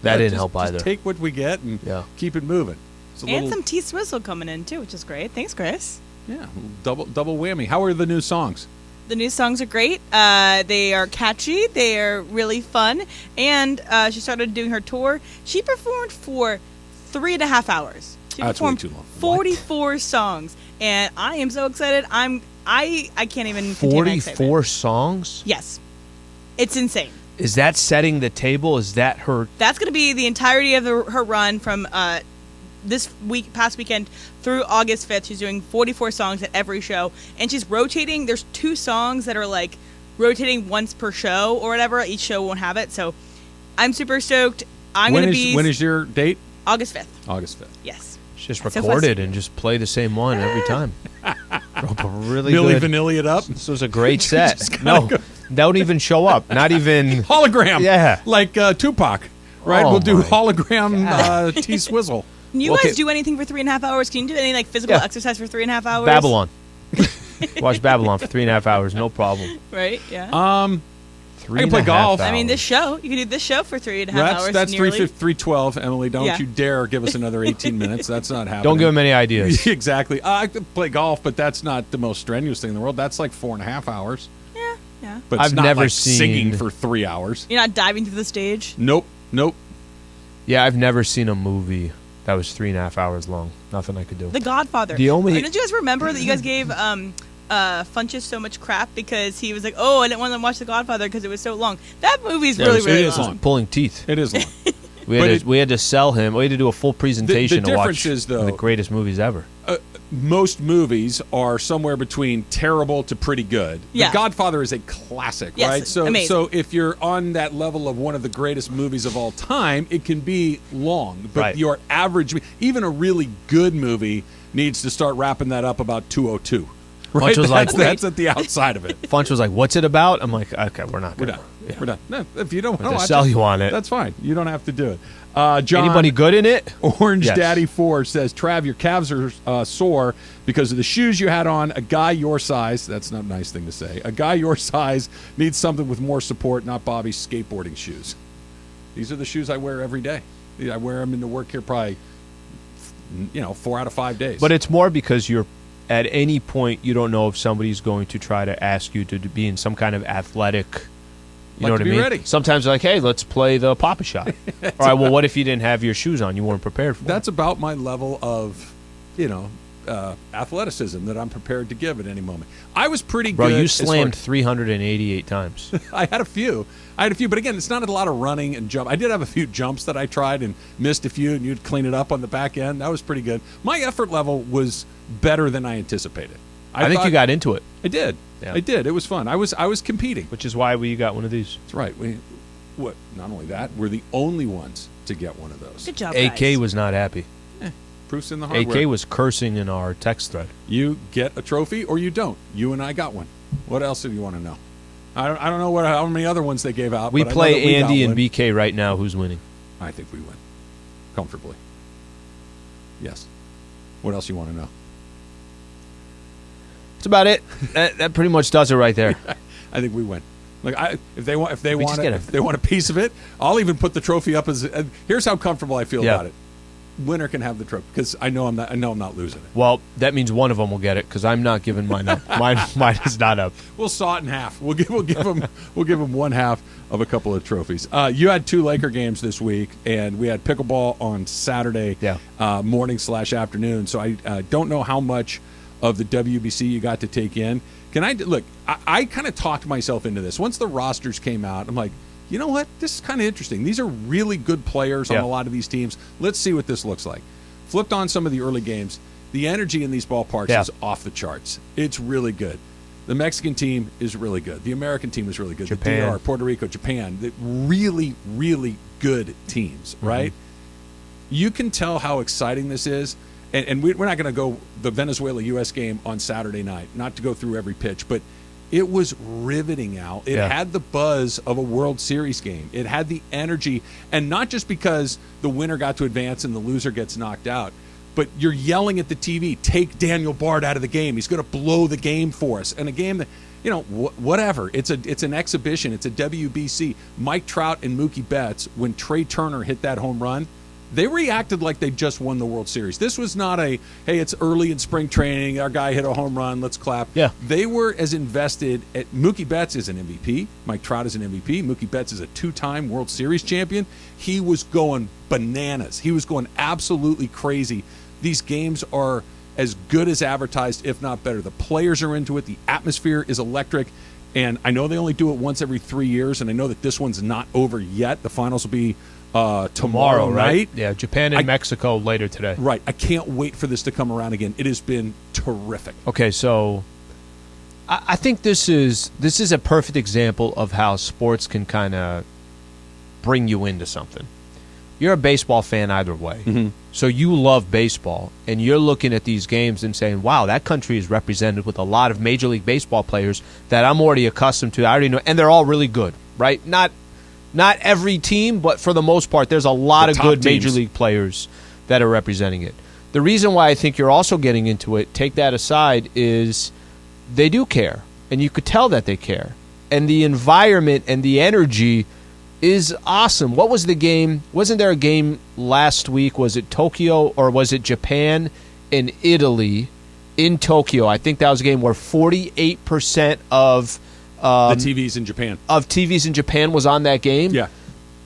That didn't help either. Just take what we get and keep it moving. And some T-Swizzle coming in, too, which is great. Thanks, Chris. Yeah, double whammy. How are the new songs? The new songs are great. They are catchy. They are really fun. And she started doing her tour. She performed for 3.5 hours. She That's way performed too long. 44 songs. And I am so excited. I can't even contain my excitement. 44 songs? Yes. It's insane. Is that setting the table? Is that her? That's going to be the entirety of her run from past weekend through August 5th. She's doing 44 songs at every show, and she's rotating. There's 2 songs that are like rotating once per show or whatever. Each show won't have it, so I'm super stoked. When is your date? August 5th. August 5th. Yes. Just record it and just play the same one every time. Really Milli good. Vanilli it up. This was a great set. No, don't even show up. Not even hologram. Yeah, like Tupac. Right, we'll do hologram T-Swizzle. Can you guys do anything for 3.5 hours? Can you do any physical exercise for 3.5 hours? Babylon. Watch Babylon for 3.5 hours, no problem. Right? Yeah. I can play golf. I mean, this show. You can do this show for 3.5 hours. That's 3:12. Emily, don't you dare give us another 18 minutes. That's not happening. Don't give him any ideas. Exactly. I could play golf, but that's not the most strenuous thing in the world. That's like 4.5 hours. Yeah. But it's I've not never like seen singing for 3 hours. You're not diving through the stage? Nope. Yeah, I've never seen a movie that was 3.5 hours long. Nothing I could do. The Godfather. Don't you guys remember that you guys gave Funches so much crap because he was like, "Oh, I didn't want to watch The Godfather because it was so long." That movie's really long. Pulling teeth. It is long. We had to sell him. We had to do a full presentation to watch is, though, one of the greatest movies ever. Most movies are somewhere between terrible to pretty good. Yeah. The Godfather is a classic, Yes, right? So, amazing. so if you're on that level of one of the greatest movies of all time, it can be long. But your average, even a really good movie, needs to start wrapping that up about 2:02. Right? Funch was That's at the outside of it. Funch was like, "What's it about?" I'm like, "Okay, we're not. We're done. Yeah. We're done. No, if you don't want to watch sell it, you on it, that's fine. You don't have to do it." John, anybody good in it? Orange Daddy 4 says, "Trav, your calves are sore because of the shoes you had on. A guy your size, that's not a nice thing to say. A guy your size needs something with more support, not Bobby's skateboarding shoes. These are the shoes I wear every day. I wear them into work here probably, 4 out of 5 days. But it's more because you're at any point you don't know if somebody's going to try to ask you to be in some kind of athletic." You know what I mean? Ready. Sometimes they're like, "Hey, let's play the Papa Shot." All right, well, what if you didn't have your shoes on? You weren't prepared for it. That's about my level of, athleticism that I'm prepared to give at any moment. I was pretty good. Bro, you slammed 388 times. I had a few, but again, it's not a lot of running and jump. I did have a few jumps that I tried and missed a few, and you'd clean it up on the back end. That was pretty good. My effort level was better than I anticipated. I think you got into it. I did. Yeah. I did. It was fun. I was competing, which is why we got one of these. That's right. Not only that, we're the only ones to get one of those. Good job, AK guys. was not happy. Proof's in the hardware. AK was cursing in our text thread. You get a trophy or you don't. You and I got one. What else do you want to know? I don't know how many other ones they gave out. We but play I know that we Andy got and one. BK right now. Who's winning? I think we win. Comfortably. Yes. What else you want to know? That's about it. That pretty much does it right there. I think we win. Like if they want a piece of it, I'll even put the trophy up as. Here's how comfortable I feel about it. Winner can have the trophy because I know I'm not losing it. Well, that means one of them will get it because I'm not giving mine up. Mine is not up. We'll saw it in half. We'll give them one half of a couple of trophies. You had 2 Laker games this week, and we had pickleball on Saturday morning/afternoon. So I don't know how much of the WBC you got to take in. Can I look? I kind of talked myself into this. Once the rosters came out, I'm like, you know what? This is kind of interesting. These are really good players on a lot of these teams. Let's see what this looks like. Flipped on some of the early games. The energy in these ballparks is off the charts. It's really good. The Mexican team is really good. The American team is really good. Japan. The DR, Puerto Rico, Japan. Really, really good teams, right? You can tell how exciting this is. And we're not going to go the Venezuela-U.S. game on Saturday night, not to go through every pitch, but It was riveting, Al. It had the buzz of a World Series game. It had the energy, and not just because the winner got to advance and the loser gets knocked out, but you're yelling at the TV, take Daniel Bard out of the game. He's going to blow the game for us. And a game that, whatever. It's an exhibition. It's a WBC. Mike Trout and Mookie Betts, when Trey Turner hit that home run, they reacted like they just won the World Series. This was not hey, it's early in spring training, our guy hit a home run, let's clap. Yeah. They were as invested. Mookie Betts is an MVP. Mike Trout is an MVP. Mookie Betts is a 2-time World Series champion. He was going bananas. He was going absolutely crazy. These games are as good as advertised, if not better. The players are into it. The atmosphere is electric. And I know they only do it once every 3 years, and I know that this one's not over yet. The finals will be tomorrow night. Right? Yeah, Japan and Mexico later today. Right. I can't wait for this to come around again. It has been terrific. Okay, so I think this is a perfect example of how sports can kind of bring you into something. You're a baseball fan either way. So you love baseball, and you're looking at these games and saying, wow, that country is represented with a lot of Major League Baseball players that I'm already accustomed to. I already know, and they're all really good, right? Not every team, but for the most part, there's a lot of good Major League players that are representing it. The reason why I think you're also getting into it, take that aside, is they do care, and you could tell that they care. And the environment and the energy is awesome. What was the game? Wasn't there a game last week? Was it Tokyo or was it Japan and Italy in Tokyo? I think that was a game where 48% of the TVs in Japan was on that game. Yeah.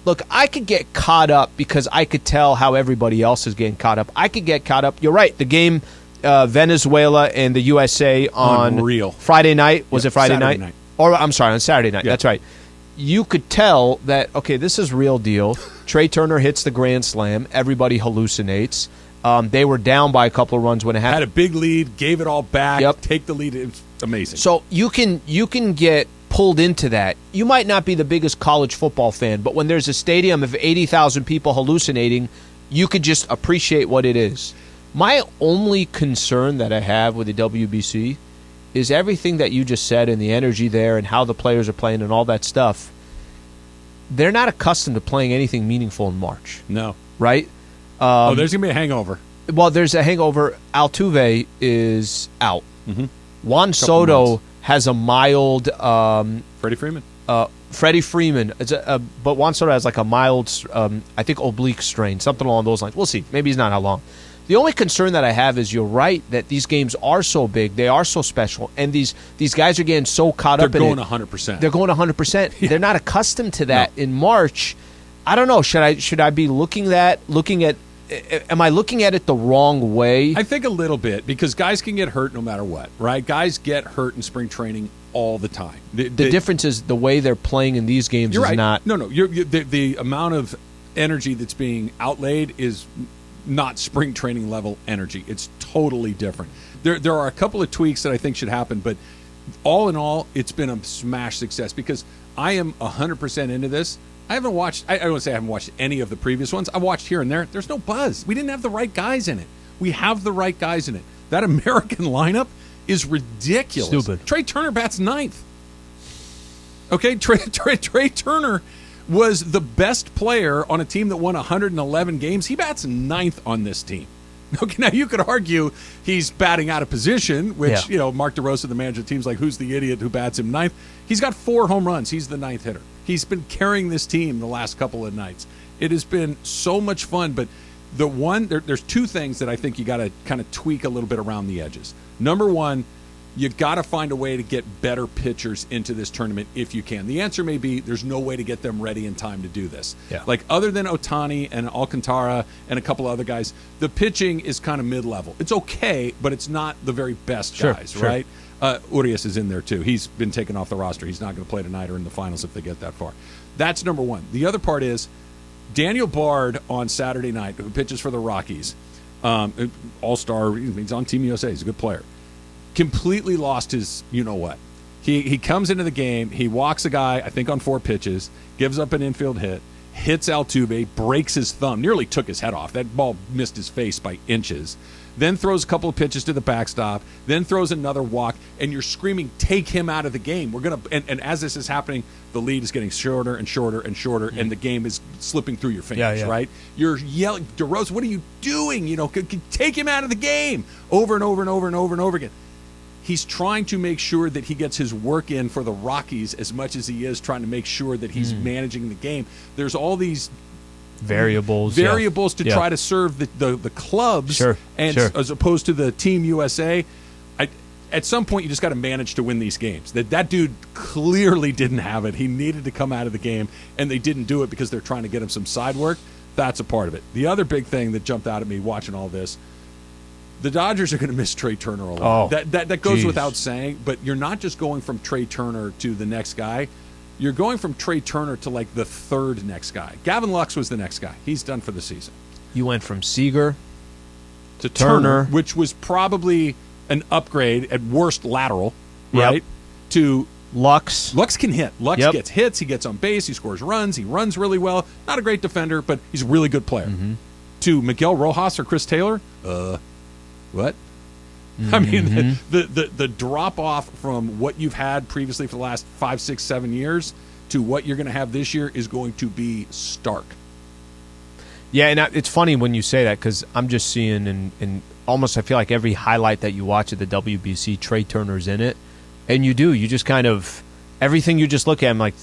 Look, I could get caught up because I could tell how everybody else is getting caught up. I could get caught up. You're right. The game Venezuela and the USA on Unreal. Friday night. Was it Friday Saturday night? Or I'm sorry, on Saturday night. Yeah. That's right. You could tell that, okay, this is real deal. Trey Turner hits the grand slam. Everybody hallucinates. They were down by a couple of runs when it happened. Had a big lead, gave it all back, take the lead. It's amazing. So you can get pulled into that. You might not be the biggest college football fan, but when there's a stadium of 80,000 people hallucinating, you could just appreciate what it is. My only concern that I have with the WBC is everything that you just said and the energy there and how the players are playing and all that stuff. They're not accustomed to playing anything meaningful in March. No. Right? There's going to be a hangover. Well, there's a hangover. Altuve is out. Juan Soto has a mild... Freddie Freeman. Freddie Freeman. But Juan Soto has like a mild, I think, oblique strain, something along those lines. We'll see. Maybe he's not how long. The only concern that I have is you're right that these games are so big, they are so special, and these guys are getting so caught up in it. They're going 100%. They're going 100%. Yeah. They're not accustomed to that in March. I don't know. Should I be looking at? Am I looking at it the wrong way? I think a little bit, because guys can get hurt no matter what, right? Guys get hurt in spring training all the time. The difference is the way they're playing in these games is not. No. The amount of energy that's being outlaid is not spring training level energy. It's totally different. There are a couple of tweaks that I think should happen, but all in all, it's been a smash success because I am 100% into this. I haven't watched, I don't want to say I haven't watched any of the previous ones. I watched here and there. There's no buzz. We didn't have the right guys in it. We have the right guys in it. That American lineup is ridiculous. Stupid. Trey Turner bats ninth. Okay, Trey Turner was the best player on a team that won 111 games. He bats ninth on this team. Okay, now you could argue he's batting out of position, which, Mark DeRosa, the manager of the team's like, who's the idiot who bats him ninth? He's got 4 home runs. He's the ninth hitter. He's been carrying this team the last couple of nights. It has been so much fun, but there's 2 things that I think you got to kind of tweak a little bit around the edges. Number 1, you got to find a way to get better pitchers into this tournament if you can. The answer may be there's no way to get them ready in time to do this. Yeah. Like other than Ohtani and Alcantara and a couple other guys, the pitching is kind of mid-level. It's okay, but it's not the very best guys, right? Urias is in there too. He's been taken off the roster. He's not going to play tonight or in the finals if they get that far. That's number 1. The other part is Daniel Bard on Saturday night, who pitches for the Rockies, all-star, he's on Team USA. He's a good player. Completely lost his you-know-what. He comes into the game, he walks a guy, I think on 4 pitches, gives up an infield hit, hits Altuve, breaks his thumb, nearly took his head off. That ball missed his face by inches. Then throws a couple of pitches to the backstop, then throws another walk, and you're screaming, take him out of the game. We're gonna and as this is happening, the lead is getting shorter and shorter and shorter, and the game is slipping through your fingers, right? You're yelling, DeRozan, what are you doing? Take him out of the game over and over and over and over and over again. He's trying to make sure that he gets his work in for the Rockies as much as he is trying to make sure that he's managing the game. There's all these variables to try to serve the clubs, and as opposed to the Team USA. At some point, you just got to manage to win these games. That dude clearly didn't have it. He needed to come out of the game, and they didn't do it because they're trying to get him some side work. That's a part of it. The other big thing that jumped out at me watching all this, the Dodgers are going to miss Trey Turner a lot. That goes without saying, but you're not just going from Trey Turner to the next guy. You're going from Trey Turner to like the third next guy. Gavin Lux was the next guy. He's done for the season. You went from Seager to Turner, which was probably an upgrade at worst lateral, right? To Lux. Lux can hit. Lux gets hits. He gets on base. He scores runs. He runs really well. Not a great defender, but he's a really good player. To Miguel Rojas or Chris Taylor, what? I mean, the drop off from what you've had previously for the last 5, 6, 7 years to what you're going to have this year is going to be stark. Yeah, and it's funny when you say that because I'm just seeing in almost I feel like every highlight that you watch at the WBC, Trey Turner's in it, and you just kind of everything you just look at him like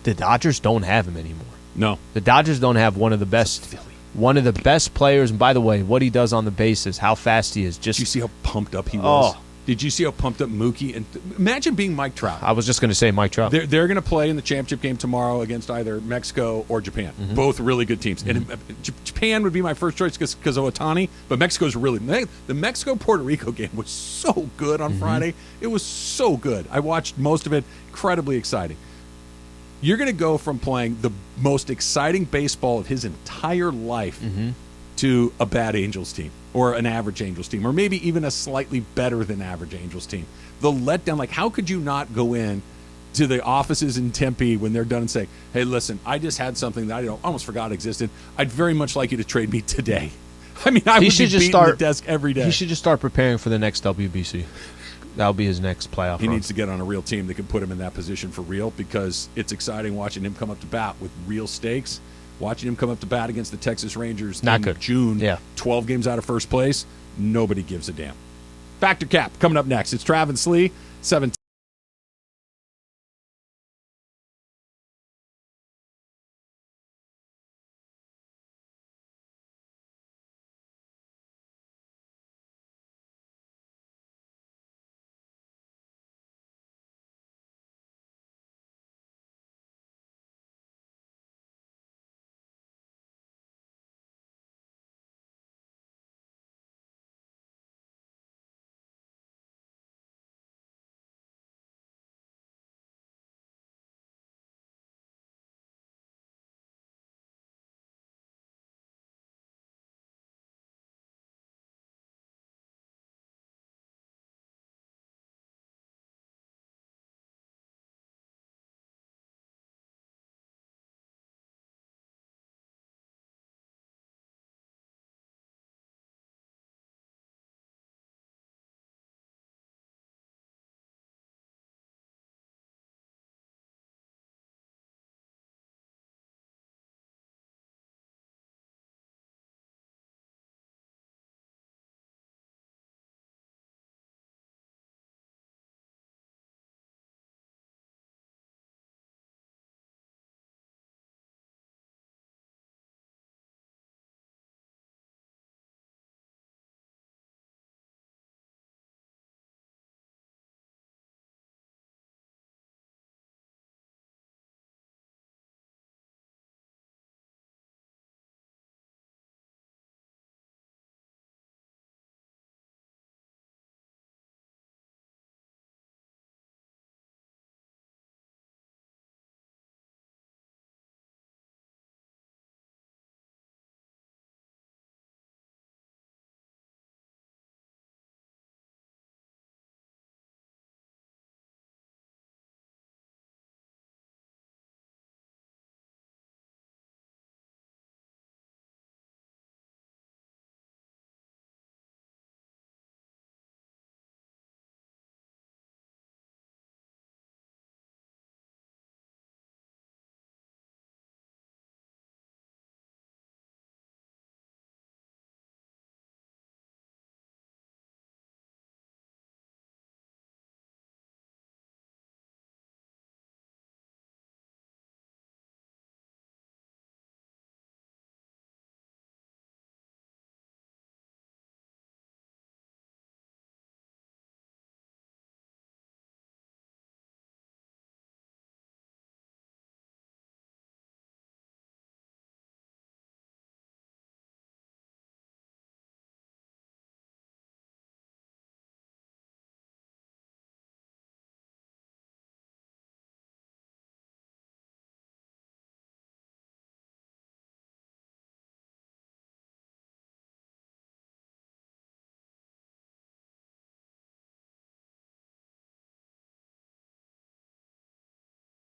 the Dodgers don't have him anymore. No, the Dodgers don't have one of the best. One of the best players, and by the way, what he does on the bases, how fast he is. Did you see how pumped up he was? Did you see how pumped up Mookie? And imagine being Mike Trout. I was just going to say Mike Trout. They're going to play in the championship game tomorrow against either Mexico or Japan. Both really good teams. And Japan would be my first choice because of Ohtani, but Mexico's really the Mexico-Puerto Rico game was so good on Friday. It was so good. I watched most of it. Incredibly exciting. You're going to go from playing the most exciting baseball of his entire life to a bad Angels team or an average Angels team or maybe even a slightly better than average Angels team. The letdown, like how could you not go in to the offices in Tempe when they're done and say, hey, listen, I just had something that I almost forgot existed. I'd very much like you to trade me today. I mean, I would be beating the desk every day. He should just start preparing for the next WBC. That'll be his next playoff run. Needs to get on a real team that can put him in that position for real because it's exciting watching him come up to bat with real stakes. Watching him come up to bat against the Texas Rangers in June, 12 games out of first place, nobody gives a damn. Factor Cap coming up next. It's Trav and Slee, 7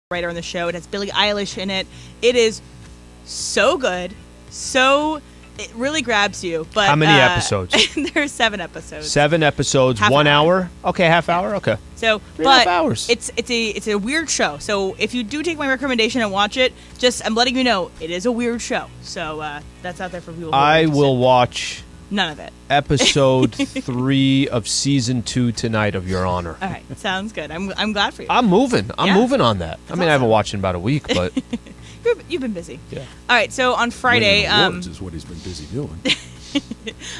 writer on the show. It has Billie Eilish in it. It is so good. It really grabs you. But how many episodes? There are 7 episodes. 7 episodes, Half 1 hour. hour? Okay, half hour? Okay. So, 3.5 hours. It's a weird show. So if you do take my recommendation and watch it, I'm letting you know it is a weird show. So that's out there for people. I will watch none of it. Episode 3 of season 2 tonight of Your Honor. All right, sounds good. I'm glad for you. I'm moving. I'm moving on that. I mean, I haven't watched it in about a week, but You've been busy. Yeah. All right, so on Friday, awards is what he's been busy doing.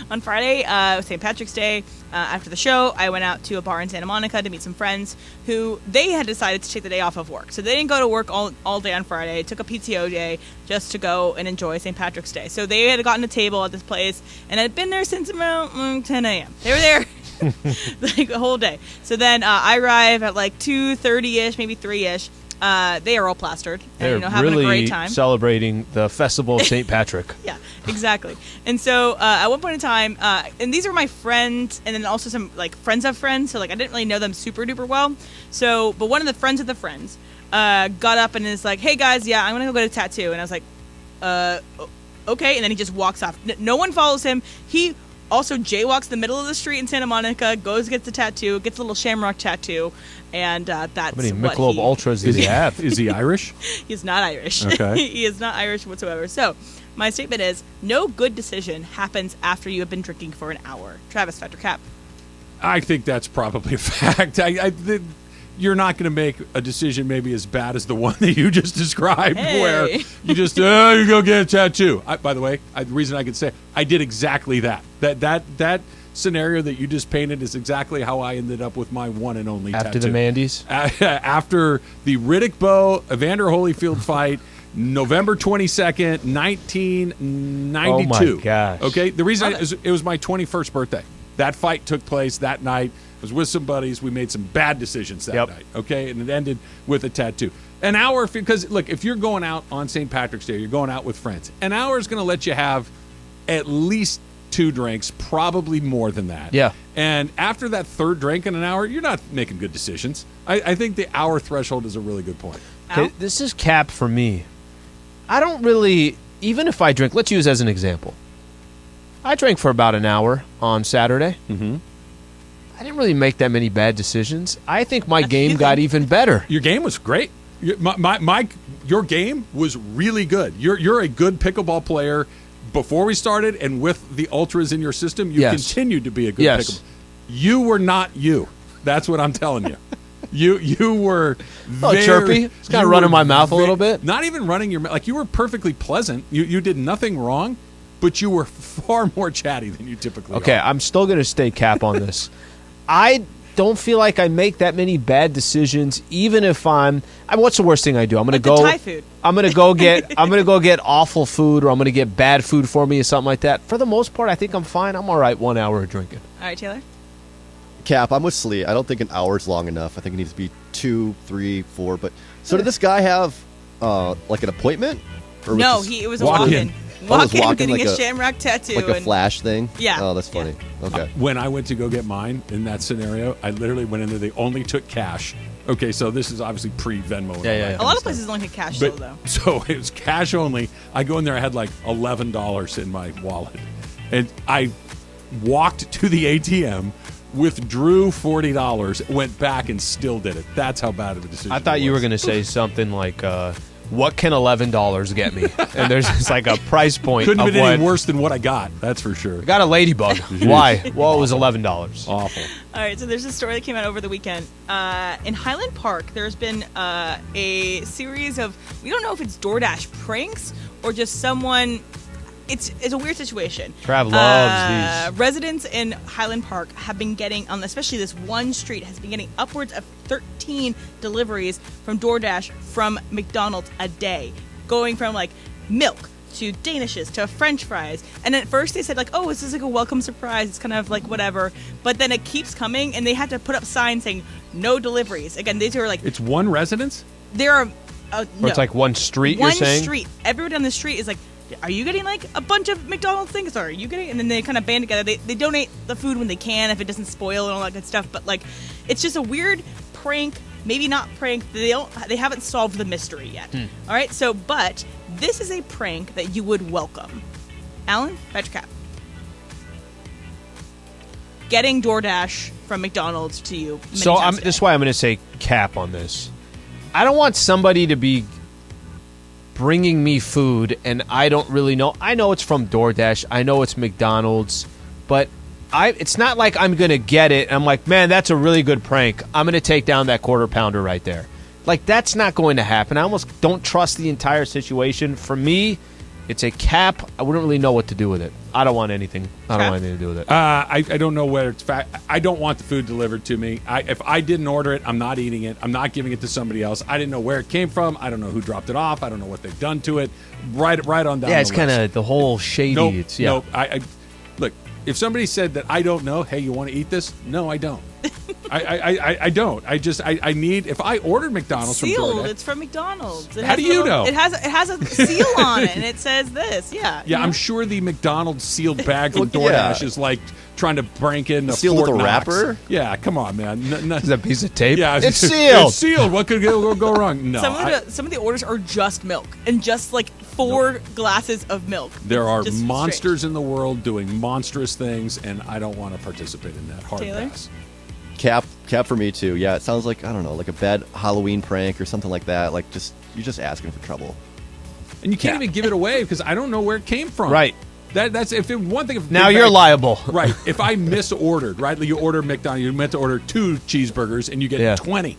on Friday, St. Patrick's Day, after the show, I went out to a bar in Santa Monica to meet some friends who they had decided to take the day off of work. So they didn't go to work all day on Friday. Took a PTO day just to go and enjoy St. Patrick's Day. So they had gotten a table at this place and had been there since about 10 a.m. They were there like the whole day. So then I arrive at like 2:30-ish, maybe 3-ish. They are all plastered and they're having really a great time. celebrating the Festival of St. Patrick. Yeah, exactly. And so at one point in time, and these are my friends, and then also some like friends of friends. So like I didn't really know them super duper well. So, but one of the friends of the friends got up and is like, "Hey guys, yeah, I'm gonna go get a tattoo." And I was like, "Okay." And then he just walks off. No one follows him. He also jaywalks the middle of the street in Santa Monica, goes, gets a tattoo, gets a little shamrock tattoo, and that's How many what Michelob Ultras does he have? Is he Irish? He's not Irish. Okay. He is not Irish whatsoever. So my statement is, no good decision happens after you have been drinking for an hour. Travis, Factor Cap. I think that's probably a fact. You're not going to make a decision maybe as bad as the one that you just described, where you just you go get a tattoo. By the way, the reason I could say I did exactly that. That scenario that you just painted is exactly how I ended up with my one and only tattoo. After the Mandy's? After the Riddick Bowe Evander Holyfield fight, November 22nd, 1992. Oh my gosh. Okay, the reason it was my 21st birthday. That fight took place that night. I was with some buddies. We made some bad decisions that night, okay? And it ended with a tattoo. An hour, because, look, if you're going out on St. Patrick's Day, you're going out with friends, an hour is going to let you have at least 2 drinks, probably more than that. Yeah. And after that 3rd drink in an hour, you're not making good decisions. I think the hour threshold is a really good point. Okay, this is Cap for me. I don't really, even if I drink, let's use as an example. I drank for about an hour on Saturday. Mm-hmm. I didn't really make that many bad decisions. I think my game got even better. Your game was great. Your game was really good. You're a good pickleball player. Before we started, and with the ultras in your system, you continued to be a good pickleball. You were not you. That's what I'm telling you. You were chirpy. It's kind of running my mouth a little bit. Not even running your mouth. Like, you were perfectly pleasant. You did nothing wrong, but you were far more chatty than you typically are. Okay, I'm still going to stay Cap on this. I don't feel like I make that many bad decisions, even if what's the worst thing I do? I'm going to go Thai food. I'm going to go get awful food, or I'm going to get bad food for me or something like that. For the most part, I think I'm fine. I'm all right 1 hour of drinking. All right, Taylor. Cap, I'm with Slee. I don't think an hour is long enough. I think it needs to be 2, 3, 4. But so did this guy have like an appointment? Or No, it was a walk-in. Walking, getting like a shamrock tattoo. Like a flash thing? Yeah. Oh, that's funny. Okay. When I went to go get mine in that scenario, I literally went in there. They only took cash. Okay, so this is obviously pre-Venmo. Yeah. A lot of places only take cash, though. So it was cash only. I go in there. I had like $11 in my wallet. And I walked to the ATM, withdrew $40, went back, and still did it. That's how bad of a decision I thought you were going to say something like, what can $11 get me? And there's just like a price point. Couldn't have been what, any worse than what I got. That's for sure. I got a ladybug. Why? Well, it was $11. Awful. All right, so there's a story that came out over the weekend. In Highland Park, there's been a series of, we don't know if it's DoorDash pranks or just someone. It's a weird situation. Trav loves these. Residents in Highland Park have been getting, especially this one street, has been getting upwards of 13 deliveries from DoorDash from McDonald's a day, going from like milk to Danishes to French fries. And at first they said like, oh, this is like a welcome surprise. It's kind of like whatever. But then it keeps coming, and they had to put up signs saying no deliveries. Again, these are like, it's one residence? There are no. It's like one street, you're saying? One street. Everyone on the street is like, are you getting like a bunch of McDonald's things, or are you getting? And then they kind of band together. They donate the food when they can if it doesn't spoil and all that good stuff. But like, it's just a weird prank maybe not prank. They haven't solved the mystery yet. All right. So, but this is a prank that you would welcome. Alan, fetch cap. Getting DoorDash from McDonald's to you. So this is why I'm going to say cap on this. I don't want somebody to be bringing me food and I don't really know. I know it's from DoorDash. I know it's McDonald's, but it's not like I'm going to get it. I'm like, man, that's a really good prank. I'm going to take down that quarter pounder right there. Like, that's not going to happen. I almost don't trust the entire situation. For me, it's a cap. I wouldn't really know what to do with it. I don't want anything. I don't want anything to do with it. I don't know whether it's fact. I don't want the food delivered to me. If I didn't order it, I'm not eating it. I'm not giving it to somebody else. I didn't know where it came from. I don't know who dropped it off. I don't know what they've done to it. Right on down. Yeah, it's kind of the whole shady. Nope. Look. If somebody said that I don't know, hey, you want to eat this? No, I don't. I don't. I need. If I ordered McDonald's it's sealed. from DoorDash, it's from McDonald's. How do you know? It has a seal on it, and it says this. Yeah. Yeah, I'm sure the McDonald's sealed bag from DoorDash is like trying to break in a sealed Fort with a Knox. wrapper. Yeah, come on, man. Is that a piece of tape? Yeah, it's sealed. It's sealed. What could go wrong? No. Some of the orders are just milk and just like 4 glasses of milk. There are just monsters in the world doing monstrous things, and I don't want to participate in that. Hard Taylor? pass. Cap for me too. Yeah, it sounds like, I don't know, like a bad Halloween prank or something like that. Like, you're just asking for trouble. And you can't even give it away because I don't know where it came from. Right. That's if it, one thing. If now you're liable. Right. If I misordered, right? You order McDonald's, you meant to order 2 cheeseburgers, and you get 20.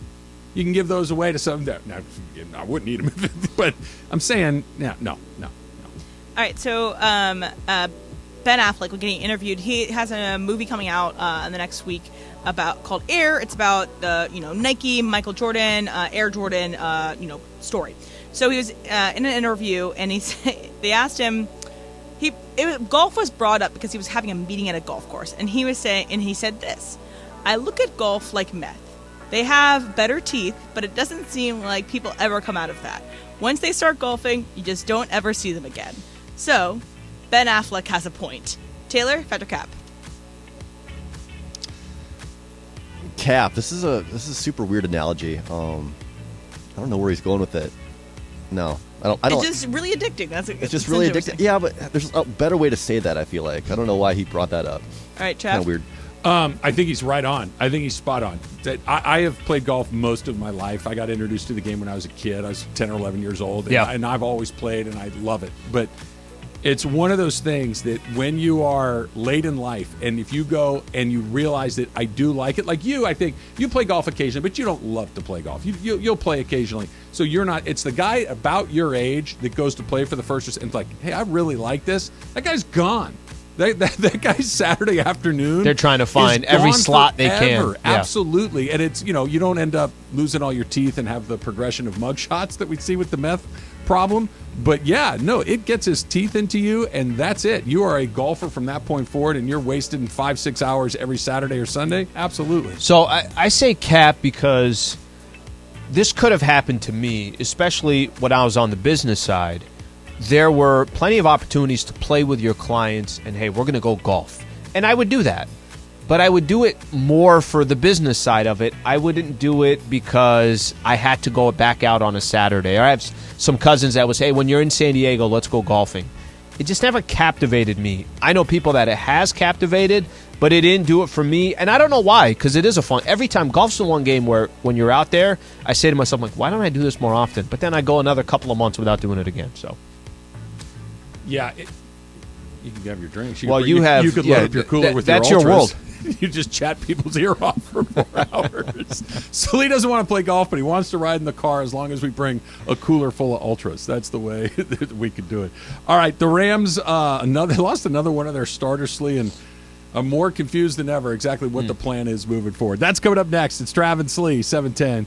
You can give those away to some. Now, I wouldn't eat them, but I'm saying, no. All right. So, Ben Affleck, we're getting interviewed. He has a movie coming out in the next week called Air. It's about Nike, Michael Jordan, Air Jordan, story. So he was in an interview, and they asked him. Golf was brought up because he was having a meeting at a golf course, and he said this: "I look at golf like meth. They have better teeth, but it doesn't seem like people ever come out of that. Once they start golfing, you just don't ever see them again." So, Ben Affleck has a point. Taylor, fetch or cap? Cap. This is a super weird analogy. I don't know where he's going with it. No, I don't. It's just really addicting. It's just really addicting. Yeah, but there's a better way to say that. I feel like I don't know why he brought that up. All right, Trav. Kind of weird. I think he's right on. I think he's spot on. I have played golf most of my life. I got introduced to the game when I was a kid. I was 10 or 11 years old, and I've always played, and I love it. But it's one of those things that when you are late in life, and if you go and you realize that I do like it, like you, I think you play golf occasionally, but you don't love to play golf. You'll play occasionally. So you're not. It's the guy about your age that goes to play for the first, and it's like, hey, I really like this. That guy's gone. That guy's Saturday afternoon. They're trying to find every slot they can. Yeah. Absolutely. And it's, you don't end up losing all your teeth and have the progression of mug shots that we see with the meth problem. But it gets his teeth into you, and that's it. You are a golfer from that point forward, and you're wasting 5-6 hours every Saturday or Sunday. Absolutely. So I say cap because this could have happened to me, especially when I was on the business side. There were plenty of opportunities to play with your clients and, hey, we're going to go golf. And I would do that. But I would do it more for the business side of it. I wouldn't do it because I had to go back out on a Saturday. Or I have some cousins that would say, hey, when you're in San Diego, let's go golfing. It just never captivated me. I know people that it has captivated, but it didn't do it for me. And I don't know why, because it is a fun. Every time, golf's the one game where when you're out there, I say to myself, like, why don't I do this more often? But then I go another couple of months without doing it again, so. Yeah, you can have your drinks. You could load up your cooler with that's your world. You just chat people's ear off for 4 hours. Slee doesn't want to play golf, but he wants to ride in the car as long as we bring a cooler full of ultras. That's the way that we could do it. All right, the Rams they lost another one of their starters, Slee, and I'm more confused than ever exactly what the plan is moving forward. That's coming up next. It's Trav and Slee, 710.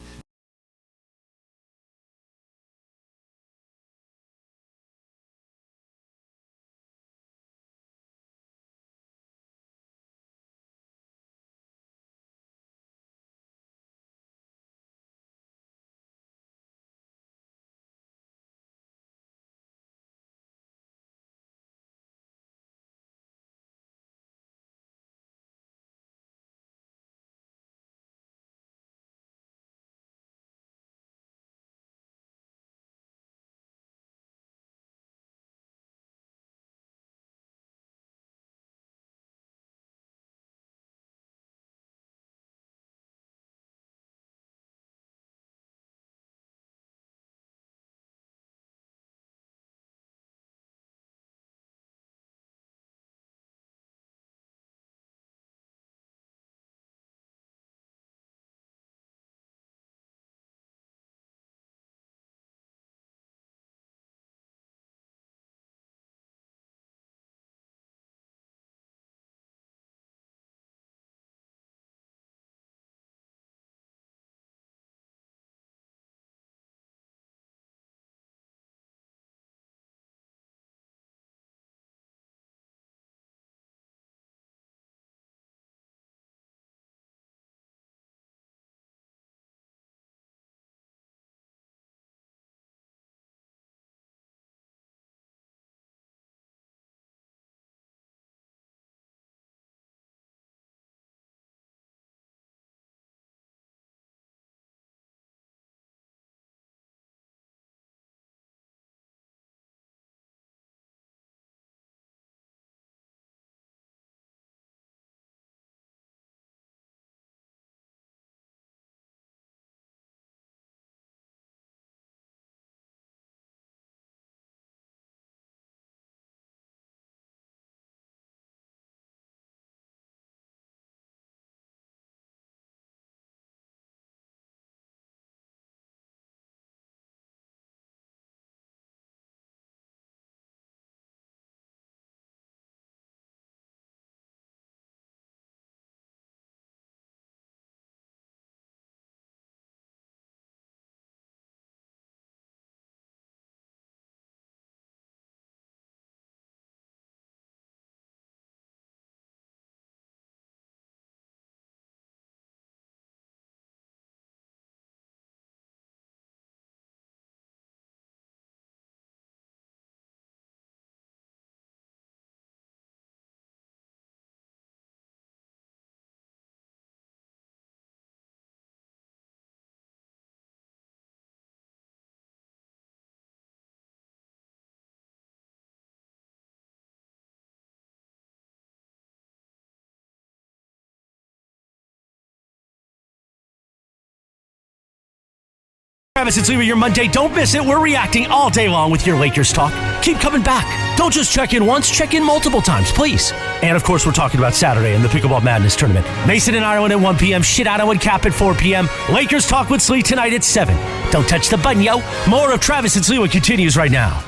Travis and Slee, your Monday. Don't miss it. We're reacting all day long with your Lakers talk. Keep coming back. Don't just check in once, check in multiple times, please. And of course, we're talking about Saturday in the Pickleball Madness tournament. Mason and Ireland at 1 p.m., Shidano and Cap at 4 p.m. Lakers talk with Slee tonight at 7. Don't touch the button, yo. More of Travis and Slee continues right now.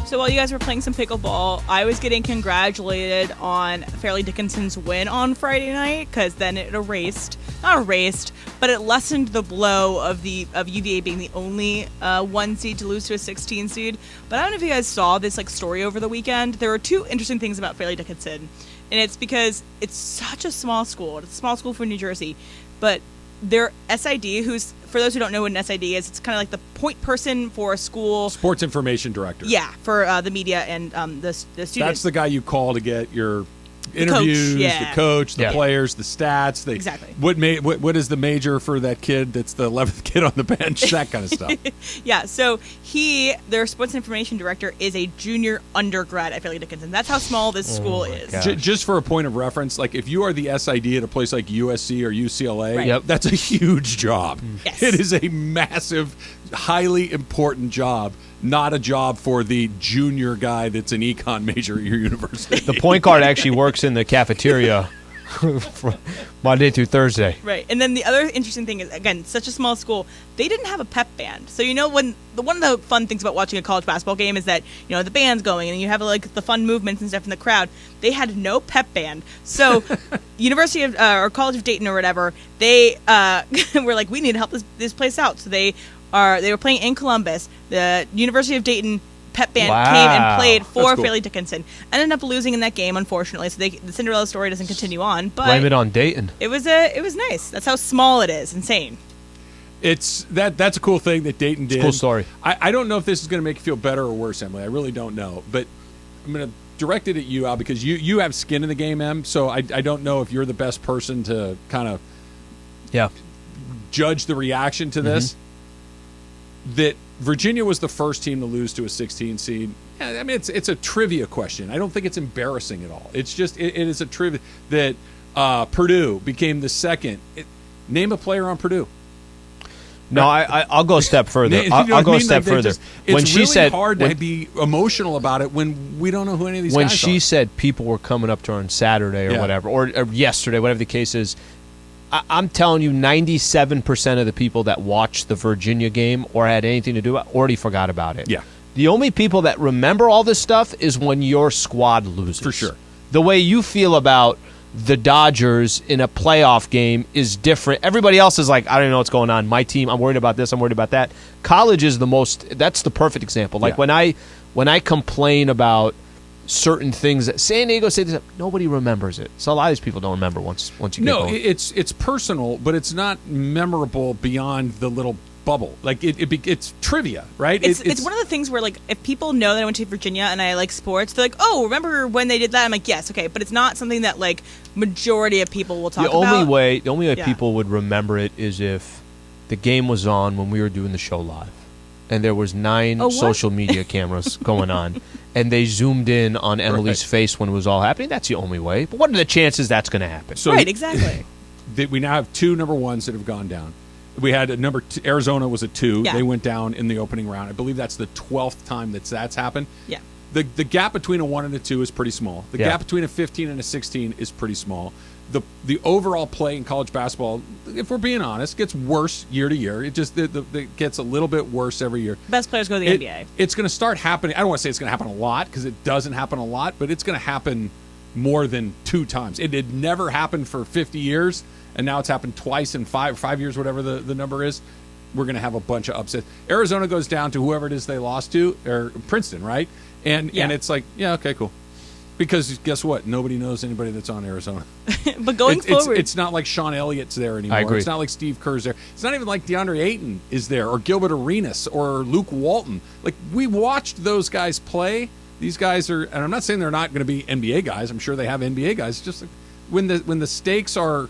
So while you guys were playing some pickleball, I was getting congratulated on Fairleigh Dickinson's win on Friday night, because then it not erased, but it lessened the blow of UVA being the only 1 seed to lose to a 16 seed. But I don't know if you guys saw this story over the weekend. There were two interesting things about Fairleigh Dickinson, and it's because it's such a small school. It's a small school for New Jersey, but their SID, who's, for those who don't know what an SID is, it's kind of like the point person for a school. Sports Information Director. Yeah, for the media and the students. That's the guy you call to get your interviews, the coach, the players, the stats. Exactly. What is the major for that kid that's the 11th kid on the bench? That kind of stuff. Yeah, so their sports information director, is a junior undergrad at Fairleigh Dickinson. That's how small this school is. Just for a point of reference, if you are the SID at a place like USC or UCLA, right. That's a huge job. Yes. It is a massive, highly important job. Not a job for the junior guy that's an econ major at your university. The point guard actually works in the cafeteria Monday through Thursday. Right. And then the other interesting thing is, again, such a small school, they didn't have a pep band. So, one of the fun things about watching a college basketball game is that, the band's going and you have the fun movements and stuff in the crowd. They had no pep band. So University of or College of Dayton or whatever, they were like, we need to help this place out. So they were playing in Columbus. The University of Dayton pep band came and played for Fairleigh Dickinson. Ended up losing in that game, unfortunately. So the Cinderella story doesn't continue on. But blame it on Dayton. It was nice. That's how small it is. Insane. That's a cool thing that Dayton did. It's a cool story. I don't know if this is going to make you feel better or worse, Emily. I really don't know. But I'm going to direct it at you, Al, because you have skin in the game, Em. So I don't know if you're the best person to kind of judge the reaction to this. That Virginia was the first team to lose to a 16 seed. Yeah, I mean, it's a trivia question. I don't think it's embarrassing at all. It's just it is a trivia that Purdue became the second. Name a player on Purdue. No, I'll go a step further. I'll go a step further. It's really hard to be emotional about it when we don't know who any of these guys are. When she said people were coming up to her on Saturday or whatever, or yesterday, whatever the case is, I'm telling you, 97% of the people that watched the Virginia game or had anything to do with it already forgot about it. Yeah. The only people that remember all this stuff is when your squad loses. For sure. The way you feel about the Dodgers in a playoff game is different. Everybody else is like, I don't know what's going on. My team, I'm worried about this, I'm worried about that. College is that's the perfect example. When I complain about certain things that San Diego say this, nobody remembers it. So a lot of these people don't remember once you get going. No, it's personal, but it's not memorable beyond the little bubble. It's trivia, right? It's one of the things where if people know that I went to Virginia and I like sports, they're like, oh, remember when they did that? I'm like, yes, okay, but it's not something that majority of people will talk about. The only way people would remember it is if the game was on when we were doing the show live, and there was 9 social media cameras going on, and they zoomed in on Emily's face when it was all happening. That's the only way. But what are the chances that's going to happen? So right, exactly. We now have 2 number 1s that have gone down. We had a number 2, Arizona was a 2. Yeah. They went down in the opening round. I believe that's the 12th time that's happened. Yeah. The gap between a 1 and a 2 is pretty small. The gap between a 15 and a 16 is pretty small. The overall play in college basketball, if we're being honest, gets worse year to year. It just it gets a little bit worse every year. Best players go to the NBA. It's going to start happening. I don't want to say it's going to happen a lot because it doesn't happen a lot, but it's going to happen more than 2 times. It had never happened for 50 years, and now it's happened twice in 5 years, whatever the number is. We're going to have a bunch of upsets. Arizona goes down to whoever it is they lost to, or Princeton, right? And it's like, yeah, okay, cool. Because guess what? Nobody knows anybody that's on Arizona. But going forward, it's not like Sean Elliott's there anymore. I agree. It's not like Steve Kerr's there. It's not even like DeAndre Ayton is there, or Gilbert Arenas, or Luke Walton. We watched those guys play. These guys are, and I'm not saying they're not going to be NBA guys. I'm sure they have NBA guys. It's just when the stakes are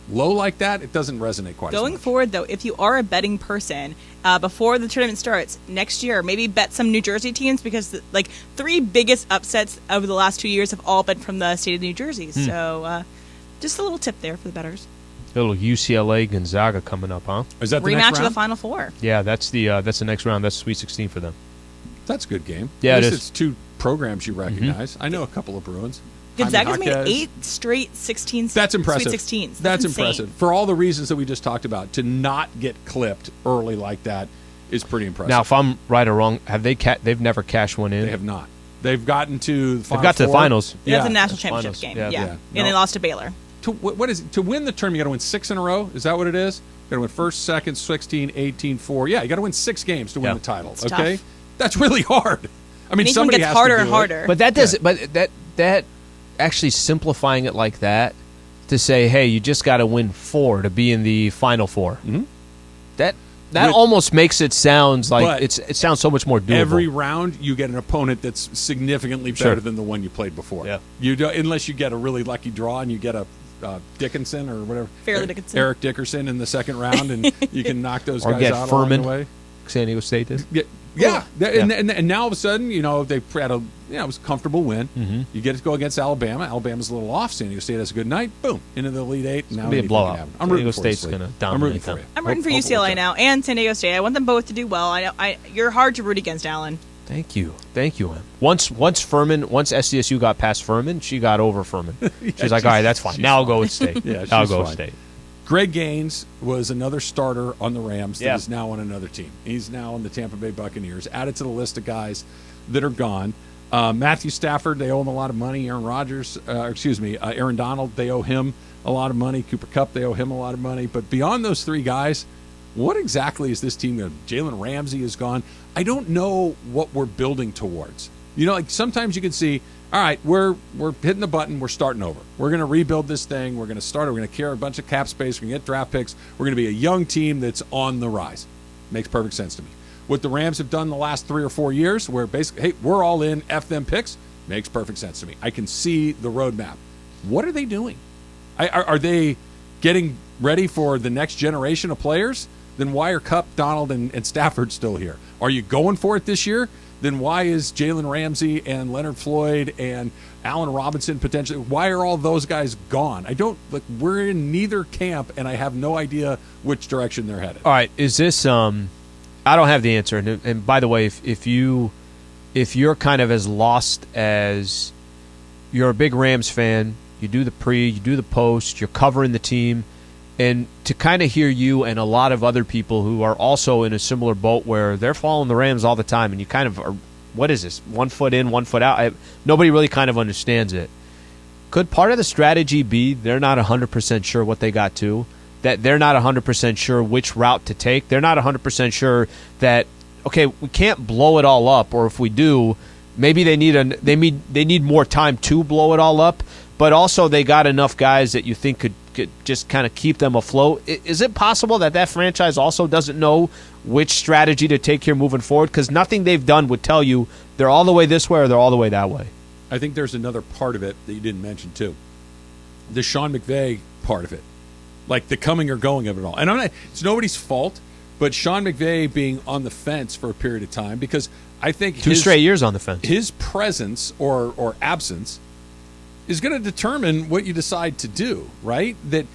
low like that, it doesn't resonate quite as much. Going forward, though, if you are a betting person, before the tournament starts next year, maybe bet some New Jersey teams because the 3 biggest upsets over the last 2 years have all been from the state of New Jersey. So just a little tip there for the bettors. Little UCLA Gonzaga coming up, huh? Is that the Rematch next of the round? Final Four. Yeah, that's the next round. That's Sweet 16 for them. That's a good game. Yeah, At it least is. it's two programs you recognize. I know a couple of Bruins. Gonzaga's Jaime made Jaquez. 8 straight 16. That's impressive. Sweet 16s. That's insane. impressive. For all the reasons that we just talked about, to not get clipped early like that is pretty impressive. Now, if I'm right or wrong, have they've never cashed one in? They have not. They've gotten to the Final They've got to the Four. finals. That's Yeah. a national championship finals. game. Yeah. Yeah. Yeah. And No. they lost to Baylor. What is it? To win the tournament, you got to win 6 in a row? Is that what it is? You got to win first, second, 16, 18, 4. Yeah, you got to win 6 games to win Yeah. the title. It's okay? tough. That's really hard. I mean, And each one somebody gets has harder to do and it. harder. But that doesn't. But that actually simplifying it like that to say, hey, you just got to win 4 to be in the Final Four. Mm-hmm. That With- almost makes it sounds like But it sounds so much more doable. Every round, you get an opponent that's significantly better Sure. than the one you played before. Yeah. You do, unless you get a really lucky draw and you get a Dickinson or whatever, Fairleigh Dickinson. Eric Dickerson in the second round, and you can knock those or guys get out along Furman. the way. San Diego State did. Yeah. And now all of a sudden, they had it was a comfortable win. Mm-hmm. You get to go against Alabama. Alabama's a little off. San Diego State has a good night. Boom, into the Elite Eight. Now gonna be a anything blowout. can happen. I'm San rooting Diego for you, State's Slee. gonna I'm dominate rooting for them. you. I'm rooting for Hope it works UCLA out. now and San Diego State. I want them both to do well. You're hard to root against, Alan. Thank you, Em. Once SDSU got past Furman, she got over Furman. She's like, all right, that's fine. Now I'll go with State. Yeah, I'll she's go with fine. State. Greg Gaines was another starter on the Rams that Yeah. is now on another team. He's now on the Tampa Bay Buccaneers, added to the list of guys that are gone. Matthew Stafford, they owe him a lot of money. Aaron Donald, they owe him a lot of money. Cooper Kupp, they owe him a lot of money. But beyond those 3 guys, what exactly is this team going to? Jalen Ramsey is gone. I don't know what we're building towards. Like sometimes you can see, all right, we're hitting the button, we're starting over. We're going to rebuild this thing. We're going to start. We're going to carry a bunch of cap space. We're going to get draft picks. We're going to be a young team that's on the rise. Makes perfect sense to me. What the Rams have done the last 3 or 4 years, where basically, hey, we're all in, F them picks, makes perfect sense to me. I can see the roadmap. What are they doing? Are they getting ready for the next generation of players? Then why are Kupp, Donald, and Stafford still here? Are you going for it this year? Then why is Jalen Ramsey and Leonard Floyd and Allen Robinson potentially, why are all those guys gone? We're in neither camp, and I have no idea which direction they're headed. All right, is this I don't have the answer. And by the way, if you're kind of as lost as you're a big Rams fan, you do the pre, you do the post, you're covering the team, and to kind of hear you and a lot of other people who are also in a similar boat where they're following the Rams all the time, and you kind of are, what is this? 1 foot in, 1 foot out. Nobody really kind of understands it. Could part of the strategy be they're not 100% sure what they got to? That they're not 100% sure which route to take? They're not 100% sure that, okay, we can't blow it all up, or if we do, maybe they need more time to blow it all up, but also they got enough guys that you think could just kind of keep them afloat. Is it possible that franchise also doesn't know which strategy to take here moving forward? Because nothing they've done would tell you they're all the way this way or they're all the way that way. I think there's another part of it that you didn't mention, too. The Sean McVay part of it. Like the coming or going of it all. And it's nobody's fault, but Sean McVay being on the fence for a period of time, because I think 2 straight years on the fence. His presence or absence is going to determine what you decide to do, right? That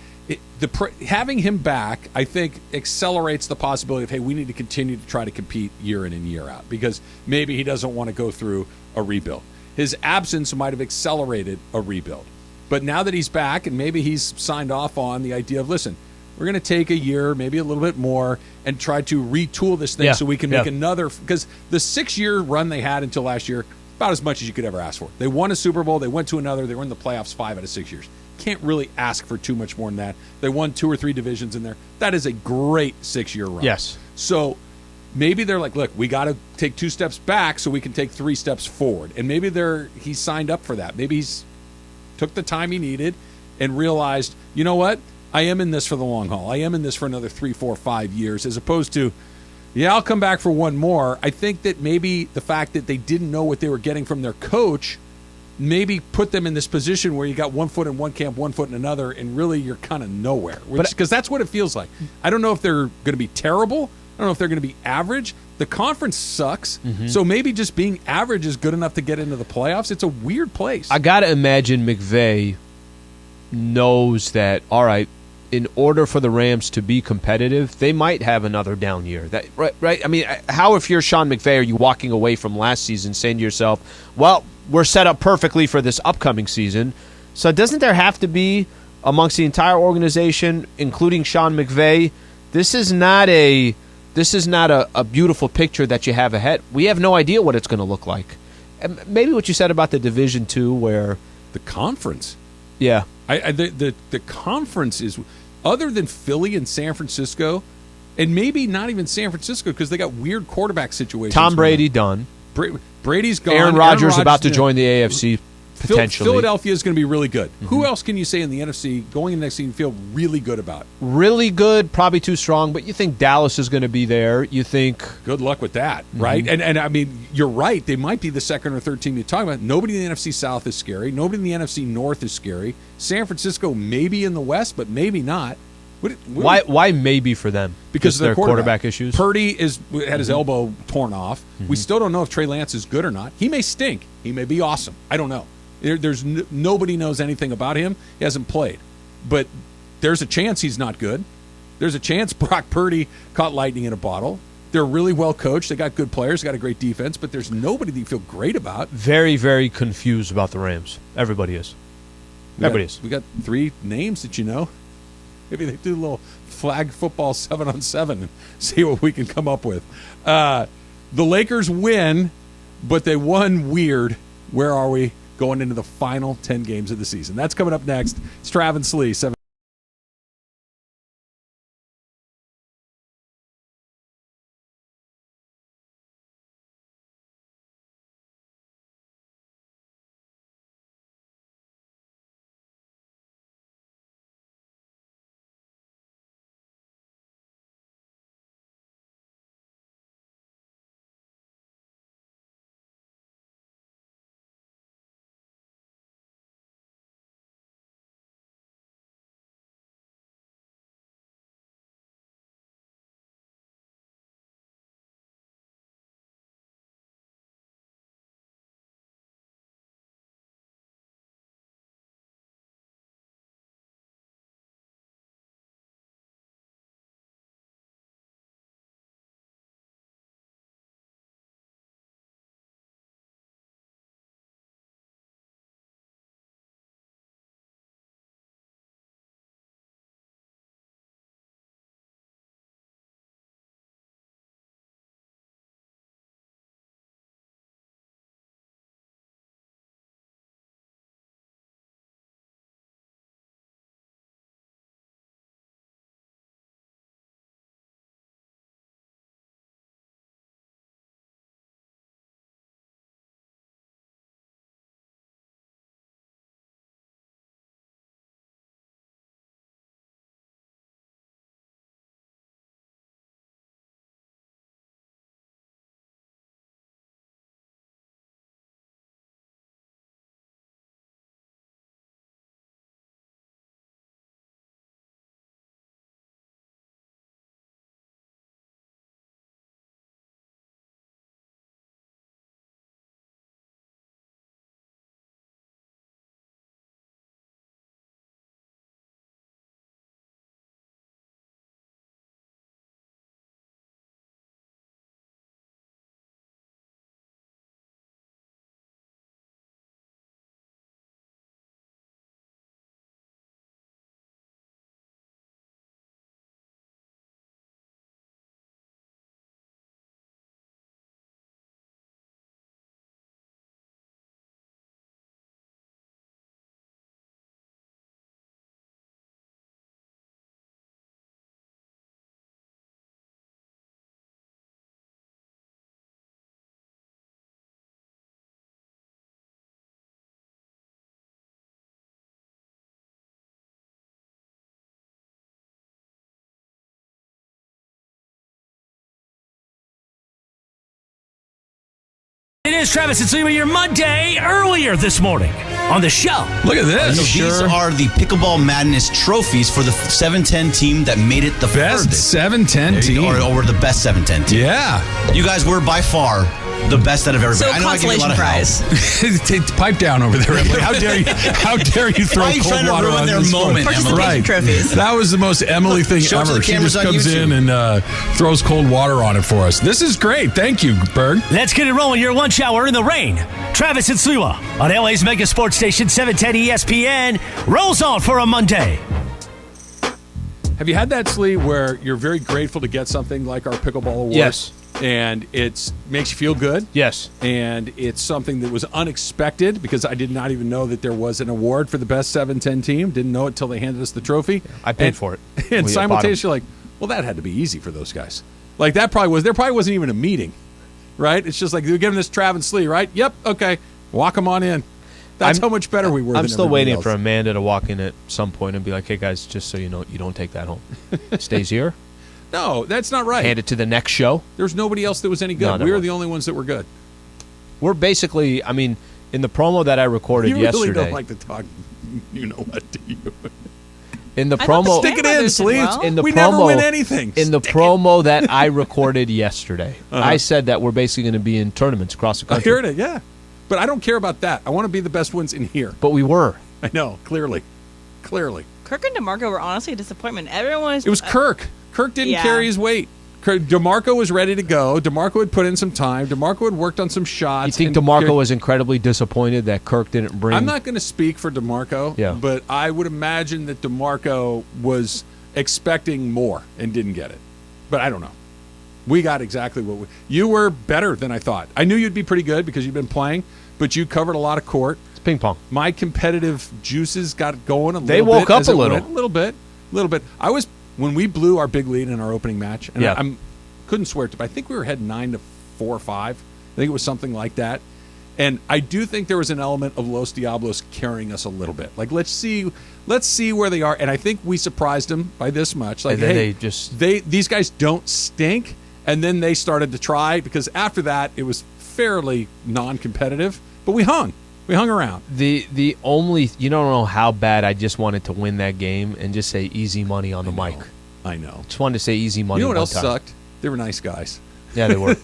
having him back, I think, accelerates the possibility of, hey, we need to continue to try to compete year in and year out, because maybe he doesn't want to go through a rebuild. His absence might have accelerated a rebuild. But now that he's back, and maybe he's signed off on the idea of, listen, we're going to take a year, maybe a little bit more, and try to retool this thing so we can make another. Because the 6-year run they had until last year, about as much as you could ever ask for. They won a Super Bowl. They went to another. They were in the playoffs 5 out of 6 years. Can't really ask for too much more than that. They won 2 or 3 divisions in there. That is a great 6-year run. Yes. So maybe they're like, look, we got to take 2 steps back so we can take 3 steps forward. And maybe he signed up for that. Maybe he's took the time he needed and realized, you know what? I am in this for the long haul. I am in this for another 3, 4, 5 years, as opposed to, yeah, I'll come back for one more. I think that maybe the fact that they didn't know what they were getting from their coach maybe put them in this position where you got 1 foot in one camp, 1 foot in another, and really you're kind of nowhere. Because that's what it feels like. I don't know if they're going to be terrible. I don't know if they're going to be average. The conference sucks, so maybe just being average is good enough to get into the playoffs. It's a weird place. I got to imagine McVay knows that, all right, in order for the Rams to be competitive, they might have another down year. Right? I mean, how if you're Sean McVay, are you walking away from last season saying to yourself, well, we're set up perfectly for this upcoming season? So doesn't there have to be, amongst the entire organization, including Sean McVay, this is not a beautiful picture that you have ahead. We have no idea what it's going to look like. And maybe what you said about the Division II, where the conference. Yeah. The conference is, other than Philly and San Francisco, and maybe not even San Francisco because they got weird quarterback situations. Tom Brady done. Brady's gone. Aaron Rodgers about to join the AFC potentially. Philadelphia is going to be really good. Mm-hmm. Who else can you say in the NFC going in the next season feel really good about? Really good, probably too strong, but you think Dallas is going to be there. You think... Good luck with that, right? And I mean, you're right. They might be the second or third team you're talking about. Nobody in the NFC South is scary. Nobody in the NFC North is scary. San Francisco maybe in the West, but maybe not. Why maybe for them? Because of their quarterback issues? Purdy had his elbow torn off. We still don't know if Trey Lance is good or not. He may stink. He may be awesome. I don't know. Nobody knows anything about him. He hasn't played. But there's a chance he's not good. There's a chance Brock Purdy caught lightning in a bottle. They're really well coached. They got good players. They got a great defense. But there's nobody that you feel great about. Very, very confused about the Rams. Everybody is. We got 3 names that you know. Maybe they do a little flag football 7-on-7 and see what we can come up with. The Lakers win, but they won weird. Where are we going into the final 10 games of the season? That's coming up next. It's Trav and Slee. It is Travis and Slee with your Monday earlier this morning on the show. Look at this. These are the Pickleball Madness trophies for the 7-10 team that made it the best furthest. 7-10 team. Or the best 7-10 team. Yeah. You guys were by far the best out of everybody. So I know I give you a lot consolation of help. prize. Pipe down over there, Emily. How dare you? How dare you throw Why are you cold trying to water ruin on their this moment, one? Emily? Right. Trophies. That was the most Emily thing Show it to ever. the She cameras just on comes YouTube. in and throws cold water on it for us. This is great. Thank you, Berg. Let's get it rolling. Your lunch hour in the rain. Travis and Sliwa on LA's mega sports station 710 ESPN rolls on for a Monday. Have you had that, Slee, where you're very grateful to get something like our Pickleball Award? Yes. And it makes you feel good? Yes. And it's something that was unexpected because I did not even know that there was an award for the best 7-10 team. Didn't know it until they handed us the trophy. I paid for it. And simultaneously, like, well, that had to be easy for those guys. Like, there probably wasn't even a meeting, right? It's just like, they're giving this Trav and Slee, right? Yep, okay. Walk them on in. That's how much better we were I'm than still everybody waiting else. for Amanda to walk in at some point and be like, hey, guys, just so you know, you don't take that home. It stays here. No, that's not right. Hand it to the next show. There's nobody else that was any good. No, there We were wasn't. the only ones that were good. We're basically, I mean, in the promo that I recorded You yesterday. really don't like to talk, you know what, do you? In the I thought promo, Stick it in, Slee. well. in the We promo, never win anything. In the Stick promo that I recorded yesterday, Uh-huh. I said that we're basically going to be in tournaments across the I country. heard it, yeah. But I don't care about that. I want to be the best ones in here. But we were. I know, clearly. Kirk and DeMarco were honestly a disappointment. Everyone was. It was Kirk. Kirk didn't Yeah. carry his weight. DeMarco was ready to go. DeMarco had put in some time. DeMarco had worked on some shots. You think and DeMarco was incredibly disappointed that Kirk didn't bring? I'm not going to speak for DeMarco, Yeah. but I would imagine that DeMarco was expecting more and didn't get it. But I don't know. We got exactly what you were better than I thought. I knew you'd be pretty good because you've been playing, but you covered a lot of court. It's ping pong. My competitive juices got going a little bit. They woke up as a it little. went. A little bit. I was when we blew our big lead in our opening match, and Yeah. I couldn't swear to, but I think we were heading 9-4 or 5. I think it was something like that. And I do think there was an element of Los Diablos carrying us a little bit. Like let's see where they are. And I think we surprised them by this much. Like And then hey, these guys don't stink. And then they started to try because after that it was fairly non-competitive. But we hung around. The only, you don't know how bad I just wanted to win that game and just say easy money on the mic. I know. Just wanted to say easy money. You know what one else time. sucked? They were nice guys. Yeah, they were.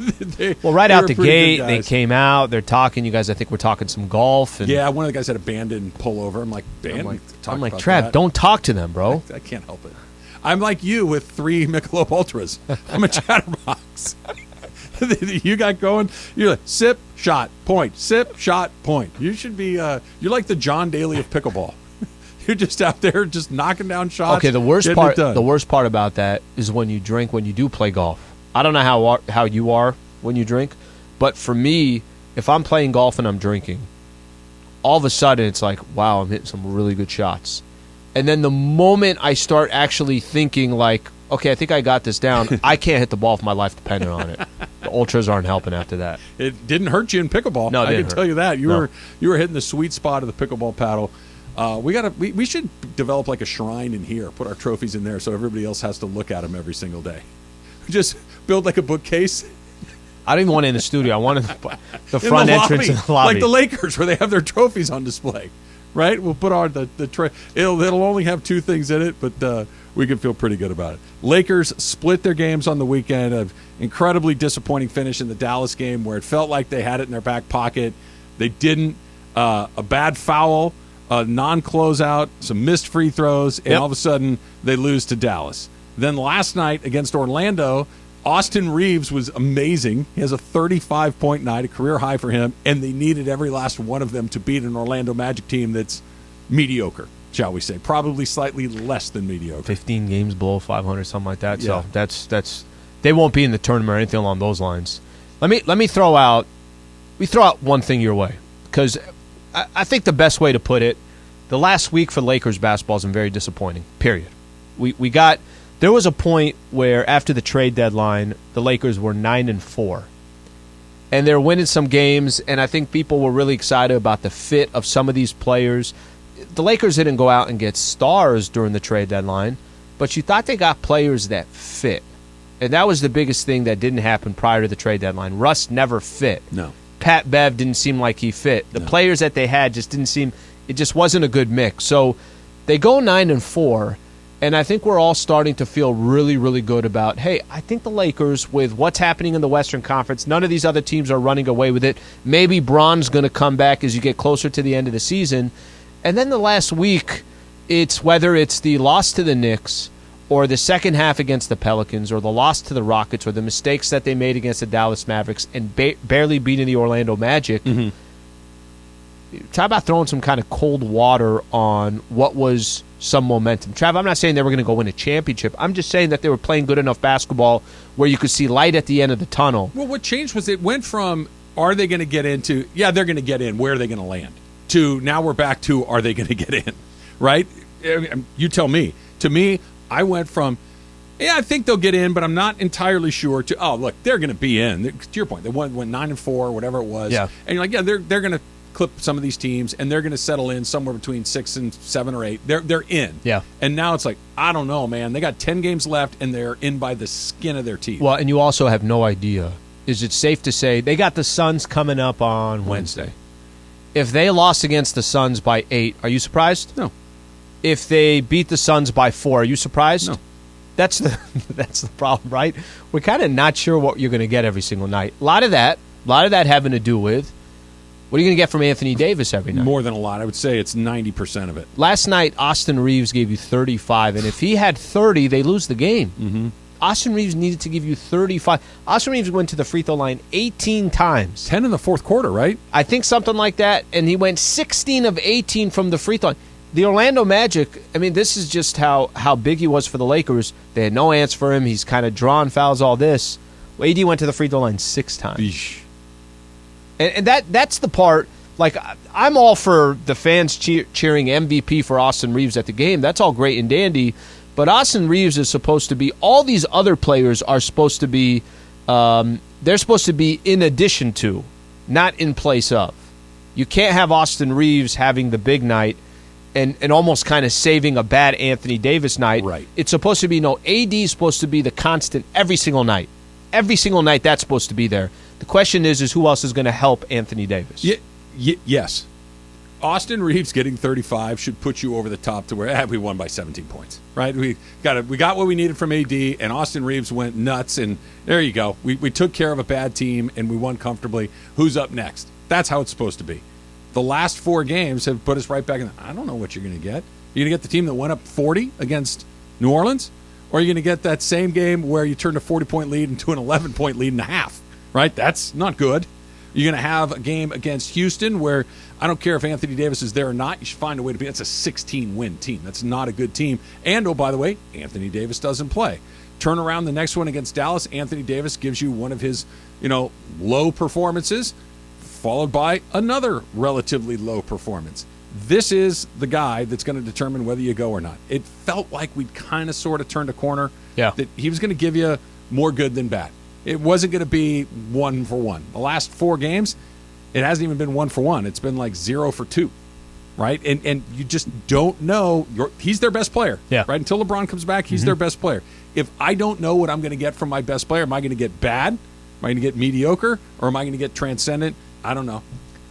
Well, right out the gate, they came out. They're talking. You guys, I think we're talking some golf. And Yeah, one of the guys had a bandit pull over. I'm like, I'm like, about Trav, that. don't talk to them, bro. I can't help it. I'm like you with 3 Michelob Ultras. I'm a chatterbox. You got going. You're like sip, shot, point. Sip, shot, point. You should be. You're like the John Daly of pickleball. You're just out there, just knocking down shots. Okay, the worst getting it part. done. The worst part about that is when you drink when you do play golf. I don't know how you are when you drink, but for me, if I'm playing golf and I'm drinking, all of a sudden it's like, wow, I'm hitting some really good shots. And then the moment I start actually thinking like, okay, I think I got this down, I can't hit the ball if my life depended on it. The ultras aren't helping after that. It didn't hurt you in pickleball. No, it I didn't can hurt. tell you that. You No. were hitting the sweet spot of the pickleball paddle. We should develop like a shrine in here. Put our trophies in there so everybody else has to look at them every single day. Just build like a bookcase. I didn't even want it in the studio. I wanted the In front the entrance lobby, in the lobby. like the Lakers, where they have their trophies on display, right? We'll put our the it'll only have 2 things in it, but we can feel pretty good about it. Lakers split their games on the weekend. An incredibly disappointing finish in the Dallas game, where it felt like they had it in their back pocket. They didn't. A bad foul, a non-closeout, some missed free throws, and Yep. all of a sudden they lose to Dallas. Then last night against Orlando, Austin Reaves was amazing. He has a 35-point night, a career high for him, and they needed every last one of them to beat an Orlando Magic team that's mediocre, shall we say. Probably slightly less than mediocre. 15 games below 500, something like that. Yeah. So that's they won't be in the tournament or anything along those lines. Let me throw out one thing your way, because I think the best way to put it, the last week for Lakers basketball has been very disappointing. Period. There was a point where after the trade deadline, the Lakers were 9-4. And they're winning some games, and I think people were really excited about the fit of some of these players. The Lakers didn't go out and get stars during the trade deadline, but you thought they got players that fit. And that was the biggest thing that didn't happen prior to the trade deadline. Russ never fit. No. Pat Bev didn't seem like he fit. The players that they had just didn't seem – it just wasn't a good mix. So they go 9-4, And I think we're all starting to feel really, really good about, hey, I think the Lakers, with what's happening in the Western Conference, none of these other teams are running away with it. Maybe Bron's going to come back as you get closer to the end of the season. And then the last week, it's whether it's the loss to the Knicks or the second half against the Pelicans or the loss to the Rockets or the mistakes that they made against the Dallas Mavericks and barely beating the Orlando Magic. Mm-hmm. Try about throwing some kind of cold water on what was some momentum. Trav, I'm not saying they were going to go win a championship. I'm just saying that they were playing good enough basketball where you could see light at the end of the tunnel. Well, what changed was it went from, are they going to get into, yeah, they're going to get in, where are they going to land, to now we're back to, are they going to get in, right? You tell me. To me, I went from, yeah, I think they'll get in, but I'm not entirely sure, to, oh, look, they're going to be in. To your point, they went 9-4, whatever it was. Yeah. And you're like, yeah, they're going to clip some of these teams, and they're going to settle in somewhere between 6 and 7 or 8. They're in. Yeah. And now it's like, I don't know, man. They got 10 games left, and they're in by the skin of their teeth. Well, and you also have no idea. Is it safe to say they got the Suns coming up on Wednesday? If they lost against the Suns by 8, are you surprised? No. If they beat the Suns by 4, are you surprised? No. That's the problem, right? We're kind of not sure what you're going to get every single night. A lot of that having to do with, what are you going to get from Anthony Davis every night? More than a lot. I would say it's 90% of it. Last night, Austin Reaves gave you 35, and if he had 30, they lose the game. Mm-hmm. Austin Reaves needed to give you 35. Austin Reaves went to the free throw line 18 times. 10 in the fourth quarter, right? I think something like that, and he went 16 of 18 from the free throw line. The Orlando Magic, I mean, this is just how big he was for the Lakers. They had no answer for him. He's kind of drawing fouls, all this. Well, AD went to the free throw line 6 times. Eesh. And that's the part, like, I'm all for the fans cheering MVP for Austin Reaves at the game. That's all great and dandy. But Austin Reaves is supposed to be, all these other players are supposed to be, they're supposed to be in addition to, not in place of. You can't have Austin Reaves having the big night and almost kind of saving a bad Anthony Davis night. Right. It's supposed to be, no, AD is supposed to be the constant every single night. Every single night that's supposed to be there. The question is who else is going to help Anthony Davis? Yes. Austin Reaves getting 35 should put you over the top to where we won by 17 points, right? We got what we needed from AD, and Austin Reaves went nuts, and there you go. We took care of a bad team, and we won comfortably. Who's up next? That's how it's supposed to be. The last 4 games have put us right back in. I don't know what you're going to get. You're going to get the team that went up 40 against New Orleans, or are you going to get that same game where you turned a 40-point lead into an 11-point lead and a half, right? That's not good. You're going to have a game against Houston where I don't care if Anthony Davis is there or not. You should find a way to be. That's a 16-win team. That's not a good team. And, oh, by the way, Anthony Davis doesn't play. Turn around the next one against Dallas. Anthony Davis gives you one of his, low performances, followed by another relatively low performance. This is the guy that's going to determine whether you go or not. It felt like we'd kind of sort of turned a corner. Yeah. That he was going to give you more good than bad. It wasn't going to be 1 for 1. The last 4 games, it hasn't even been 1 for 1. It's been like 0 for 2, right? And you just don't know. He's their best player, yeah. Right? Until LeBron comes back, he's their best player. If I don't know what I'm going to get from my best player, am I going to get bad? Am I going to get mediocre? Or am I going to get transcendent? I don't know.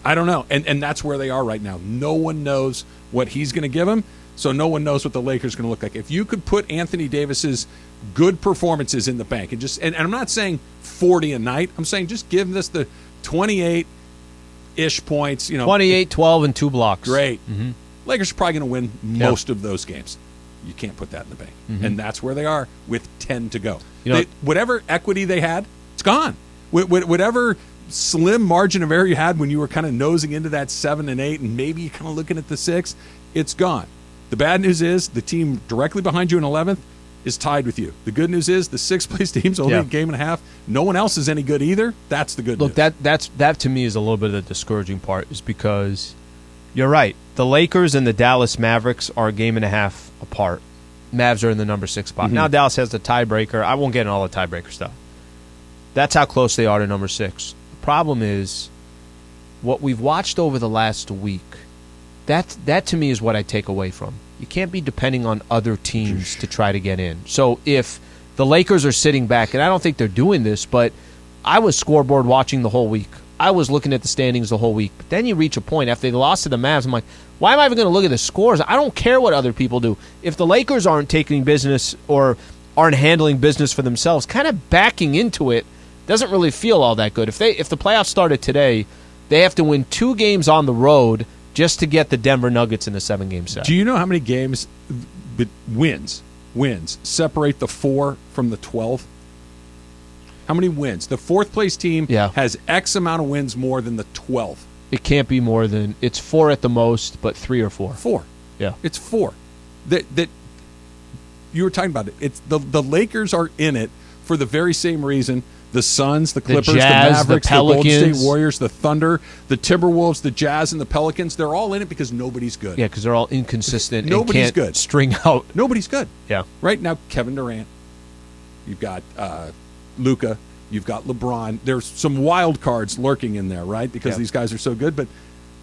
And that's where they are right now. No one knows what he's going to give them, so no one knows what the Lakers are going to look like. If you could put Anthony Davis's good performances in the bank and I'm not saying 40 a night. I'm saying just give this the 28-ish points. 28, 12, and 2 blocks. Great. Mm-hmm. Lakers are probably going to win most of those games. You can't put that in the bank. Mm-hmm. And that's where they are with 10 to go. Whatever equity they had, it's gone. Whatever slim margin of error you had when you were kind of nosing into that 7 and 8 and maybe kind of looking at the 6, it's gone. The bad news is the team directly behind you in 11th is tied with you. The good news is the 6th place team's only a game and a half. No one else is any good either. That's the good news. Look, that to me is a little bit of the discouraging part, is because you're right. The Lakers and the Dallas Mavericks are a game and a half apart. Mavs are in the number 6 spot. Mm-hmm. Now Dallas has the tiebreaker. I won't get into all the tiebreaker stuff. That's how close they are to number 6. The problem is what we've watched over the last week. That to me is what I take away from. You can't be depending on other teams to try to get in. So if the Lakers are sitting back, and I don't think they're doing this, but I was scoreboard watching the whole week. I was looking at the standings the whole week. But then you reach a point after they lost to the Mavs. I'm like, why am I even going to look at the scores? I don't care what other people do. If the Lakers aren't taking business or aren't handling business for themselves, kind of backing into it doesn't really feel all that good. If the playoffs started today, they have to win 2 games on the road just to get the Denver Nuggets in a 7-game set. Do you know how many games wins separate the 4 from the 12? How many wins? The 4th place team has X amount of wins more than the 12. It can't be more than, it's 4 at the most, but 3 or 4. 4. Yeah. It's 4. That you were talking about it. It's the Lakers are in it for the very same reason the Suns, the Clippers, the Mavericks, the Golden State Warriors, the Thunder, the Timberwolves, the Jazz, and the Pelicans, they're all in it because nobody's good. Yeah, because they're all inconsistent. Nobody's and can't good. String out. Nobody's good. Yeah. Right now, Kevin Durant. You've got Luka. You've got LeBron. There's some wild cards lurking in there, right? Because these guys are so good. But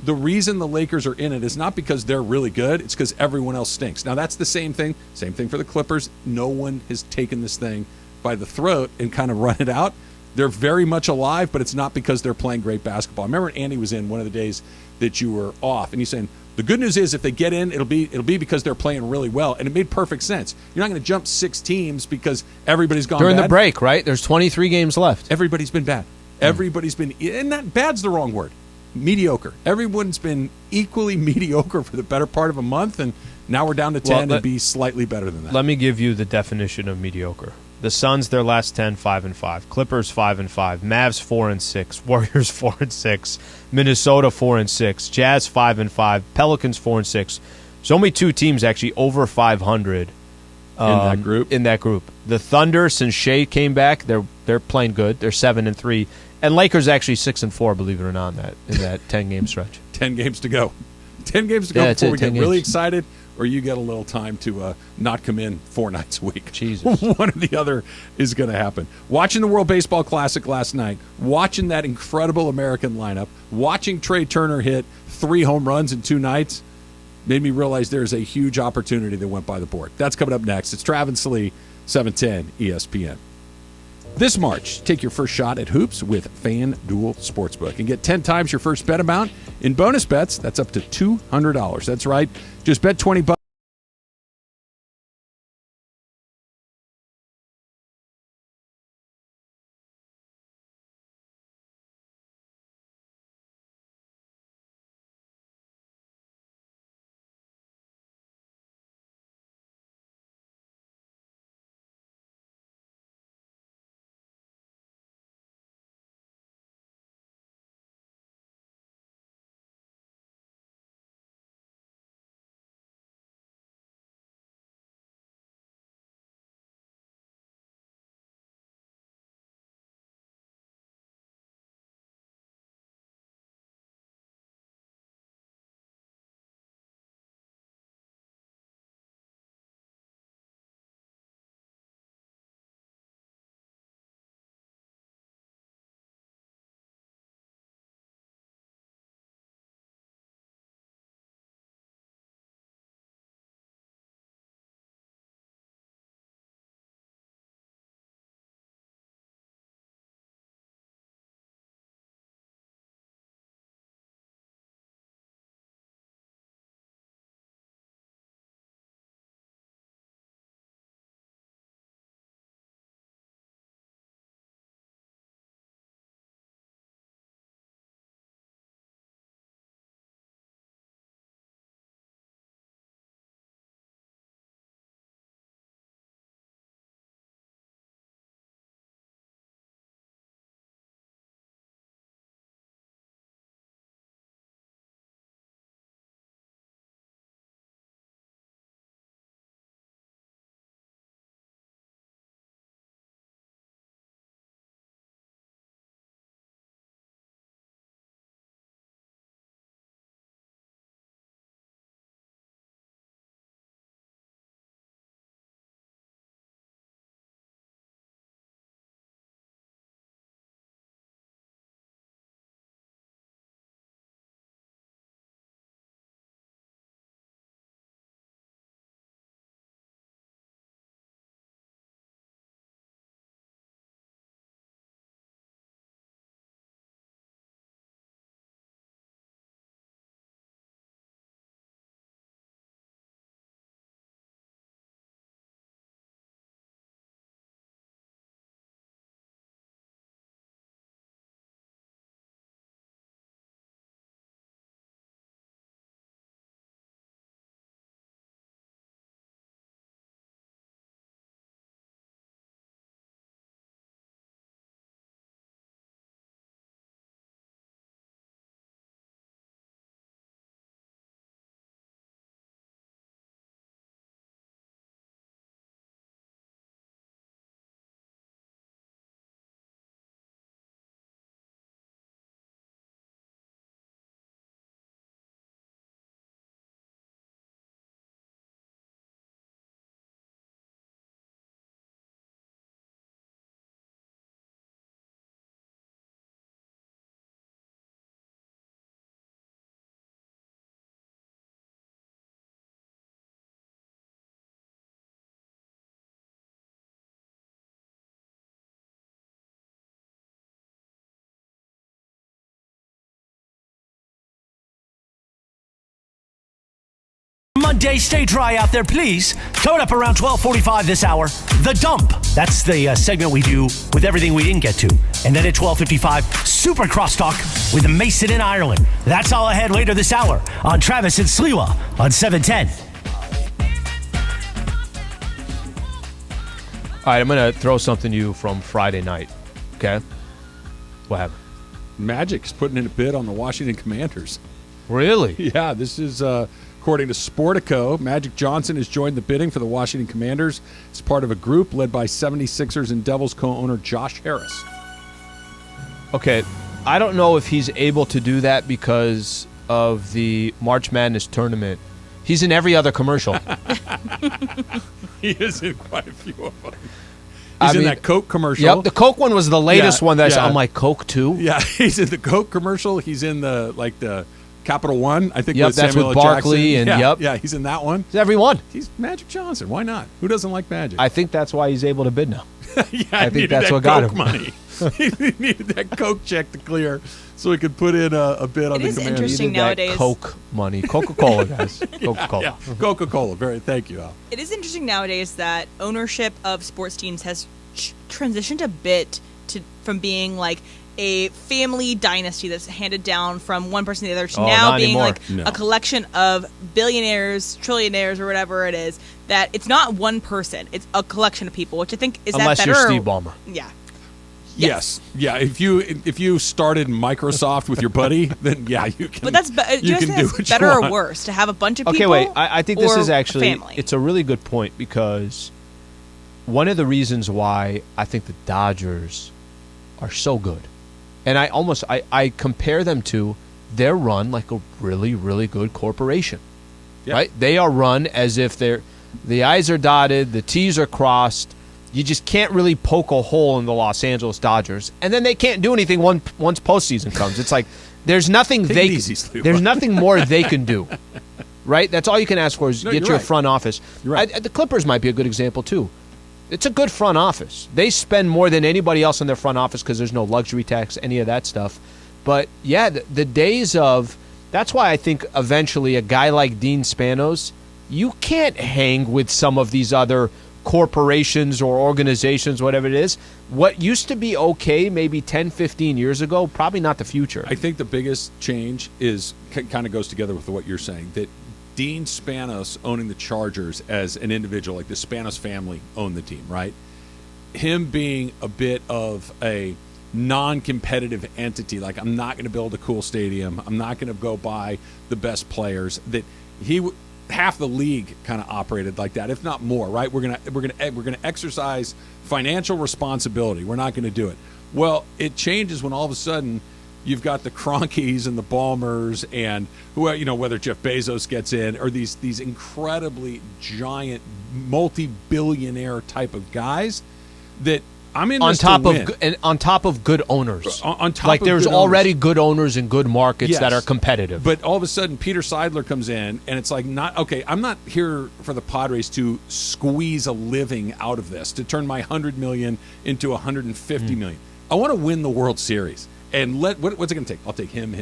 the reason the Lakers are in it is not because they're really good. It's because everyone else stinks. Now, that's the same thing. Same thing for the Clippers. No one has taken this thing by the throat and kind of run it out. They're very much alive, but it's not because they're playing great basketball. I remember when Andy was in one of the days that you were off, and he's saying, the good news is if they get in, it'll be because they're playing really well, and it made perfect sense. You're not going to jump 6 teams because everybody's gone during bad. the break, right? There's 23 games left. Everybody's been bad. Everybody's been, and that bad's the wrong word. Mediocre. Everyone's been equally mediocre for the better part of a month, and now we're down to 10 and be slightly better than that. Let me give you the definition of mediocre. The Suns, their last 10, 5-5. Clippers, 5-5. Mavs, 4-6. Warriors, 4-6. Minnesota, 4-6. Jazz, 5-5. Pelicans, 4-6. There's only 2 teams actually over 500 in that group. The Thunder, since Shea came back, they're playing good. They're 7-3. And Lakers actually 6-4, believe it or not, in that 10-game stretch. 10 games to go. 10 games to go before we get really excited, or you get a little time to not come in 4 nights a week. Jesus. One or the other is going to happen. Watching the World Baseball Classic last night, watching that incredible American lineup, watching Trey Turner hit 3 home runs in 2 nights, made me realize there's a huge opportunity that went by the board. That's coming up next. It's Travis Slee, 710 ESPN. This March, take your first shot at hoops with FanDuel Sportsbook and get 10 times your first bet amount in bonus bets. That's up to $200. That's right. Just bet $20. day. Stay dry out there, please. Coming up around 12:45 this hour, The Dump. That's the segment we do with everything we didn't get to. And then at 12:55, Super Crosstalk with Mason in Ireland. That's all ahead later this hour on Travis and Sliwa on 710. All right, I'm going to throw something to you from Friday night. Okay? What happened? Magic's putting in a bid on the Washington Commanders. Really? Yeah, this is according to Sportico. Magic Johnson has joined the bidding for the Washington Commanders as part of a group led by 76ers and Devils co-owner Josh Harris. Okay, I don't know if he's able to do that because of the March Madness tournament. He's in every other commercial. He is in quite a few of them. He's in that Coke commercial. Yep, the Coke one was the latest one that I saw. I'm like, Coke too? Yeah, he's in the Coke commercial. He's in the Capital One, I think. Yep, with that's Samuel with L. Barkley. Jackson. And yeah, he's in that one. He's every one. He's Magic Johnson. Why not? Who doesn't like Magic? I think that's why he's able to bid now. Yeah, I think that's what got him. Money. He needed that Coke check to clear so he could put in a bid on the Commanders. It is interesting nowadays. Coke money. Coca-Cola, guys. Coca-Cola. Yeah, Coca-Cola. Thank you, Al. It is interesting nowadays that ownership of sports teams has transitioned a bit from being like a family dynasty that's handed down from one person to the other to now being like a collection of billionaires, trillionaires, or whatever it is. That it's not one person; it's a collection of people, which I think is unless that better. You're Steve Ballmer. Yeah. Yes. Yeah. If you started Microsoft with your buddy, then yeah, you can. But that's you can do what better you or want. worse to have a bunch of people. Okay, wait. I think this is actually family. It's a really good point because one of the reasons why I think the Dodgers are so good, and I compare them to they're run like a really, really good corporation. Yep. Right? They are run as if the I's are dotted, the T's are crossed. You just can't really poke a hole in the Los Angeles Dodgers, and then they can't do anything once postseason comes. It's like there's nothing there's nothing more they can do, right? That's all you can ask for is get your front office. You're right. The Clippers might be a good example too. It's a good front office. They spend more than anybody else in their front office because there's no luxury tax, any of that stuff. But yeah, the days of that's why I think eventually a guy like Dean Spanos, you can't hang with some of these other corporations or organizations, whatever it is. What used to be okay maybe 10, 15 years ago, probably not the future. I think the biggest change is kind of goes together with what you're saying, that Dean Spanos owning the Chargers as an individual, like the Spanos family owned the team, right? Him being a bit of a non-competitive entity, like I'm not going to build a cool stadium, I'm not going to go buy the best players, that half the league kind of operated like that, if not more, right? We're gonna exercise financial responsibility. We're not going to do it. Well, it changes when all of a sudden you've got the Cronkies and the Ballmers and whether Jeff Bezos gets in or these incredibly giant multi-billionaire type of guys that I'm in on top of good owners. On top like of there's good already owners. Good owners in good markets that are competitive. But all of a sudden Peter Seidler comes in and it's like I'm not here for the Padres to squeeze a living out of this, to turn my $100 million into $150 million. I want to win the World Series. And what's it going to take? I'll take him.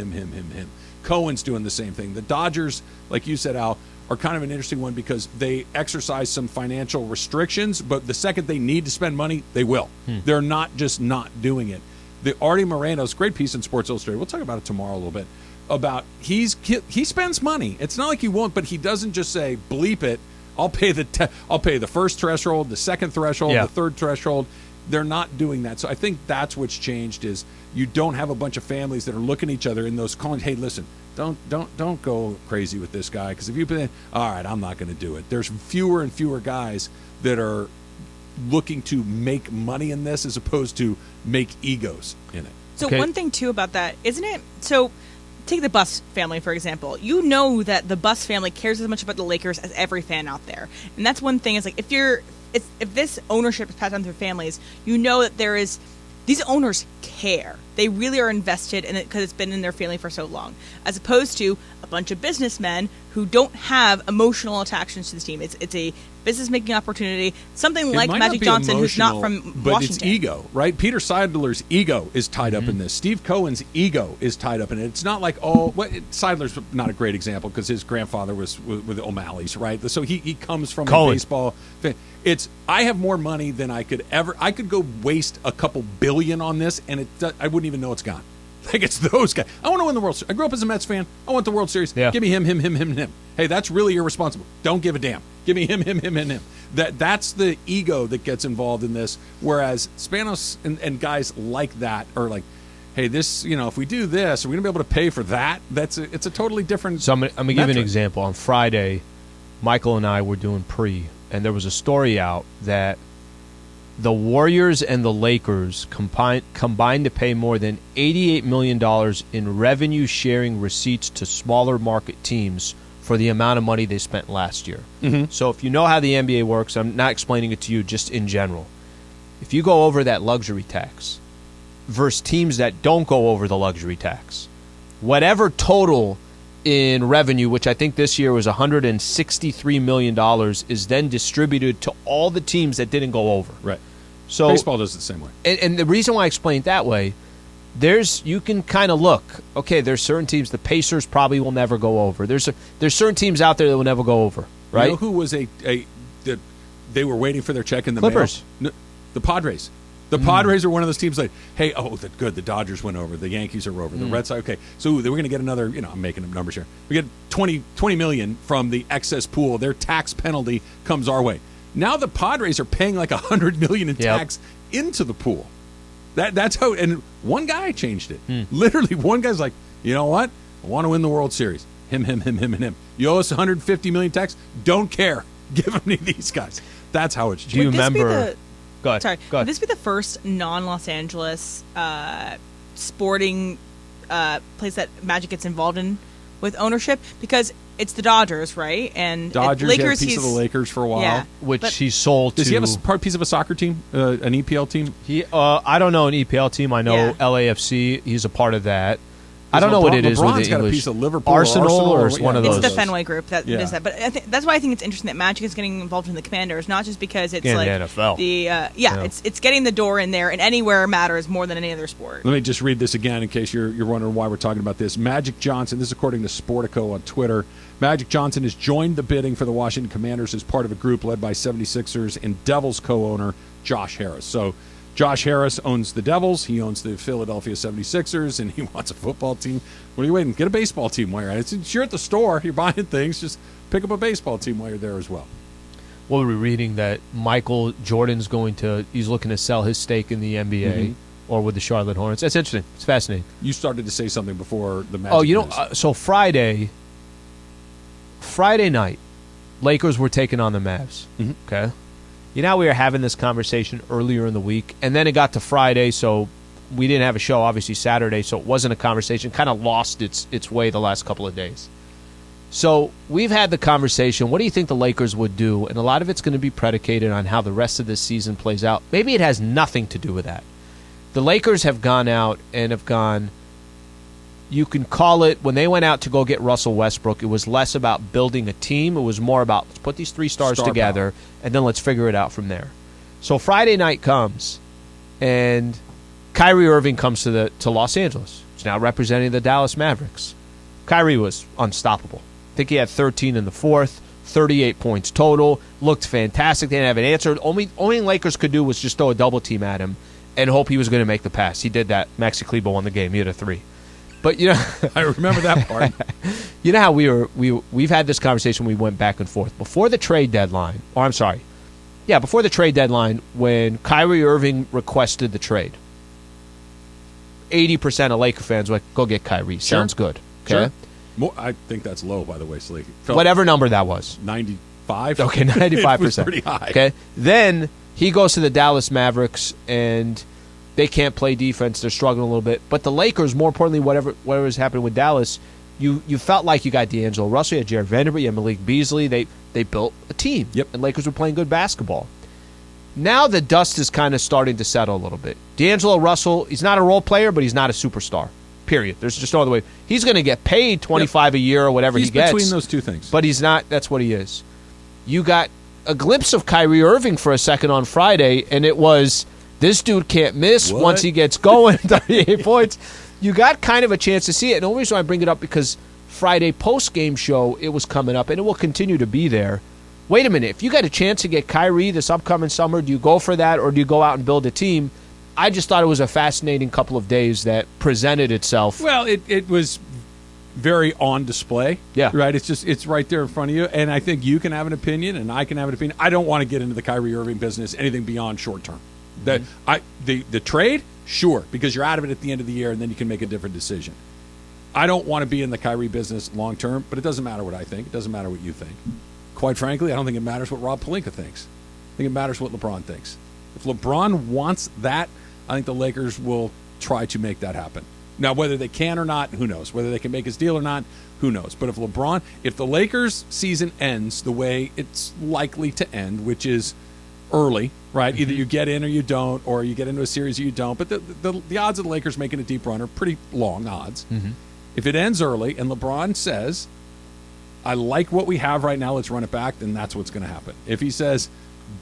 Cohen's doing the same thing. The Dodgers, like you said, Al, are kind of an interesting one because they exercise some financial restrictions, but the second they need to spend money, they will. They're not just not doing it. The Artie Moreno's great piece in Sports Illustrated, we'll talk about it tomorrow a little bit, about he spends money. It's not like he won't, but he doesn't just say, bleep it, I'll pay the first threshold, the second threshold, the third threshold. They're not doing that. So I think that's what's changed is you don't have a bunch of families that are looking at each other in those calling, hey, listen, don't go crazy with this guy because if you've been, all right, I'm not going to do it. There's fewer and fewer guys that are looking to make money in this as opposed to make egos in it. So one thing, too, about that, isn't it? So take the Buss family, for example. You know that the Buss family cares as much about the Lakers as every fan out there. And that's one thing is like if this ownership is passed down through families, you know that these owners care. They really are invested in it because it's been in their family for so long, as opposed to a bunch of businessmen who don't have emotional attachments to this team. It's a business-making opportunity, something like Magic Johnson, who's not from but Washington. It's ego, right? Peter Seidler's ego is tied up in this. Steve Cohen's ego is tied up in it. It's not like, Seidler's not a great example because his grandfather was with the O'Malley's, right? So he comes from a baseball fan. I have more money than I could go waste a couple billion on this, and I wouldn't even know it's gone. Like, it's those guys. I want to win the World Series. I grew up as a Mets fan. I want the World Series. Yeah. Give me him, and him. Hey, that's really irresponsible. Don't give a damn. Give me him, and him. That's the ego that gets involved in this. Whereas Spanos and guys like that are like, hey, this, if we do this, are we going to be able to pay for that? It's a totally different. So I'm going to give you an example. On Friday, Michael and I were doing and there was a story out that the Warriors and the Lakers combined to pay more than $88 million in revenue-sharing receipts to smaller market teams for the amount of money they spent last year. Mm-hmm. So if you know how the NBA works, I'm not explaining it to you, just in general. If you go over that luxury tax versus teams that don't go over the luxury tax, whatever total in revenue, which I think this year was $163 million, is then distributed to all the teams that didn't go over. Right. So baseball does it the same way. And the reason why I explained it that way, you can kind of look, okay, there's certain teams, the Pacers probably will never go over. There's certain teams out there that will never go over, right? You know who was they were waiting for their check in the Clippers. mail? No, the Padres. The Padres are one of those teams like, hey, good, the Dodgers went over, the Yankees are over, the Red Sox, okay, so we're going to get another, I'm making up numbers here. We get $20 million from the excess pool. Their tax penalty comes our way. Now the Padres are paying like $100 million in tax into the pool. That's how, and one guy changed it. Literally, one guy's like, you know what? I want to win the World Series. Him, and him. You owe us $150 million tax? Don't care. Give them to these guys. That's how it's changed. Do you remember? Go ahead. Sorry. Go ahead. Would this be the first non-Los Angeles sporting place that Magic gets involved in with ownership? Because it's the Dodgers, right? And Dodgers Lakers, had a piece of the Lakers for a while. Yeah, which he sold to. Does he have a piece of a soccer team, an EPL team? I don't know an EPL team. I know LAFC. He's a part of that. I don't know what it is with the got English. A piece of Liverpool Arsenal or one of those. It's the Fenway Group that does that. But that's why I think it's interesting that Magic is getting involved in the Commanders, not just because it's like the NFL. It's getting the door in there, and anywhere matters more than any other sport. Let me just read this again in case you're wondering why we're talking about this. Magic Johnson, this is according to Sportico on Twitter. Magic Johnson has joined the bidding for the Washington Commanders as part of a group led by 76ers and Devils co-owner Josh Harris. So Josh Harris owns the Devils. He owns the Philadelphia 76ers, and he wants a football team. What are you waiting? Get a baseball team while you're at it. You're at the store. You're buying things. Just pick up a baseball team while you're there as well. What were we reading? That Michael Jordan's he's looking to sell his stake in the NBA or with the Charlotte Hornets. That's interesting. It's fascinating. You started to say something before the Magic. So Friday night, Lakers were taking on the Mavs. Okay. You know, we were having this conversation earlier in the week, and then it got to Friday, so we didn't have a show, obviously, Saturday, so it wasn't a conversation. Kind of lost its way the last couple of days. So we've had the conversation, what do you think the Lakers would do? And a lot of it's going to be predicated on how the rest of this season plays out. Maybe it has nothing to do with that. The Lakers have gone out and have gone, you can call it, when they went out to go get Russell Westbrook, it was less about building a team. It was more about, let's put these three stars together, and then let's figure it out from there. So Friday night comes, and Kyrie Irving comes to Los Angeles. He's now representing the Dallas Mavericks. Kyrie was unstoppable. I think he had 13 in the fourth, 38 points total, looked fantastic. They didn't have an answer. Only Lakers could do was just throw a double team at him and hope he was going to make the pass. He did that. Maxi Kleber won the game. He had a three. But I remember that part. You know how we've had this conversation. We went back and forth before the trade deadline. Before the trade deadline, when Kyrie Irving requested the trade, 80% of Laker fans were like, "Go get Kyrie. Sounds good." Okay. Sure. I think that's low, by the way, Slee. Whatever number that was. 95. Okay, 95%. It was pretty high. Okay. Then he goes to the Dallas Mavericks and they can't play defense. They're struggling a little bit. But the Lakers, more importantly, whatever is happening with Dallas, you felt like you got D'Angelo Russell, you had Jared Vanderbilt, you had Malik Beasley. They built a team. Yep. And Lakers were playing good basketball. Now the dust is kind of starting to settle a little bit. D'Angelo Russell, he's not a role player, but he's not a superstar. Period. There's just no other way. He's going to get paid $25 a year or whatever he gets. He's between those two things. But he's not. That's what he is. You got a glimpse of Kyrie Irving for a second on Friday, and it was, this dude can't miss once he gets going, 38 points. You got kind of a chance to see it. And the only reason I bring it up because Friday post-game show, it was coming up, and it will continue to be there. Wait a minute. If you got a chance to get Kyrie this upcoming summer, do you go for that or do you go out and build a team? I just thought it was a fascinating couple of days that presented itself. Well, it was very on display. Yeah. Right? It's right there in front of you. And I think you can have an opinion and I can have an opinion. I don't want to get into the Kyrie Irving business, anything beyond short term. That the trade, sure, because you're out of it at the end of the year and then you can make a different decision. I don't want to be in the Kyrie business long term, but it doesn't matter what I think. It doesn't matter what you think. Quite frankly, I don't think it matters what Rob Pelinka thinks. I think it matters what LeBron thinks. If LeBron wants that, I think the Lakers will try to make that happen. Now, whether they can or not, who knows? Whether they can make his deal or not, who knows? But if the Lakers season ends the way it's likely to end, which is early, right? Either you get in or you don't, or you get into a series or you don't. But the odds of the Lakers making a deep run are pretty long odds. Mm-hmm. If it ends early and LeBron says, I like what we have right now, let's run it back, then that's what's going to happen. If he says,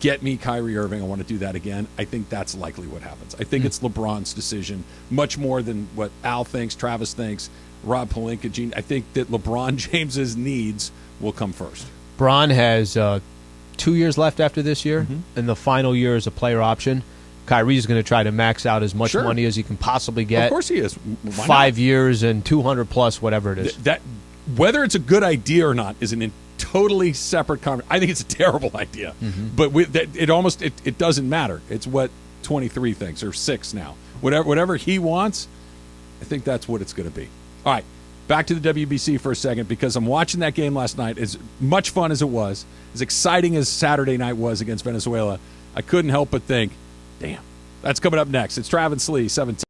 get me Kyrie Irving, I want to do that again, I think that's likely what happens. I think it's LeBron's decision, much more than what Al thinks, Travis thinks, Rob Pelinka, Gene. I think that LeBron James's needs will come first. Bron has 2 years left after this year, and the final year is a player option. Kyrie's going to try to max out as much money as he can possibly get. Of course he is. Why 5 years and 200 plus, whatever it is. That whether it's a good idea or not is an totally separate conversation. I think it's a terrible idea, but it doesn't matter. It's what 23 thinks or 6 now. Whatever he wants, I think that's what it's going to be. All right, back to the WBC for a second because I'm watching that game last night. As much fun as it was, as exciting as Saturday night was against Venezuela, I couldn't help but think, damn, that's coming up next. It's Travis Slee, 17.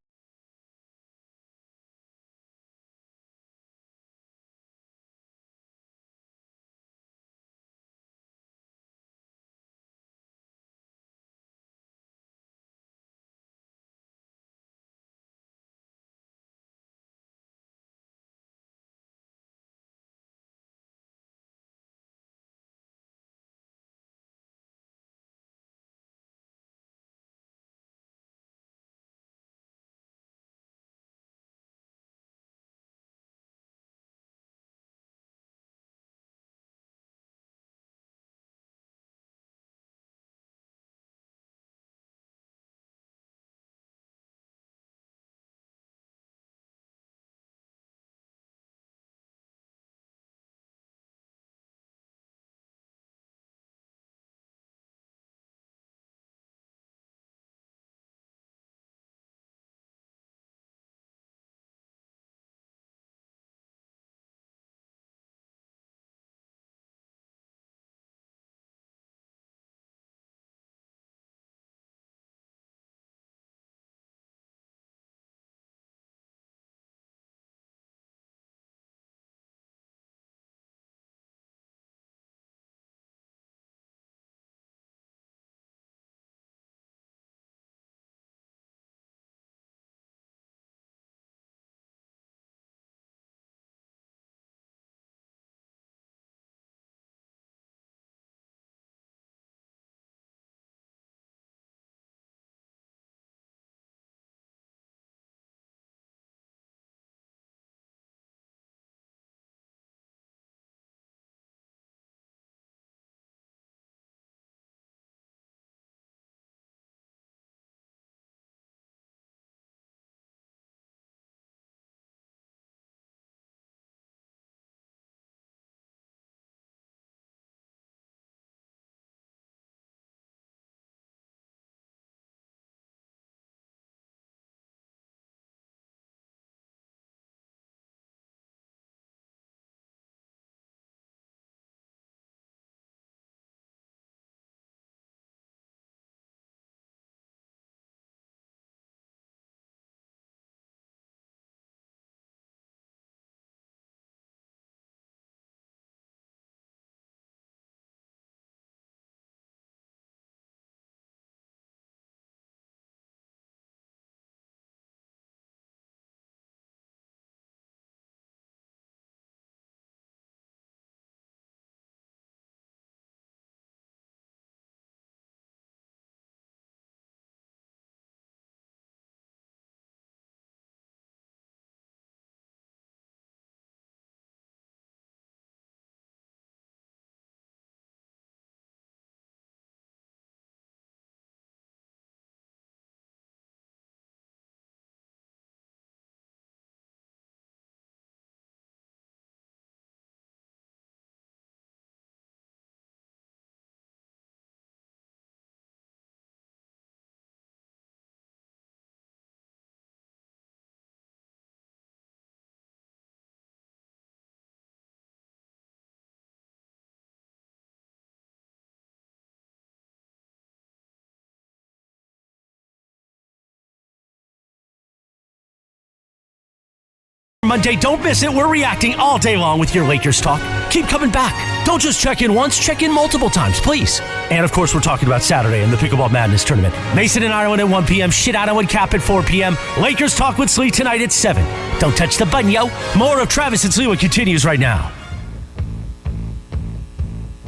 Monday. Don't miss it. We're reacting all day long with your Lakers talk. Keep coming back. Don't just check in once, check in multiple times, please. And of course, we're talking about Saturday in the Pickleball Madness tournament. Mason and Ireland at 1 p.m., Shidano and Cap at 4 p.m. Lakers talk with Slee tonight at 7. Don't touch the button, yo. More of Travis and Sliwa continues right now.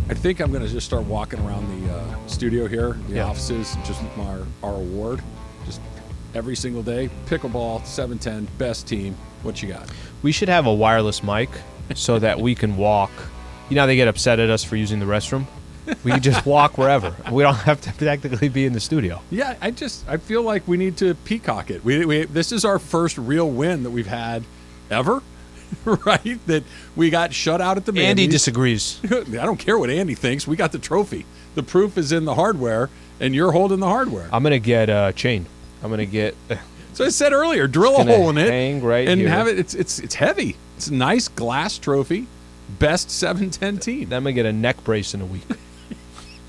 I think I'm going to just start walking around the studio here, the offices, just with our award. Just every single day. Pickleball, 7-10, best team. What you got? We should have a wireless mic so that we can walk. You know how they get upset at us for using the restroom? We can just walk wherever. We don't have to technically be in the studio. Yeah, I feel like we need to peacock it. This is our first real win that we've had ever. Right? That we got shut out at the Mandy's. Andy disagrees. I don't care what Andy thinks. We got the trophy. The proof is in the hardware, and you're holding the hardware. I'm going to get a chain. I'm going to get... So I said earlier, drill a hole in it. Hang right and here. Have it. It's heavy. It's a nice glass trophy. Best 7-10 team. Then I'm going to get a neck brace in a week.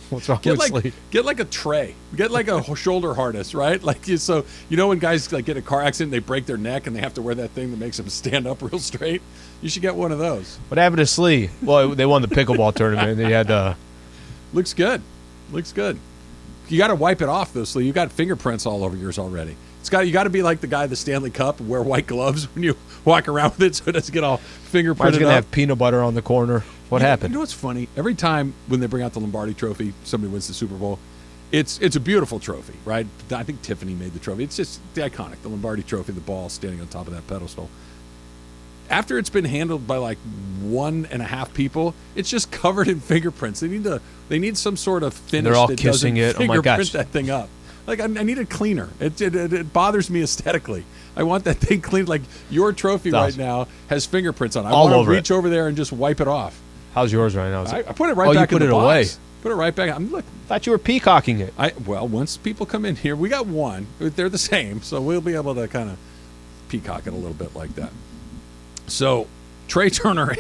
What's wrong with Slee? Get like a tray. Get like a shoulder harness, right? So you know when guys like get a car accident, they break their neck and they have to wear that thing that makes them stand up real straight. You should get one of those. What happened to Slee? Well, they won the pickleball tournament. They had. Looks good. Looks good. You got to wipe it off though, Slee. You got fingerprints all over yours already. You got to be like the guy at the Stanley Cup and wear white gloves when you walk around with it, so it doesn't get all fingerprinted. Mine's gonna have peanut butter on the corner. What happened? You know what's funny? Every time when they bring out the Lombardi Trophy, somebody wins the Super Bowl. It's a beautiful trophy, right? I think Tiffany made the trophy. It's just the iconic, the Lombardi Trophy, the ball standing on top of that pedestal. After it's been handled by like 1.5 people, it's just covered in fingerprints. They need some sort of finish. They're all that kissing doesn't it. Oh my gosh! Fingerprint that thing up. Like I need a cleaner. It bothers me aesthetically. I want that thing cleaned. Like your trophy right now has fingerprints on it. I want to reach over there and just wipe it off. How's yours right now? I put it right back in the box. Away. Put it right back. Look. Thought you were peacocking it. Well, once people come in here, we got one. They're the same, so we'll be able to kind of peacock it a little bit like that. So Trey Turner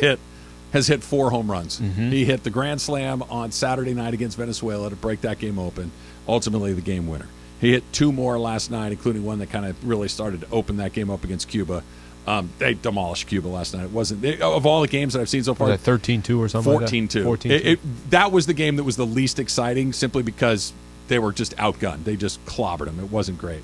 has hit 4 home runs. Mm-hmm. He hit the grand slam on Saturday night against Venezuela to break that game open. Ultimately, the game winner. He hit 2 more last night, including one that kind of really started to open that game up against Cuba. They demolished Cuba last night. It wasn't of all the games that I've seen so far. Was that 13-2 or something? 14-2. 14-2. That was the game that was the least exciting, simply because they were just outgunned. They just clobbered them. It wasn't great.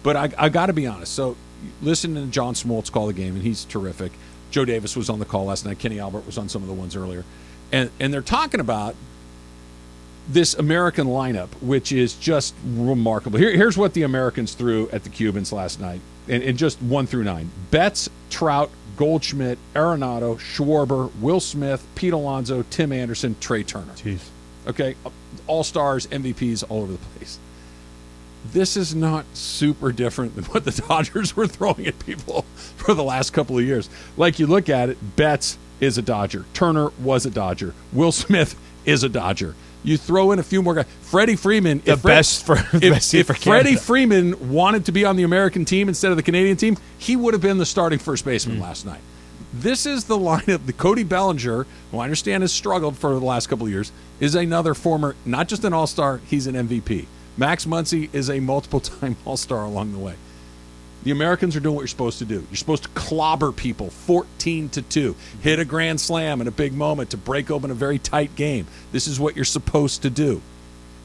But I got to be honest. So listen to John Smoltz call the game, and he's terrific. Joe Davis was on the call last night. Kenny Albert was on some of the ones earlier, and they're talking about this American lineup, which is just remarkable. Here's what the Americans threw at the Cubans last night, and just 1 through 9. Betts, Trout, Goldschmidt, Arenado, Schwarber, Will Smith, Pete Alonso, Tim Anderson, Trey Turner. Jeez. Okay, all-stars, MVPs all over the place. This is not super different than what the Dodgers were throwing at people for the last couple of years. Like, you look at it, Betts is a Dodger. Turner was a Dodger. Will Smith is a Dodger. You throw in a few more guys. Freddie Freeman. If Freddie Freeman wanted to be on the American team instead of the Canadian team, he would have been the starting first baseman last night. This is the lineup. The Cody Bellinger, who I understand has struggled for the last couple of years, is another former, not just an all-star, he's an MVP. Max Muncy is a multiple-time all-star along the way. The Americans are doing what you're supposed to do. You're supposed to clobber people 14-2, hit a grand slam in a big moment to break open a very tight game. This is what you're supposed to do.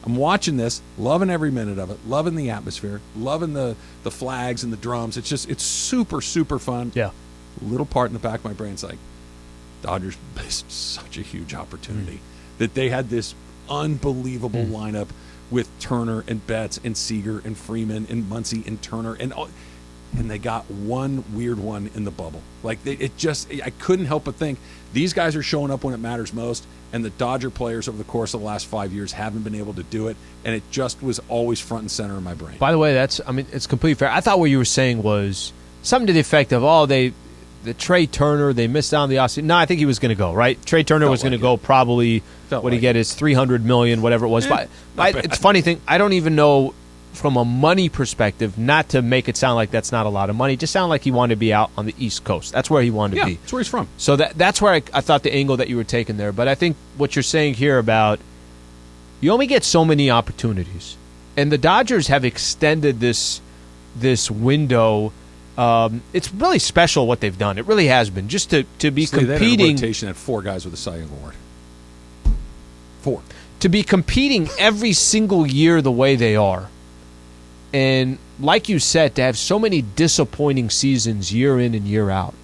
I'm watching this, loving every minute of it, loving the atmosphere, loving the flags and the drums. It's super, super fun. Yeah. Little part in the back of my brain's like, Dodgers missed such a huge opportunity that they had this unbelievable lineup with Turner and Betts and Seager and Freeman and Muncy and Turner and they got one weird one in the bubble. Like, I couldn't help but think these guys are showing up when it matters most, and the Dodger players over the course of the last 5 years haven't been able to do it, and it just was always front and center in my brain. By the way, it's completely fair. I thought what you were saying was something to the effect of, the Trey Turner, they missed out on the Austin. No, I think he was going to go, right? Trey Turner was going to go probably, what he get is $300 million, whatever it was. It's a funny thing. I don't even know from a money perspective, not to make it sound like that's not a lot of money, just sound like he wanted to be out on the East Coast. That's where he wanted to be. That's where he's from. So that's where I thought the angle that you were taking there. But I think what you're saying here about you only get so many opportunities. And the Dodgers have extended this window It's really special what they've done. It really has been. Just to be Slee, they had a competing. rotation at 4 guys with a Cy Young Award. 4. To be competing every single year the way they are. And like you said, to have so many disappointing seasons year in and year out.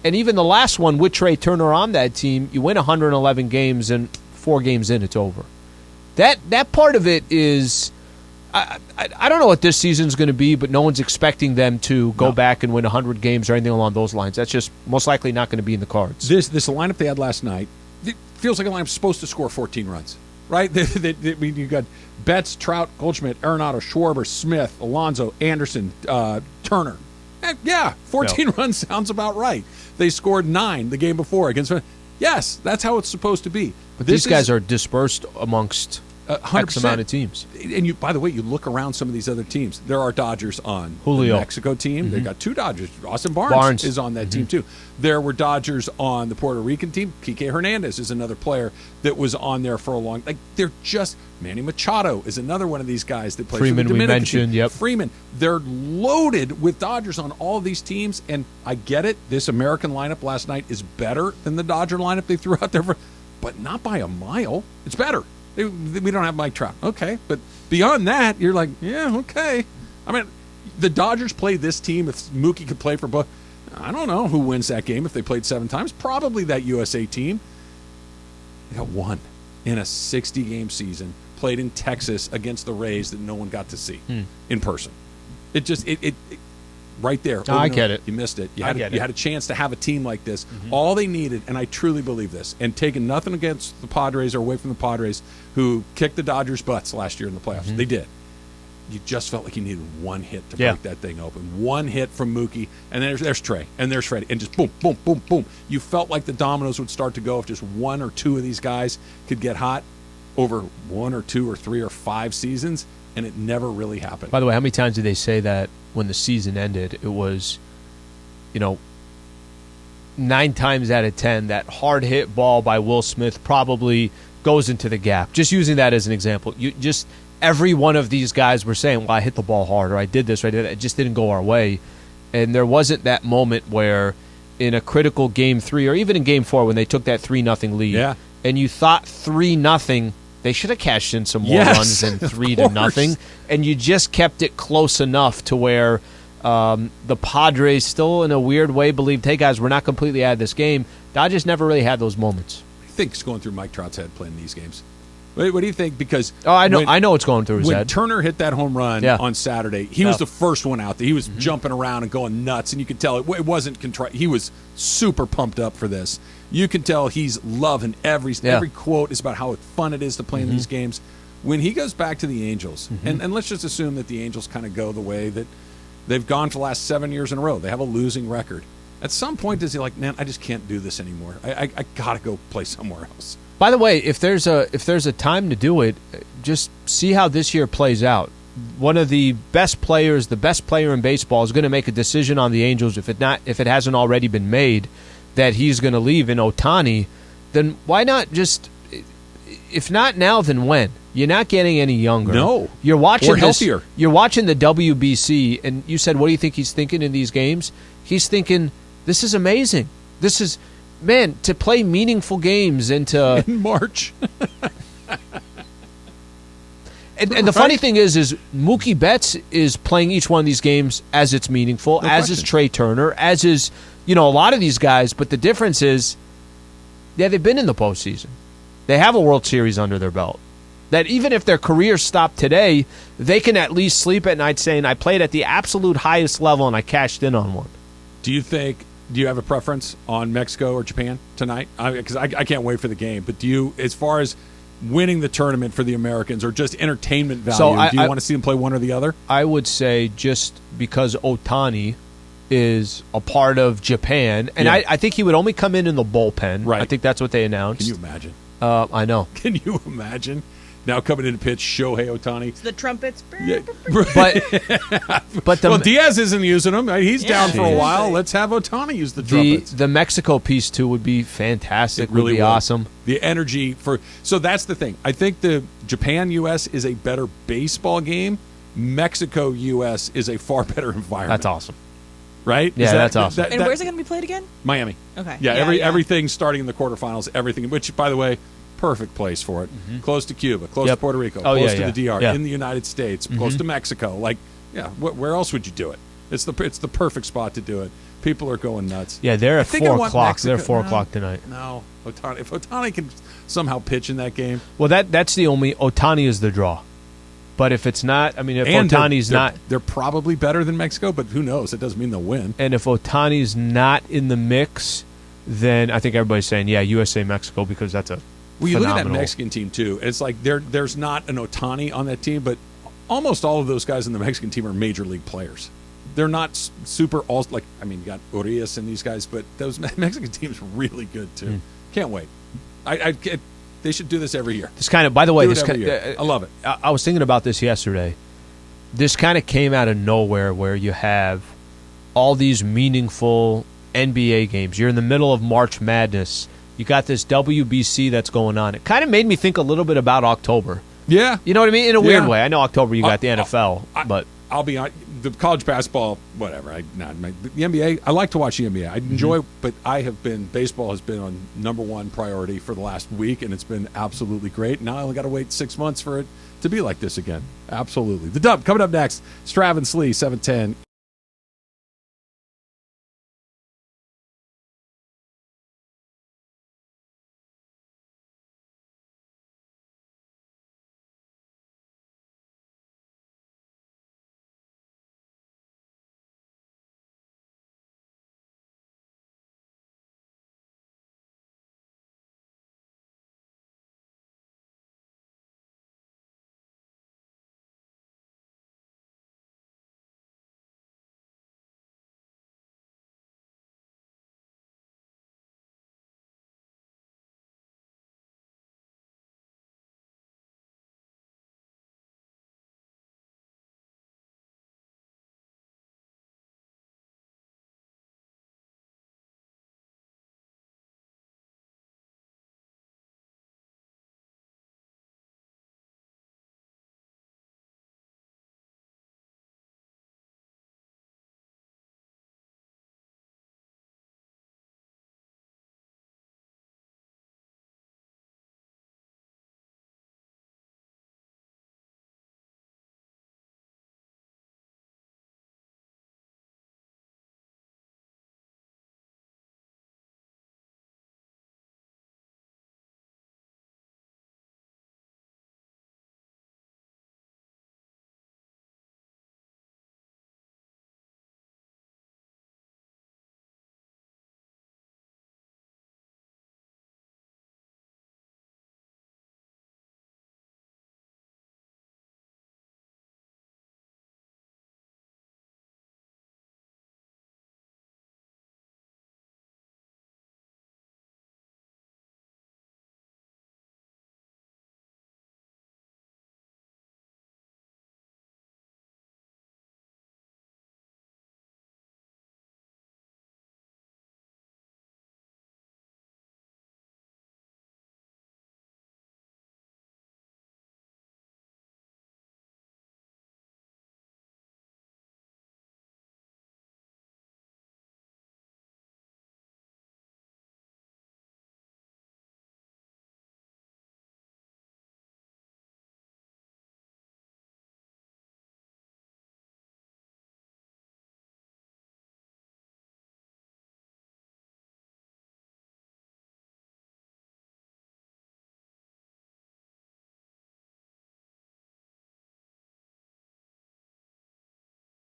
And even the last one with Trey Turner on that team, you win 111 games and 4 games in, it's over. That part of it is, I don't know what this season's going to be, but no one's expecting them to go back and win 100 games or anything along those lines. That's just most likely not going to be in the cards. This lineup they had last night, it feels like a lineup supposed to score 14 runs, right? You got Betts, Trout, Goldschmidt, Arenado, Schwarber, Smith, Alonso, Anderson, Turner. 14 runs sounds about right. They scored 9 the game before against. Yes, that's how it's supposed to be. But these guys are dispersed amongst 100%. X amount of teams. And you, by the way, you look around some of these other teams. There are Dodgers on Julio. the Mexico team. They've got 2 Dodgers. Austin Barnes is on that team too. There were Dodgers on the Puerto Rican team. Kike Hernandez is another player that was on there for a long. They're just Manny Machado is another one of these guys that plays Freeman. For the Dominican We mentioned, team. yep. Freeman. They're loaded with Dodgers on all of these teams, and I get it. This American lineup last night is better than the Dodger lineup they threw out there, but not by a mile. It's better. We don't have Mike Trout. Okay. But beyond that, you're like, yeah, okay. I mean, the Dodgers play this team. If Mookie could play for both, I don't know who wins that game if they played 7 times. Probably that USA team. They got 1 in a 60-game season, played in Texas against the Rays that no one got to see in person. It just, it right there. I get it. You missed it. You I get it. had a chance to have a team like this. All they needed, and I truly believe this, and taking nothing against the Padres or away from the Padres, who kicked the Dodgers' butts last year in the playoffs. They did. You just felt like you needed 1 hit to break that thing open. 1 hit from Mookie, and there's Trey, and there's Freddie, and just boom, boom, boom, boom. You felt like the dominoes would start to go if just 1 or 2 of these guys could get hot over 1 or 2 or 3 or 5 seasons, and it never really happened. By the way, how many times did they say that when the season ended? It was, 9 times out of 10, that hard hit ball by Will Smith probably goes into the gap. Just using that as an example. Every one of these guys were saying, well, I hit the ball hard, or I did this, or I did that. It just didn't go our way. And there wasn't that moment where in a critical Game 3 or even in Game 4 when they took that 3-0 lead, and you thought 3-0, they should have cashed in some more runs than 3-0, and you just kept it close enough to where the Padres still in a weird way believed, hey, guys, we're not completely out of this game. Dodgers never really had those moments. What do you think's going through Mike Trout's head playing these games? What do you think? Because I know what's going through his head. When Turner hit that home run on Saturday, he was the first one out there. He was jumping around and going nuts, and you could tell it wasn't contrite. He was super pumped up for this. You can tell he's loving every quote is about how fun it is to play in these games. When he goes back to the Angels, and let's just assume that the Angels kind of go the way that they've gone for the last 7 years in a row. They have a losing record. At some point, does he like, man, I just can't do this anymore. I got to go play somewhere else. By the way, if there's a time to do it, just see how this year plays out. One of the best players, the best player in baseball, is going to make a decision on the Angels if it hasn't already been made that he's going to leave in Ohtani. Then why not just, if not now, then when? You're not getting any younger. No, you're watching or healthier. You're watching the WBC, and you said, what do you think he's thinking in these games? He's thinking, this is amazing. This is. Man, to play meaningful games in March. and the funny thing is Mookie Betts is playing each one of these games as it's meaningful, as is Trey Turner, as is a lot of these guys. But the difference is, they've been in the postseason. They have a World Series under their belt. That even if their career stopped today, they can at least sleep at night saying, I played at the absolute highest level and I cashed in on one. Do you have a preference on Mexico or Japan tonight? Because I can't wait for the game. But do you, as far as winning the tournament for the Americans or just entertainment value, do you want to see them play one or the other? I would say just because Ohtani is a part of Japan, and I think he would only come in the bullpen. Right. I think that's what they announced. Can you imagine? I know. Can you imagine? Now coming in to pitch Shohei Ohtani. The trumpets. Yeah. But well, Diaz isn't using them. He's down for a while. Let's have Ohtani use the trumpets. The Mexico piece, too, would be fantastic. It really would be awesome. The energy so that's the thing. I think the Japan-U.S. is a better baseball game. Mexico-U.S. is a far better environment. That's awesome. right? Yeah, that's awesome. And where's it going to be played again? Miami. Okay. Yeah, everything starting in the quarterfinals, everything, which, by the way, perfect place for it. Close to Cuba, close to Puerto Rico, close to the DR, in the United States, close to Mexico. Like, where else would you do it? It's the perfect spot to do it. People are going nuts. Yeah, they're at 4 o'clock. Mexico. They're 4 o'clock tonight. No, Ohtani. If Ohtani can somehow pitch in that game. Well, that's the only. Ohtani is the draw. But if it's not, I mean, if Ohtani's not. They're probably better than Mexico, but who knows? It doesn't mean they'll win. And if Ohtani's not in the mix, then I think everybody's saying, USA, Mexico, because that's a Well, you phenomenal. look at that Mexican team, too. It's like there's not an Ohtani on that team, but almost all of those guys in the Mexican team are major league players. They're not super you got Urias and these guys, but those Mexican teams are really good too. Can't wait. They should do this every year. This kind of, by the way, I love it. I was thinking about this yesterday. This kind of came out of nowhere, where you have all these meaningful NBA games. You're in the middle of March Madness. You got this WBC that's going on. It kind of made me think a little bit about October. Yeah, you know what I mean? In a weird way. I know October you got the NFL, but I'll be honest. The college basketball, whatever. The NBA, I like to watch the NBA. I enjoy, but baseball has been on number one priority for the last week, and it's been absolutely great. Now I only got to wait 6 months for it to be like this again. Absolutely. The Dub coming up next. Strav and Slee, 710.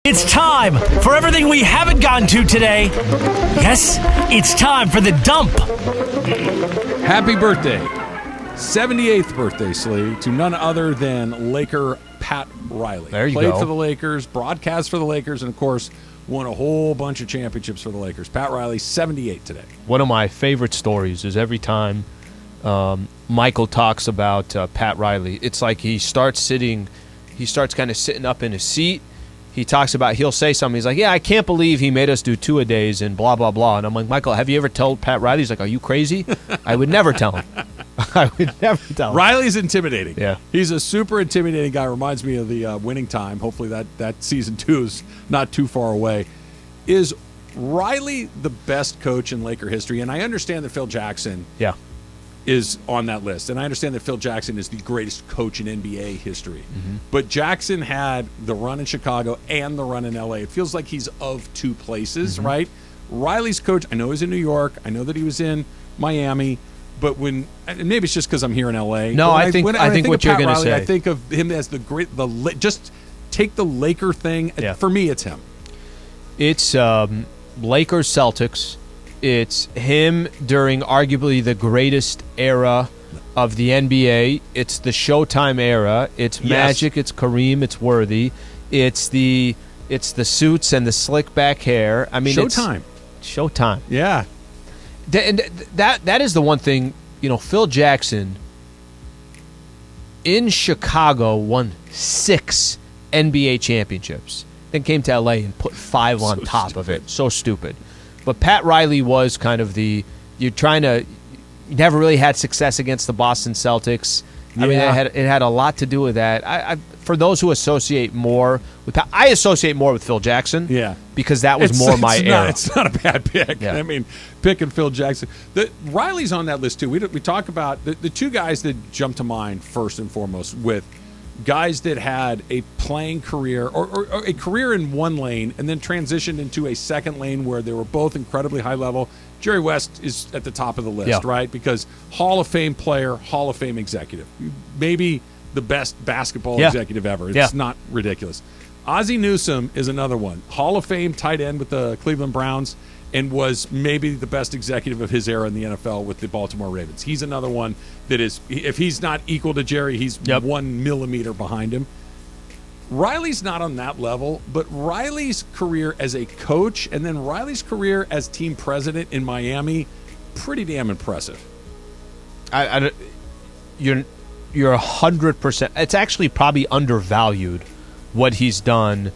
It's time for everything we haven't gotten to today. Yes, it's time for the dump. Happy birthday. 78th birthday, Slee, to none other than Laker Pat Riley. There you Played go. for the Lakers, broadcast for the Lakers, and, of course, won a whole bunch of championships for the Lakers. Pat Riley, 78 today. One of my favorite stories is every time Michael talks about Pat Riley, it's like he starts kind of sitting up in his seat. He talks about, he'll say something. He's like, yeah, I can't believe he made us do 2-a-days and blah, blah, blah. And I'm like, Michael, have you ever told Pat Riley? He's like, are you crazy? I would never tell him. I would never tell him. Riley's intimidating. Yeah. He's a super intimidating guy. Reminds me of the Winning Time. Hopefully that season 2 is not too far away. Is Riley, the best coach in Laker history, and I understand that Phil Jackson is on that list, and I understand that Phil Jackson is the greatest coach in NBA history. But Jackson had the run in Chicago and the run in LA. It feels like he's of two places, right? Riley's coach, I know he's in New York. I know that he was in Miami. But and maybe it's just because I'm here in LA. No, I think what you're going to say. I think of him as just take the Laker thing. Yeah. For me, it's him. It's Lakers Celtics. It's him during arguably the greatest era of the NBA. It's the Showtime era. It's Magic. It's Kareem. It's Worthy. It's the suits and the slick back hair. I mean, Showtime. Showtime. Yeah. And that is the one thing, Phil Jackson in Chicago won 6 NBA championships, then came to LA and put 5 on top of it. So stupid. But Pat Riley was kind of you never really had success against the Boston Celtics. I mean, it had a lot to do with that. For those who associate more with Pat, I associate more with Phil Jackson. Yeah. Because that was more my era. It's not a bad pick. Yeah. I mean, picking Phil Jackson. Riley's on that list, too. We talk about the two guys that jump to mind first and foremost with guys that had a playing career or a career in one lane and then transitioned into a second lane where they were both incredibly high level. Jerry West is at the top of the list, right? Because Hall of Fame player, Hall of Fame executive. Maybe the best basketball executive ever. It's not ridiculous. Ozzie Newsome is another one. Hall of Fame tight end with the Cleveland Browns and was maybe the best executive of his era in the NFL with the Baltimore Ravens. He's another one that is, if he's not equal to Jerry, he's 1 millimeter behind him. Riley's not on that level, but Riley's career as a coach and then Riley's career as team president in Miami, pretty damn impressive. You're 100%. It's actually probably undervalued what he's done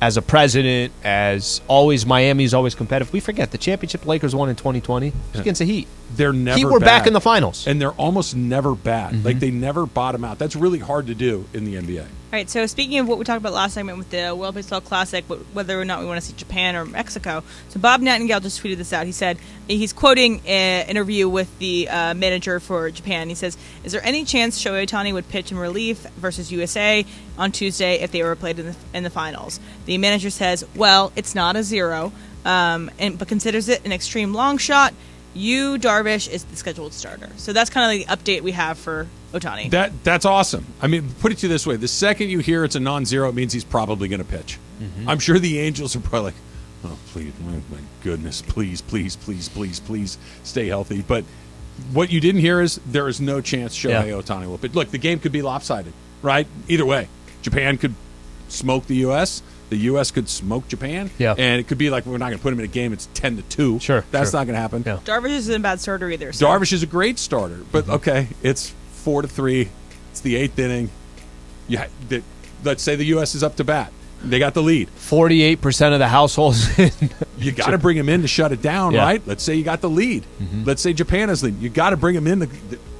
as a president, as always. Miami's always competitive. We forget the championship Lakers won in 2020 against the Heat. They're never we're bad. back in the finals. And they're almost never bad. Like, they never bottom out. That's really hard to do in the NBA. All right, so speaking of what we talked about last segment with the World Baseball Classic, whether or not we want to see Japan or Mexico, so Bob Nightingale just tweeted this out. He said, he's quoting an interview with the manager for Japan. He says, "Is there any chance Shohei Ohtani would pitch in relief versus USA on Tuesday if they were played in the finals?" The manager says, "Well, it's not a 0, but considers it an extreme long shot. Darvish is the scheduled starter." So that's kind of the update we have for Ohtani. That's awesome. I mean, put it to you this way. The second you hear it's a non-zero, it means he's probably going to pitch. I'm sure the Angels are probably like, oh, please, my goodness, please, please, please, please, please stay healthy. But what you didn't hear is there is no chance Shohei Ohtani will pitch. Look, the game could be lopsided, right? Either way. Japan could smoke the U.S., the U.S. could smoke Japan, and it could be like we're not going to put him in a game. It's 10-2. Sure, that's not going to happen. Yeah. Darvish isn't a bad starter either. So. Darvish is a great starter, but okay, it's 4-3. It's the 8th inning. Let's say the U.S. is up to bat. They got the lead. 48% of the households. You got to bring him in to shut it down, right? Let's say you got the lead. Let's say Japan is leading. You got to bring him in.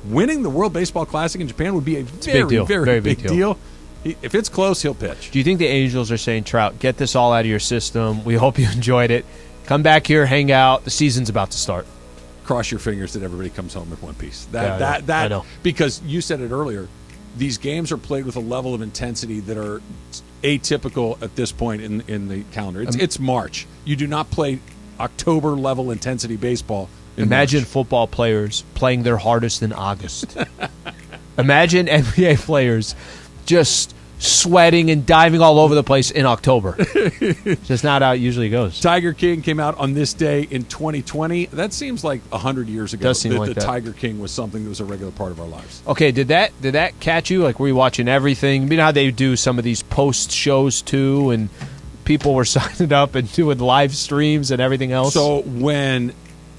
Winning the World Baseball Classic in Japan would be a very big deal. If it's close, he'll pitch. Do you think the Angels are saying, Trout, get this all out of your system. We hope you enjoyed it. Come back here, hang out. The season's about to start. Cross your fingers that everybody comes home with one piece. I know. Because you said it earlier, these games are played with a level of intensity that are atypical at this point in the calendar. It's March. You do not play October level intensity baseball. Imagine March. Football players playing their hardest in August. Imagine NBA players just sweating and diving all over the place in October. Just not how it usually goes. Tiger King came out on this day in 2020. That seems like 100 years ago. Does seem like the that. Tiger King was something that was a regular part of our lives. Okay, did that catch you? Like, were you watching everything? You know how they do some of these post shows too, and people were signing up and doing live streams and everything else? So when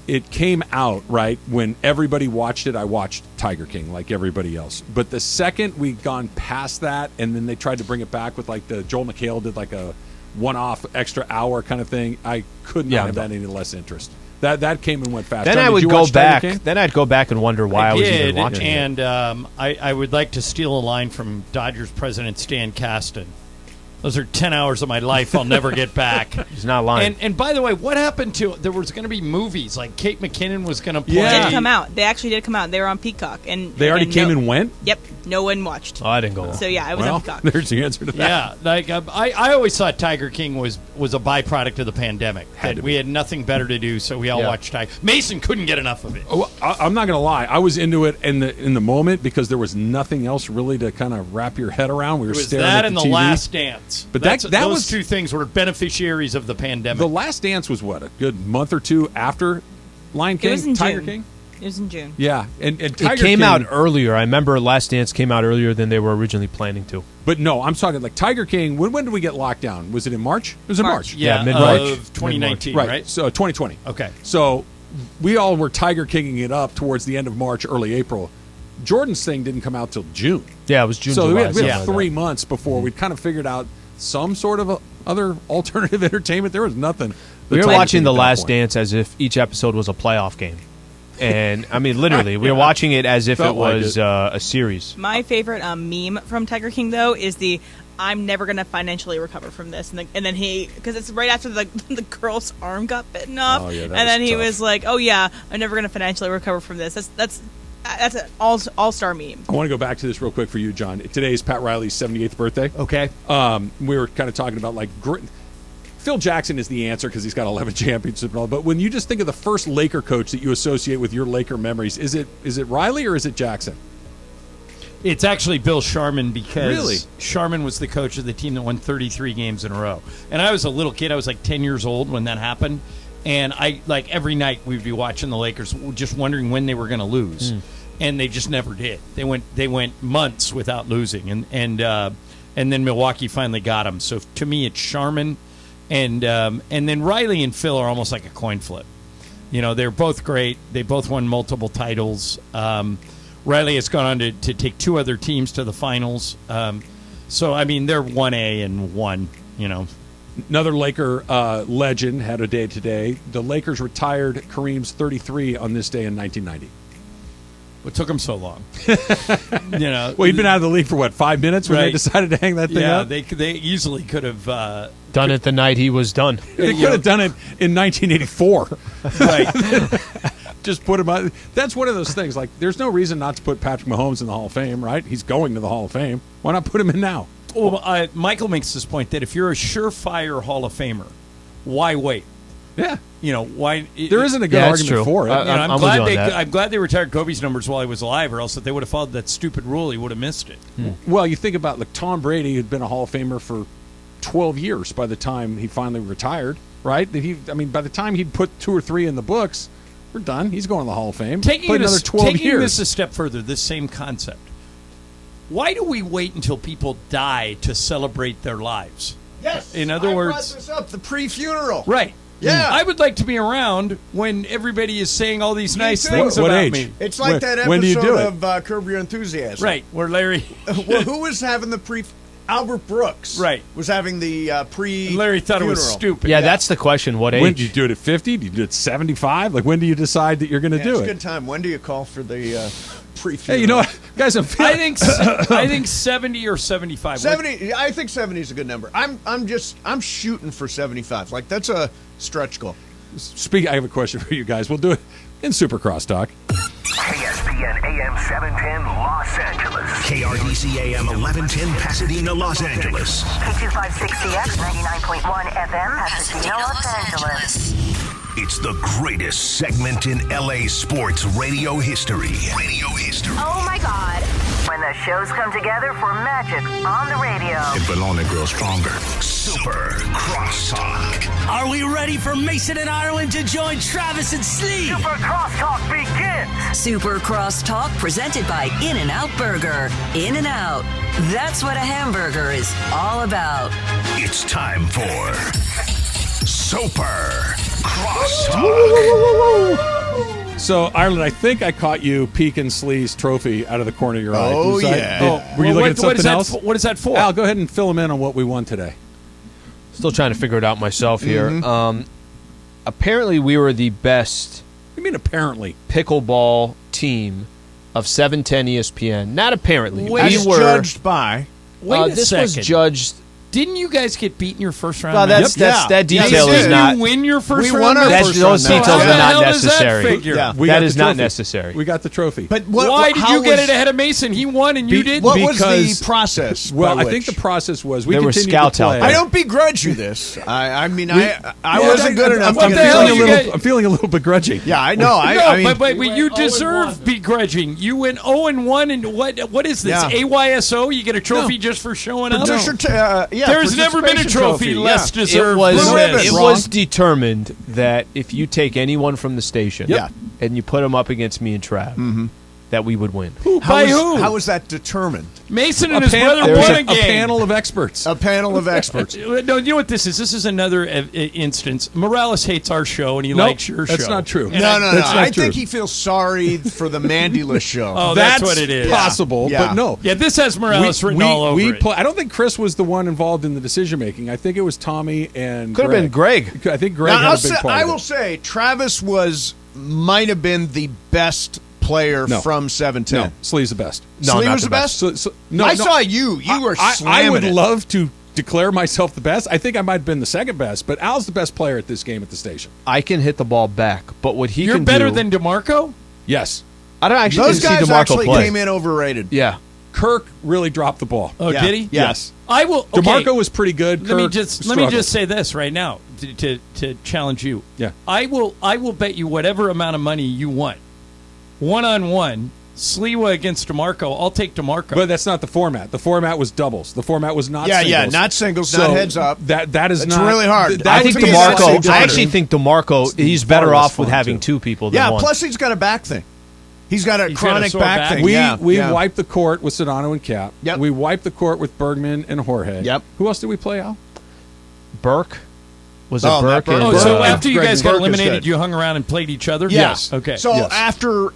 it came out, right, when everybody watched it, I watched Tiger King like everybody else. But the second we'd gone past that, and then they tried to bring it back with like the Joel McHale did like a one-off extra hour kind of thing, I could not have had any less interest. That came and went fast. Then John, I would go back. Tiger King? Then I'd go back and wonder why I was even watching it. And I would like to steal a line from Dodgers president Stan Kasten. Those are 10 hours of my life I'll never get back. He's not lying. And by the way, what happened to there was going to be movies like Kate McKinnon was going to play. They did come out. They actually did come out. They were on Peacock, and they already came and went. Yep, no one watched. Oh, I didn't go. So yeah, it was on Peacock. There's the answer to that. Yeah, like I always thought Tiger King was a byproduct of the pandemic. We had nothing better to do, so we all watched Tiger. Mason couldn't get enough of it. Oh, I'm not going to lie. I was into it in the moment because there was nothing else really to kind of wrap your head around. We were staring that at and the The TV. Last Dance. But that was those two things were beneficiaries of the pandemic. The Last Dance was what, a good month or two after Lion King, It was in Tiger June. King. It was in June. Yeah, and Tiger It came King, out earlier. I remember Last Dance came out earlier than they were originally planning to. But no, I'm talking like Tiger King. When did we get locked down? Was it in March? It was in March. Yeah, mid-March. of 2019, Right. right? So 2020. Okay. So we all were Tiger Kinging it up towards the end of March, early April. Jordan's thing didn't come out till June. Yeah, it was June. So July, we had something like 3 that. months before we'd kind of figured out some sort of other alternative entertainment. There was nothing. We were Tiger watching King The at that Last point. Dance as if each episode was a playoff game. And, I mean, literally, we were watching it as if Felt it like was it. a series. My favorite meme from Tiger King, though, is the "I'm never going to financially recover from this," and then he, because it's right after the girl's arm got bitten off, Oh, yeah, that and then was he tough. was like, "Oh yeah, I'm never going to financially recover from this." That's an all-star meme. I want to go back to this real quick for you, John. Today is Pat Riley's 78th birthday. Okay. We were kind of talking about Phil Jackson is the answer because he's got 11 championships and all. But when you just think of the first Laker coach that you associate with your Laker memories, is it Riley or is it Jackson? It's actually Bill Sharman because Really? Sharman was the coach of the team that won 33 games in a row. And I was a little kid. I was like 10 years old when that happened. And I every night we'd be watching the Lakers just wondering when they were going to lose. And they just never did. They went months without losing. And then Milwaukee finally got them. So to me it's Sharman and then Riley and Phil are almost like a coin flip. You know, they're both great. They both won multiple titles. Riley has gone on to take two other teams to the finals. So, I mean, they're 1A and 1, you know. Another Laker legend had a day today. The Lakers retired Kareem's 33 on this day in 1990. What took them so long? You know, Well, he'd been out of the league for, 5 minutes when they Right. decided to hang that thing yeah, up? they easily could have Done it the night he was done. They could have done it in 1984. right. Just put him out. That's one of those things. Like, there's no reason not to put Patrick Mahomes in the Hall of Fame, right? He's going to the Hall of Fame. Why not put him in now? Well, Michael makes this point that if you're a surefire Hall of Famer, why wait? Yeah. You know, why? There isn't a good Yeah, that's argument true. for it. I- You know, I'm with you on that. I'm glad they retired Kobe's numbers while he was alive, or else if they would have followed that stupid rule, he would have missed it. Well, you think about, like, Tom Brady had been a Hall of Famer for 12 years by the time he finally retired, right? By the time he'd put 2 or 3 in the books, we're done. He's going to the Hall of Fame. Played another 12 years. This a step further, this same concept. Why do we wait until people die to celebrate their lives? Yes. In other I words, brought this up, the pre-funeral. right. Yeah. I would like to be around when everybody is saying all these nice too. things What about age? me. It's like that When do you do episode it? of Curb Your Enthusiasm. Right, where Larry Well, who was having the pre? Albert Brooks. Right. Was having the pre. and Larry thought it was funeral. stupid. Yeah, that's the question. What age? When do you do it at 50? Do you do it at 75? Like, when do you decide that you're going to Yeah, do it's it? a good time. When do you call for the pre-funeral? Hey, you know what? Guys, I think 70 or 75. 70. I think 70 is a good number. I'm shooting for 75. Like, that's a stretch goal. I have a question for you guys. We'll do it in Super Crosstalk. ESPN AM 710 Los Angeles. KRDC AM 1110 Pasadena, Los Angeles. K256CX 99.1 FM, Pasadena, Los Angeles. It's the greatest segment in LA sports radio history. Oh my God. When the shows come together for magic on the radio. It will only grow stronger. Super Crosstalk. Are we ready for Mason and Ireland to join Travis and Slee? Super Crosstalk begins. Super Crosstalk presented by In-N-Out Burger. In-N-Out. That's what a hamburger is all about. It's time for Super Crosstalk. So, Ireland, I think I caught you peeking Slee's trophy out of the corner of your eye. Oh, Was I- yeah. were you looking at what is something that else? What is that for? Al, go ahead and fill him in on what we won today. Still trying to figure it out myself here. Apparently, we were the best What do you mean, apparently? pickleball team of 710 ESPN. Not apparently. As we were judged by. Wait a this second. was judged Didn't you guys get beaten your first round? No, match? that detail is Didn't not. you win your first We round? won our match? first Those round details match. are How the not hell does that necessary. figure? Yeah. That is not necessary. We got the trophy. But Why did you get it ahead of Mason? He won and you did. What was Because- the process? Well, by I think which? the process was we There were continued scouts to out play. there. I don't begrudge you this. I mean, Yeah, I wasn't good enough. What to the hell you guys- I'm feeling a little begrudging. Yeah, I know. No, I mean, but you deserve begrudging. You went 0-1, and what is this? Yeah. AYSO? You get a trophy just for showing up? There's never been a trophy less deserved. It was determined that if you take anyone from the station, Yep. and you put them up against me and Trav, that we would win. How was that determined? Mason and his brother won a game. A panel of experts. A panel of experts. No, you know what this is? This is another instance. Morales hates our show, and he likes your show. That's not true. And No. That's not I true. think he feels sorry for the Mandela show. Oh, that's what it is. Possible, Yeah. but no. Yeah, this has Morales written all over it. I don't think Chris was the one involved in the decision making. I think it was Tommy and Could have been Greg. I think Greg Now, had a big part I of will it. say, Travis might have been the best player No. from 710. No, Slee's the best. Slee was the best? No, I saw you. You were I slamming would it. love to declare myself the best. I think I might have been the second best, but Al's the best player at this game at the station. I can hit the ball back, but what he You're can better do, than DeMarco? Yes. I don't actually Those see guys DeMarco actually play. came in overrated. Yeah. Kirk really dropped the ball. Oh, Yeah. did he? Yes. I will. Okay. DeMarco was pretty good. Let me Kirk just struggled. say this right now to challenge you. Yeah. I will bet you whatever amount of money you want. 1-on-1, Sliwa against DeMarco. I'll take DeMarco. But that's not the format. The format was doubles. The format was not singles. Yeah, not singles, So not heads up. That is It's not really hard. that I would think be a slightly DeMarco. I different- actually think DeMarco. He's far better less off with fun, having too. two people than Yeah, one. plus he's got a back thing. He's got a He's got a chronic sore back back. thing. We yeah. wiped the court with Sedano and Cap. Yep. We wiped the court with Bergman and Jorge. Yep. Who else did we play, Al? Burke. Was it Oh, Matt Burke? Burke. and- Oh, so Burke. after you Greg guys got Burke is eliminated, good. you hung around and played each other? Yes. Okay. So Yes.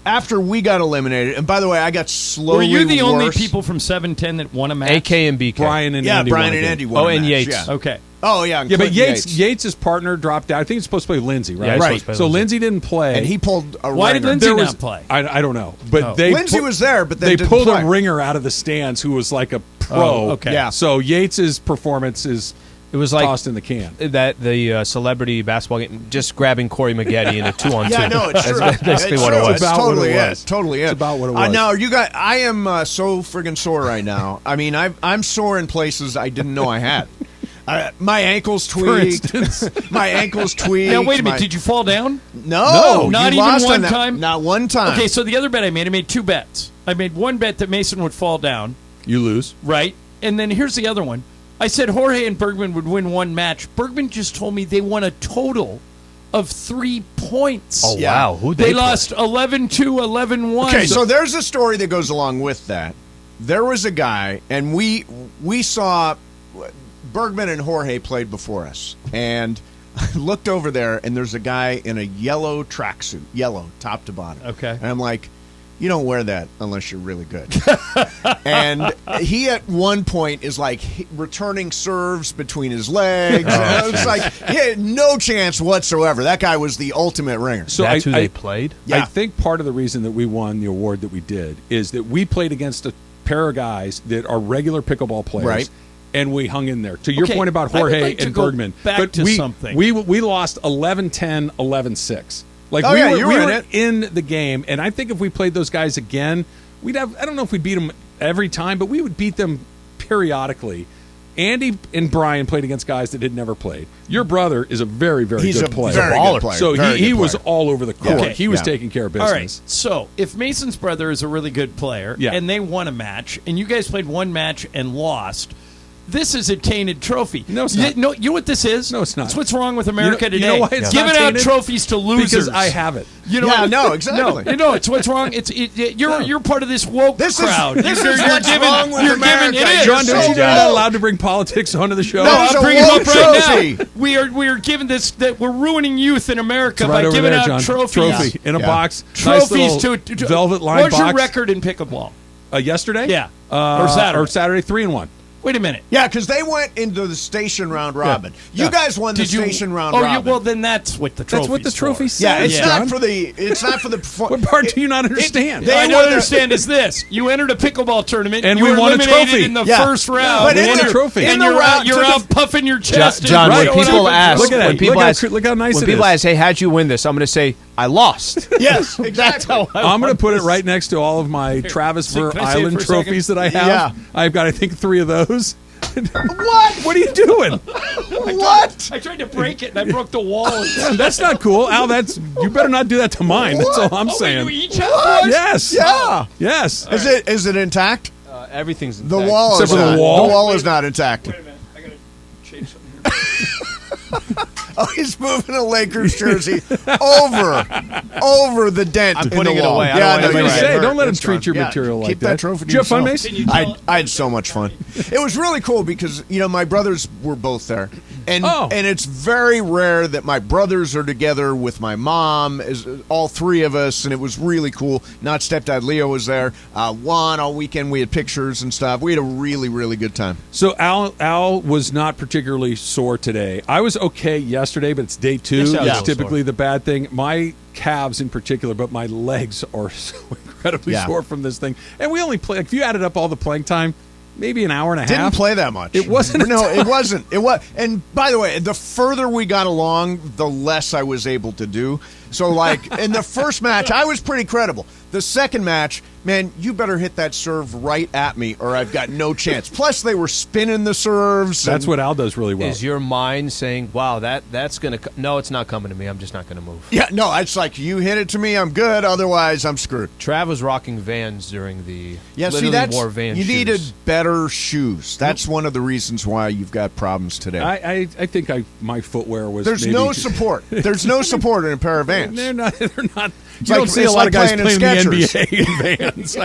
after we got eliminated, and by the way, I got slowly were you the only worse. people from 710 that won a match? AK and BK. Brian and Yeah, Andy. Brian won a and game. Andy won. Oh, a and match, Yates. Yeah. Okay. Oh yeah, and Yeah, but Clint Yates' partner dropped out. I think he's supposed to play Lindsay, right? Yeah, he's Right. supposed to play So Lindsay. Lindsay didn't play. and he pulled a Why did ringer. Lindsay There not was- play? I don't know, but Oh. they Lindsay was there, but then they didn't pulled play. a ringer out of the stands who was like a pro. Oh, okay. Yeah. So Yates' performance is It was like tossed in the can. that the celebrity basketball game, just grabbing Corey Maggette in a 2-on-2. Yeah, no, it's true. That's basically It's what true. it was. It's about what totally it it. was. Totally it. It's about what it was. Now, you guys, I am so friggin' sore right now. I mean, I'm sore in places I didn't know I had. My ankles tweaked. My ankles tweaked. Now, wait a minute. Did you fall down? No, not you even lost one on that. time? Not one time. Okay, so the other bet I made two bets. I made one bet that Mason would fall down, You lose. right? And then here's the other one. I said Jorge and Bergman would win one match. Bergman just told me they won a total of 3 points. Oh, Yeah. wow. Who'd They play? lost 11-2, 11-1. Okay, so there's a story that goes along with that. There was a guy, and we saw Bergman and Jorge played before us, and I looked over there, and there's a guy in a yellow tracksuit, yellow top to bottom. Okay. And I'm like, you don't wear that unless you're really good. And he at one point is like returning serves between his legs. And it's like he had no chance whatsoever. That guy was the ultimate ringer. So That's who they played? Yeah. I think part of the reason that we won the award that we did is that we played against a pair of guys that are regular pickleball players. Right. And we hung in there. To your Okay, point about I would Jorge like to and go Bergman. back but to we, something. We lost 11-10, 11-6. Like Oh, we yeah, were, you we were in were it. in the game, and I think if we played those guys again, we'd have. I don't know if we'd beat them every time, but we would beat them periodically. Andy and Brian played against guys that had never played. Your brother is a very, very He's good a player. very good player. So Very he good was player. all over the court. Okay. He was Yeah. taking care of All right. business. So if Mason's brother is a really good player, Yeah. and they won a match, and you guys played one match and lost, this is a tainted trophy. No, it's not. You know what this is? No, it's not. It's what's wrong with America You know today. why it's Giving not out tainted? trophies to losers. Because I have it. You know Yeah, what? no, exactly. No, it's what's wrong. You're part of this woke This is- crowd. this You're is what's wrong with America. It is. John, don't you know so you're not woke. allowed to bring politics onto the show? No, It's I'm a bringing it woke up right trophy. now. We are giving this that we're ruining youth in America It's by right over giving there, out John. trophies. Trophy in a Yeah. box. Trophies Nice little to velvet lined What's box. your record in pickleball? Yesterday? Yeah. Or Saturday. Or Saturday, 3-1. Wait a minute. Yeah, because they went into the station round robin. You guys won the station round robin. Well, then that's what the trophy. That's what the trophy says. Yeah, it's John. not for the. It's not for the. What part do you not understand? I don't understand is this: you entered a pickleball tournament, and you we won won a eliminated trophy in the Yeah. first round. But we won a trophy. and you're out puffing your chest. John, and when people ask, Look at that. when people Look how- ask, look how nice when it people is. ask, "Hey, how'd you win this?" I'm going to say, "I lost." Yes, exactly. I'm going to put it right next to all of my Travis so Burr can I say it Island for a second? trophies that I have. Yeah. I've got, I think, 3 of those. What? What are you doing? What? I tried to break it, and I broke the wall. That's not cool, Al. You better not do that to mine. That's all I'm saying. Wait, you each have one? Yes. Yeah. Yes. Is it intact? Everything's The intact. wall Except is for the not. wall? The wall is not intact. Wait a minute, I got to change something here. Oh, he's moving a Lakers jersey over the dent. I'm in putting the it wall. away. I Yeah, don't no, want you're anybody right. to Don't let him It's treat fine. your Yeah, material like keep that. trophy to Did you have fun, yourself. Mace? I had so much fun. It was really cool because my brothers were both there, and it's very rare that my brothers are together with my mom, all 3 of us, and it was really cool. Not stepdad Leo was there. Juan all weekend. We had pictures and stuff. We had a really, really good time. So Al was not particularly sore today. I was okay yesterday, but it's day 2. Yes, I was It's sore. typically the bad thing. My calves in particular, but my legs are so incredibly sore from this thing. And we only play, if you added up all the playing time, maybe an hour and a half. Didn't play that much. It wasn't. No, it wasn't. It was. And by the way, the further we got along, the less I was able to do. So, like, in the first match, I was pretty credible. The second match, man, you better hit that serve right at me or I've got no chance. Plus, they were spinning the serves. That's what Al does really well. Is your mind saying, "Wow, that's gonna"? No, it's not coming to me. I'm just not gonna move. Yeah, no, it's like you hit it to me, I'm good. Otherwise, I'm screwed. Trav was rocking Vans during the. Yeah, see, literally wore Vans you shoes. needed better shoes. That's one of the reasons why you've got problems today. I think my footwear was. There's no support. There's no support in a pair of Vans. They're not. You It's don't like- see a it's lot like of guys playing in playing in the Skechers. NBA in Vans.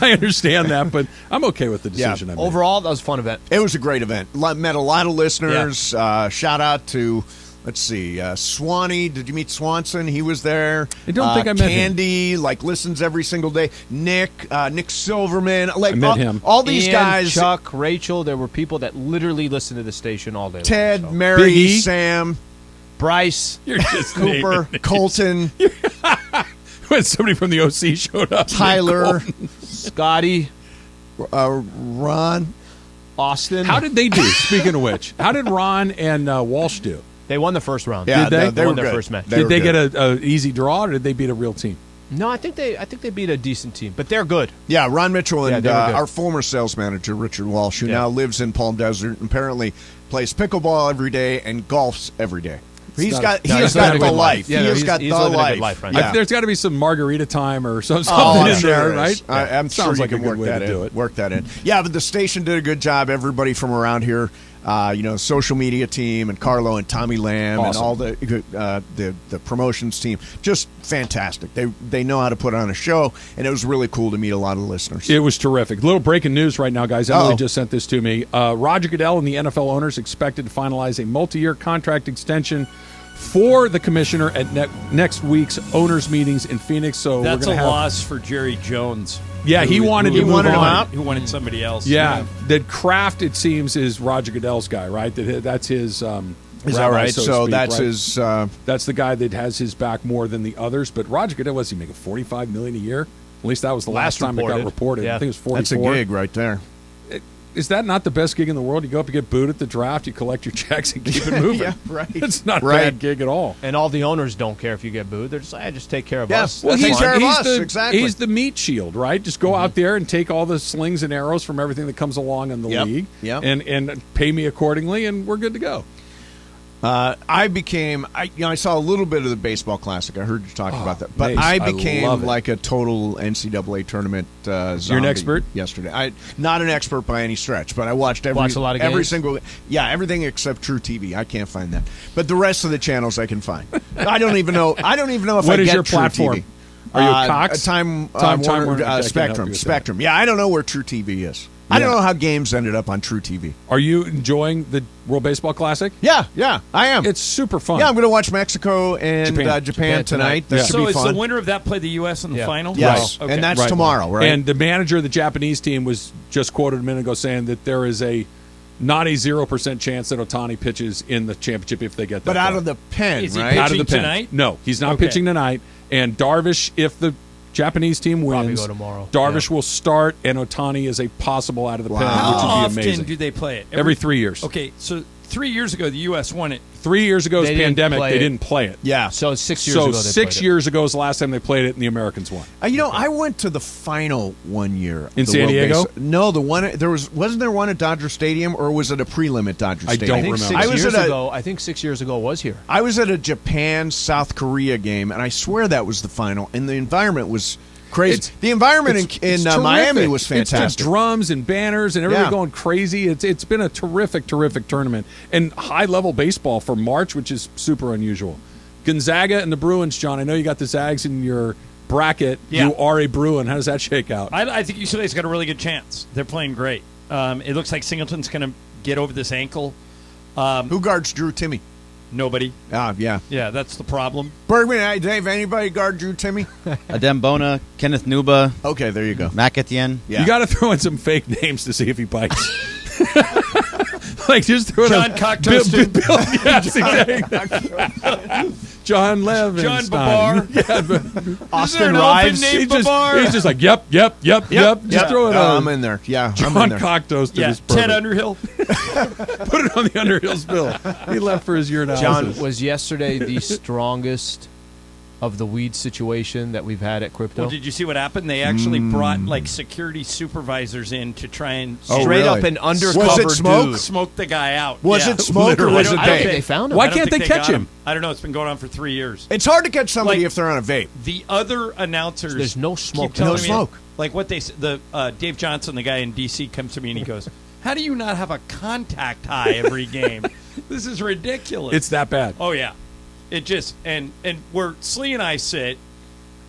I understand that, but I'm okay with the decision. I made. Overall, that was a fun event. It was a great event. Met a lot of listeners. Shout out to, let's see, Swanee. Did you meet Swanson? He was there. I don't think I met him. Candy, listens every single day. Nick Silverman. I met him. All these Ian, guys. Chuck, Rachel, there were people that literally listened to the station all day long. Ted, So. Mary, Big E. Sam, Bryce, You're just Cooper, naming Colton, when somebody from the OC showed up. Tyler, Scotty, Ron. Austin. How did they do? Speaking of which, how did Ron and Walsh do? They won the first round. Yeah, Did they won were their good. first match. Did they get an easy draw, or did they beat a real team? No, I think they beat a decent team, but they're good. Yeah, Ron Mitchell and they were good. our former sales manager, Richard Walsh, who Yeah. now lives in Palm Desert and apparently plays pickleball every day and golfs every day. He's not- got no, he has he's not got a the good life. life. Yeah, he no, has he's got living the a good life. life right Yeah. There's got to be some margarita time or something I'm in sure there, there is. right? I'm sure Sounds you like a can good work way that to in. do it. Work that in. Yeah, but the station did a good job. Everybody from around here, social media team and Carlo and Tommy Lamb and Awesome. all the promotions team, just fantastic. They know how to put on a show, and it was really cool to meet a lot of listeners. It was terrific. Little breaking news right now, guys. Emily Uh-oh. just sent this to me. Roger Goodell and the NFL owners expected to finalize a multi-year contract extension for the commissioner at next week's owners meetings in Phoenix. So That's we're a going to have. loss for Jerry Jones. Yeah, he wanted to He move wanted him on. out? He wanted somebody else. Yeah, that Kraft, it seems, is Roger Goodell's guy, right? That's his. Is that rabbi, right? So, to So speak, that's right? his. That's the guy that has his back more than the others. But Roger Goodell, was he making $45 million a year? At least that was the last time it got reported. Yeah. I think it was 44. That's a gig right there. Is that not the best gig in the world? You go up, you get booed at the draft, you collect your checks, and keep it moving. Yeah, right. It's not a Right. bad gig at all. And all the owners don't care if you get booed. They're just like, just take care of Yes. us. Well, That's he's fine. care of us, exactly. He's the meat shield, right? Just go out there and take all the slings and arrows from everything that comes along in the Yep. league, Yep. and pay me accordingly, and we're good to go. I saw a little bit of the baseball classic. I heard you talking about that, but Mace, I I became love it. like a total NCAA tournament zombie. You're an expert? yesterday. I not an expert by any stretch, but I watched Watch a lot of every games? single everything except True TV. I can't find that, but the rest of the channels I can find. I don't even know if What I is get your True platform? TV. Are you a Cox? Time Warner, Warner, I can help you Spectrum. with that. Spectrum. Yeah, I don't know where True TV is. I don't know how games ended up on True TV. Are you enjoying the World Baseball Classic? Yeah, I am. It's super fun. Yeah, I'm going to watch Mexico and Japan tonight. That should So be is fun. the winner of that play the U.S. in the final? Yes, Okay. and that's tomorrow, right? And the manager of the Japanese team was just quoted a minute ago saying that there is a not a 0% chance that Ohtani pitches in the championship if they get that. But out far. of the pen, Is he right? Out of the pitching pen. tonight? No, he's not Okay. pitching tonight. And Darvish, if the Japanese team Probably wins, go tomorrow. Darvish will start, and Ohtani is a possible out of the pen, How which would often be amazing. do they play it? Every 3 years. Okay, so 3 years ago the U.S. won it. 3 years ago was They didn't pandemic. play They it. didn't play it. Yeah. So 6 years So ago, they 6 played it. years ago was the last time they played it, and the Americans won. I went to the final one year In the San World Diego? No, the one wasn't there one at Dodger Stadium, or was it a prelim at Dodger I Stadium? don't I think remember. 6 I was years at a- ago. I think 6 years ago was here. I was at a Japan South Korea game, and I swear that was the final, and the environment was crazy. The environment in It's Miami terrific. was It's fantastic. just drums and banners and everybody Yeah. going crazy. It's been a terrific tournament and high level baseball for March, which is super unusual. Gonzaga and the Bruins, John. I know you got the Zags in your bracket. Yeah. You are a Bruin. How does that shake out? I think UCLA's got a really good chance. They're playing great. It looks like Singleton's going to get over this ankle. Who guards Drew Timmy? Nobody. Yeah. Yeah, that's the problem. Bergman, Dave, anybody guard Drew Timmy? Adem Kenneth Nuba, Okay, there you go. Mac Etienne. Yeah. You got to throw in some fake names to see if he bites. Like just throw John Cocktoaston. Yes, exactly. John Levinstein. John Babar. Yeah, but Austin Is there an Rives. Named Babar? he's just like, yep. Just throw it on. I'm in there. Yeah, I'm John in there. Cocktoaston Yeah, is Ted perfect. Underhill. Put it on the Underhill's bill. He left for his urinalysis. John, was yesterday the strongest of the weed situation that we've had at Crypto? Well, did you see what happened? They actually brought like security supervisors in to try and Oh, Straight really? up an undercover Was it smoke? dude. smoke the guy out. Was Yeah. it smoke or was it I don't think vape? they found him. Why I don't can't think they catch got him? I don't know. It's been going on for 3 years. It's hard to catch somebody Like- if they're on a vape. The other announcers, There's no smoke. keep telling No me- smoke. Like what they the Dave Johnson, the guy in D.C., comes to me and he goes, "How do you not have a contact high every game? This is ridiculous." It's that bad. Oh yeah, it just and where Slee and I sit,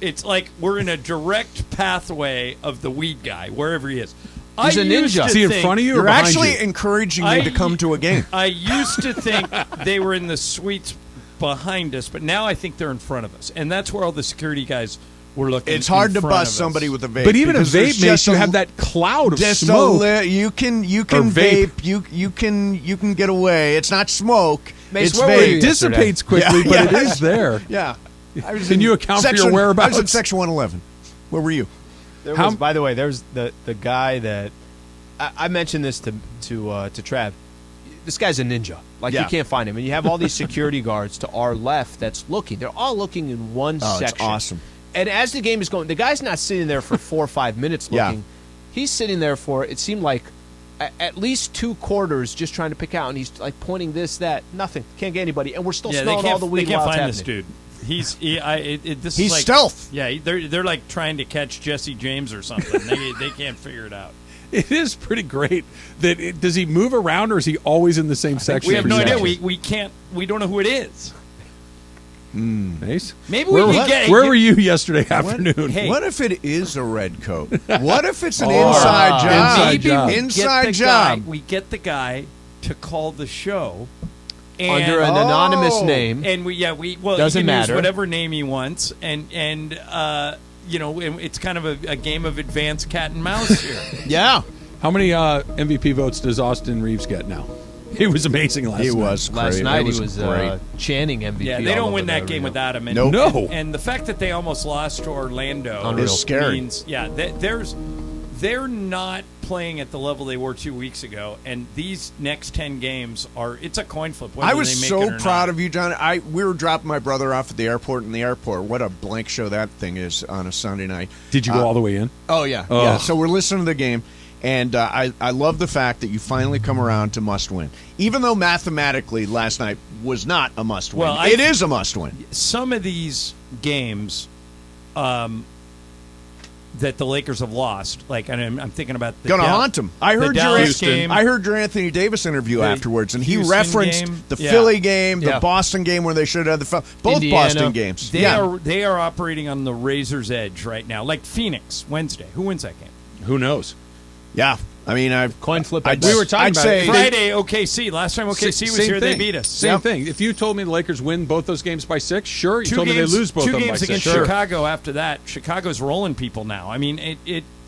it's like we're in a direct pathway of the weed guy wherever he is. He's a used ninja. to Is he in think- front of you or You're behind actually you? encouraging me to come to a game. I used to think they were in the suites behind us, but now I think they're in front of us, and that's where all the security guys were looking. It's hard in to front of bust us. somebody with a vape. But even a because there's vape makes just you a- have that cloud of just smoke. you can vape. vape. You can get away. It's not smoke. Mace, it's where were vape. you It dissipates quickly, but it is there. Yeah. I was Can in you account for your section- whereabouts? I was in section 111. Where were you? There How- was, by the way, there's the guy that I mentioned this to Trav. This guy's a ninja. Like Yeah. you can't find him, and you have all these security guards to our left that's looking. They're all looking in one Oh, section. it's awesome. And as the game is going, the guy's not sitting there for 4 or 5 minutes Yeah. looking. He's sitting there for it seemed like at least 2 quarters just trying to pick out, and he's like pointing this, that, nothing. Can't get anybody, and we're still Yeah, they smelling can't, all the weed they can't while it's find this happening. dude. This He's is like, stealth. Yeah, they're like trying to catch Jesse James or something. they can't figure it out. It is pretty great. Does he move around or is he always in the same section? We have every no idea. section? We don't know who it is. Mace? Maybe we can get. Where were you yesterday afternoon? Hey. What if it is a red coat? What if it's an Oh, inside job? Maybe job. we Inside get the job. Guy, we get the guy to call the show and, Under an anonymous name. and we Doesn't he can use matter. whatever name he wants, and it's kind of a game of advanced cat and mouse here. Yeah. How many MVP votes does Austin Reaves get now? He was amazing last night. He was Last great. night It he was great. chanting MVP. Yeah, they all don't over win the that game arena. without him. And, Nope. No. And the fact that they almost lost to Orlando Unreal. It's scary. means, they're not playing at the level they were 2 weeks ago, and these next 10 games it's a coin flip. I was so proud of you, John. We were dropping my brother off at the airport in the airport. What a blank show that thing is on a Sunday night. Did you go all the way in? Oh, yeah. Oh. Yeah. So we're listening to the game, and I love the fact that you finally come around to must win. Even though mathematically last night was not a must win. Well, it is a must win. Some of these games that the Lakers have lost, like, and I'm thinking about the Gonna haunt him. I heard Dallas game. I heard your Anthony Davis interview The afterwards, and he Houston referenced game. the Yeah. Philly game, the Yeah. Boston game where they should have had both Indiana. Boston games. They are operating on the razor's edge right now, like Phoenix Wednesday. Who wins that game? Who knows? Yeah. I mean, Coin flip. we were talking about it. Friday, OKC. Last time OKC was Same here, they thing. beat us. Same thing. If you told me the Lakers win both those games by 6, sure. You told me they lose both two of them by games 6. against Sure. Chicago after that. Chicago's rolling people now. I mean,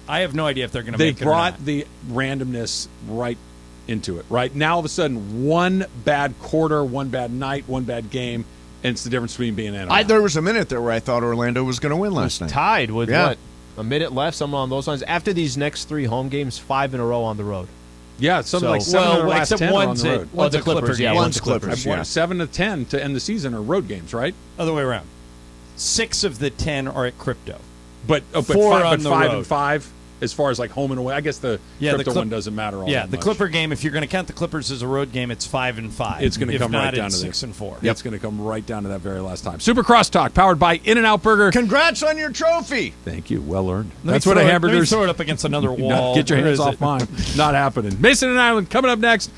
I have no idea if they're going to They make it or brought not. the randomness right into it, right? Now, all of a sudden, one bad quarter, one bad night, one bad game, and it's the difference between being in and out. There was a minute there where I thought Orlando was going to win last night. Tied with what? A minute left, something along those lines. After these next 3 home games, 5 in a row on the road. Yeah, something like 7 of the last 10 are on the road. One's the Clippers, yeah. One's Clippers, yeah. 7 to 10 to end the season are road games, right? Other way around. 6 of the 10 are at Crypto. But 4 on the 5 road. and 5 as far as like home and away. I guess the Crypto one doesn't matter all that the much. Clipper game, if you're going to count the Clippers as a road game, it's 5 and 5. It's going to come right down to 6 and 4. It's going to come right down to that very last time. Super Crosstalk, powered by In-N-Out Burger. Congrats on your trophy. Thank you. Well earned. Let That's me what a throw hamburger's. it up against another wall. Get your Where hands is off it? mine. Not happening. Mason and Island coming up next.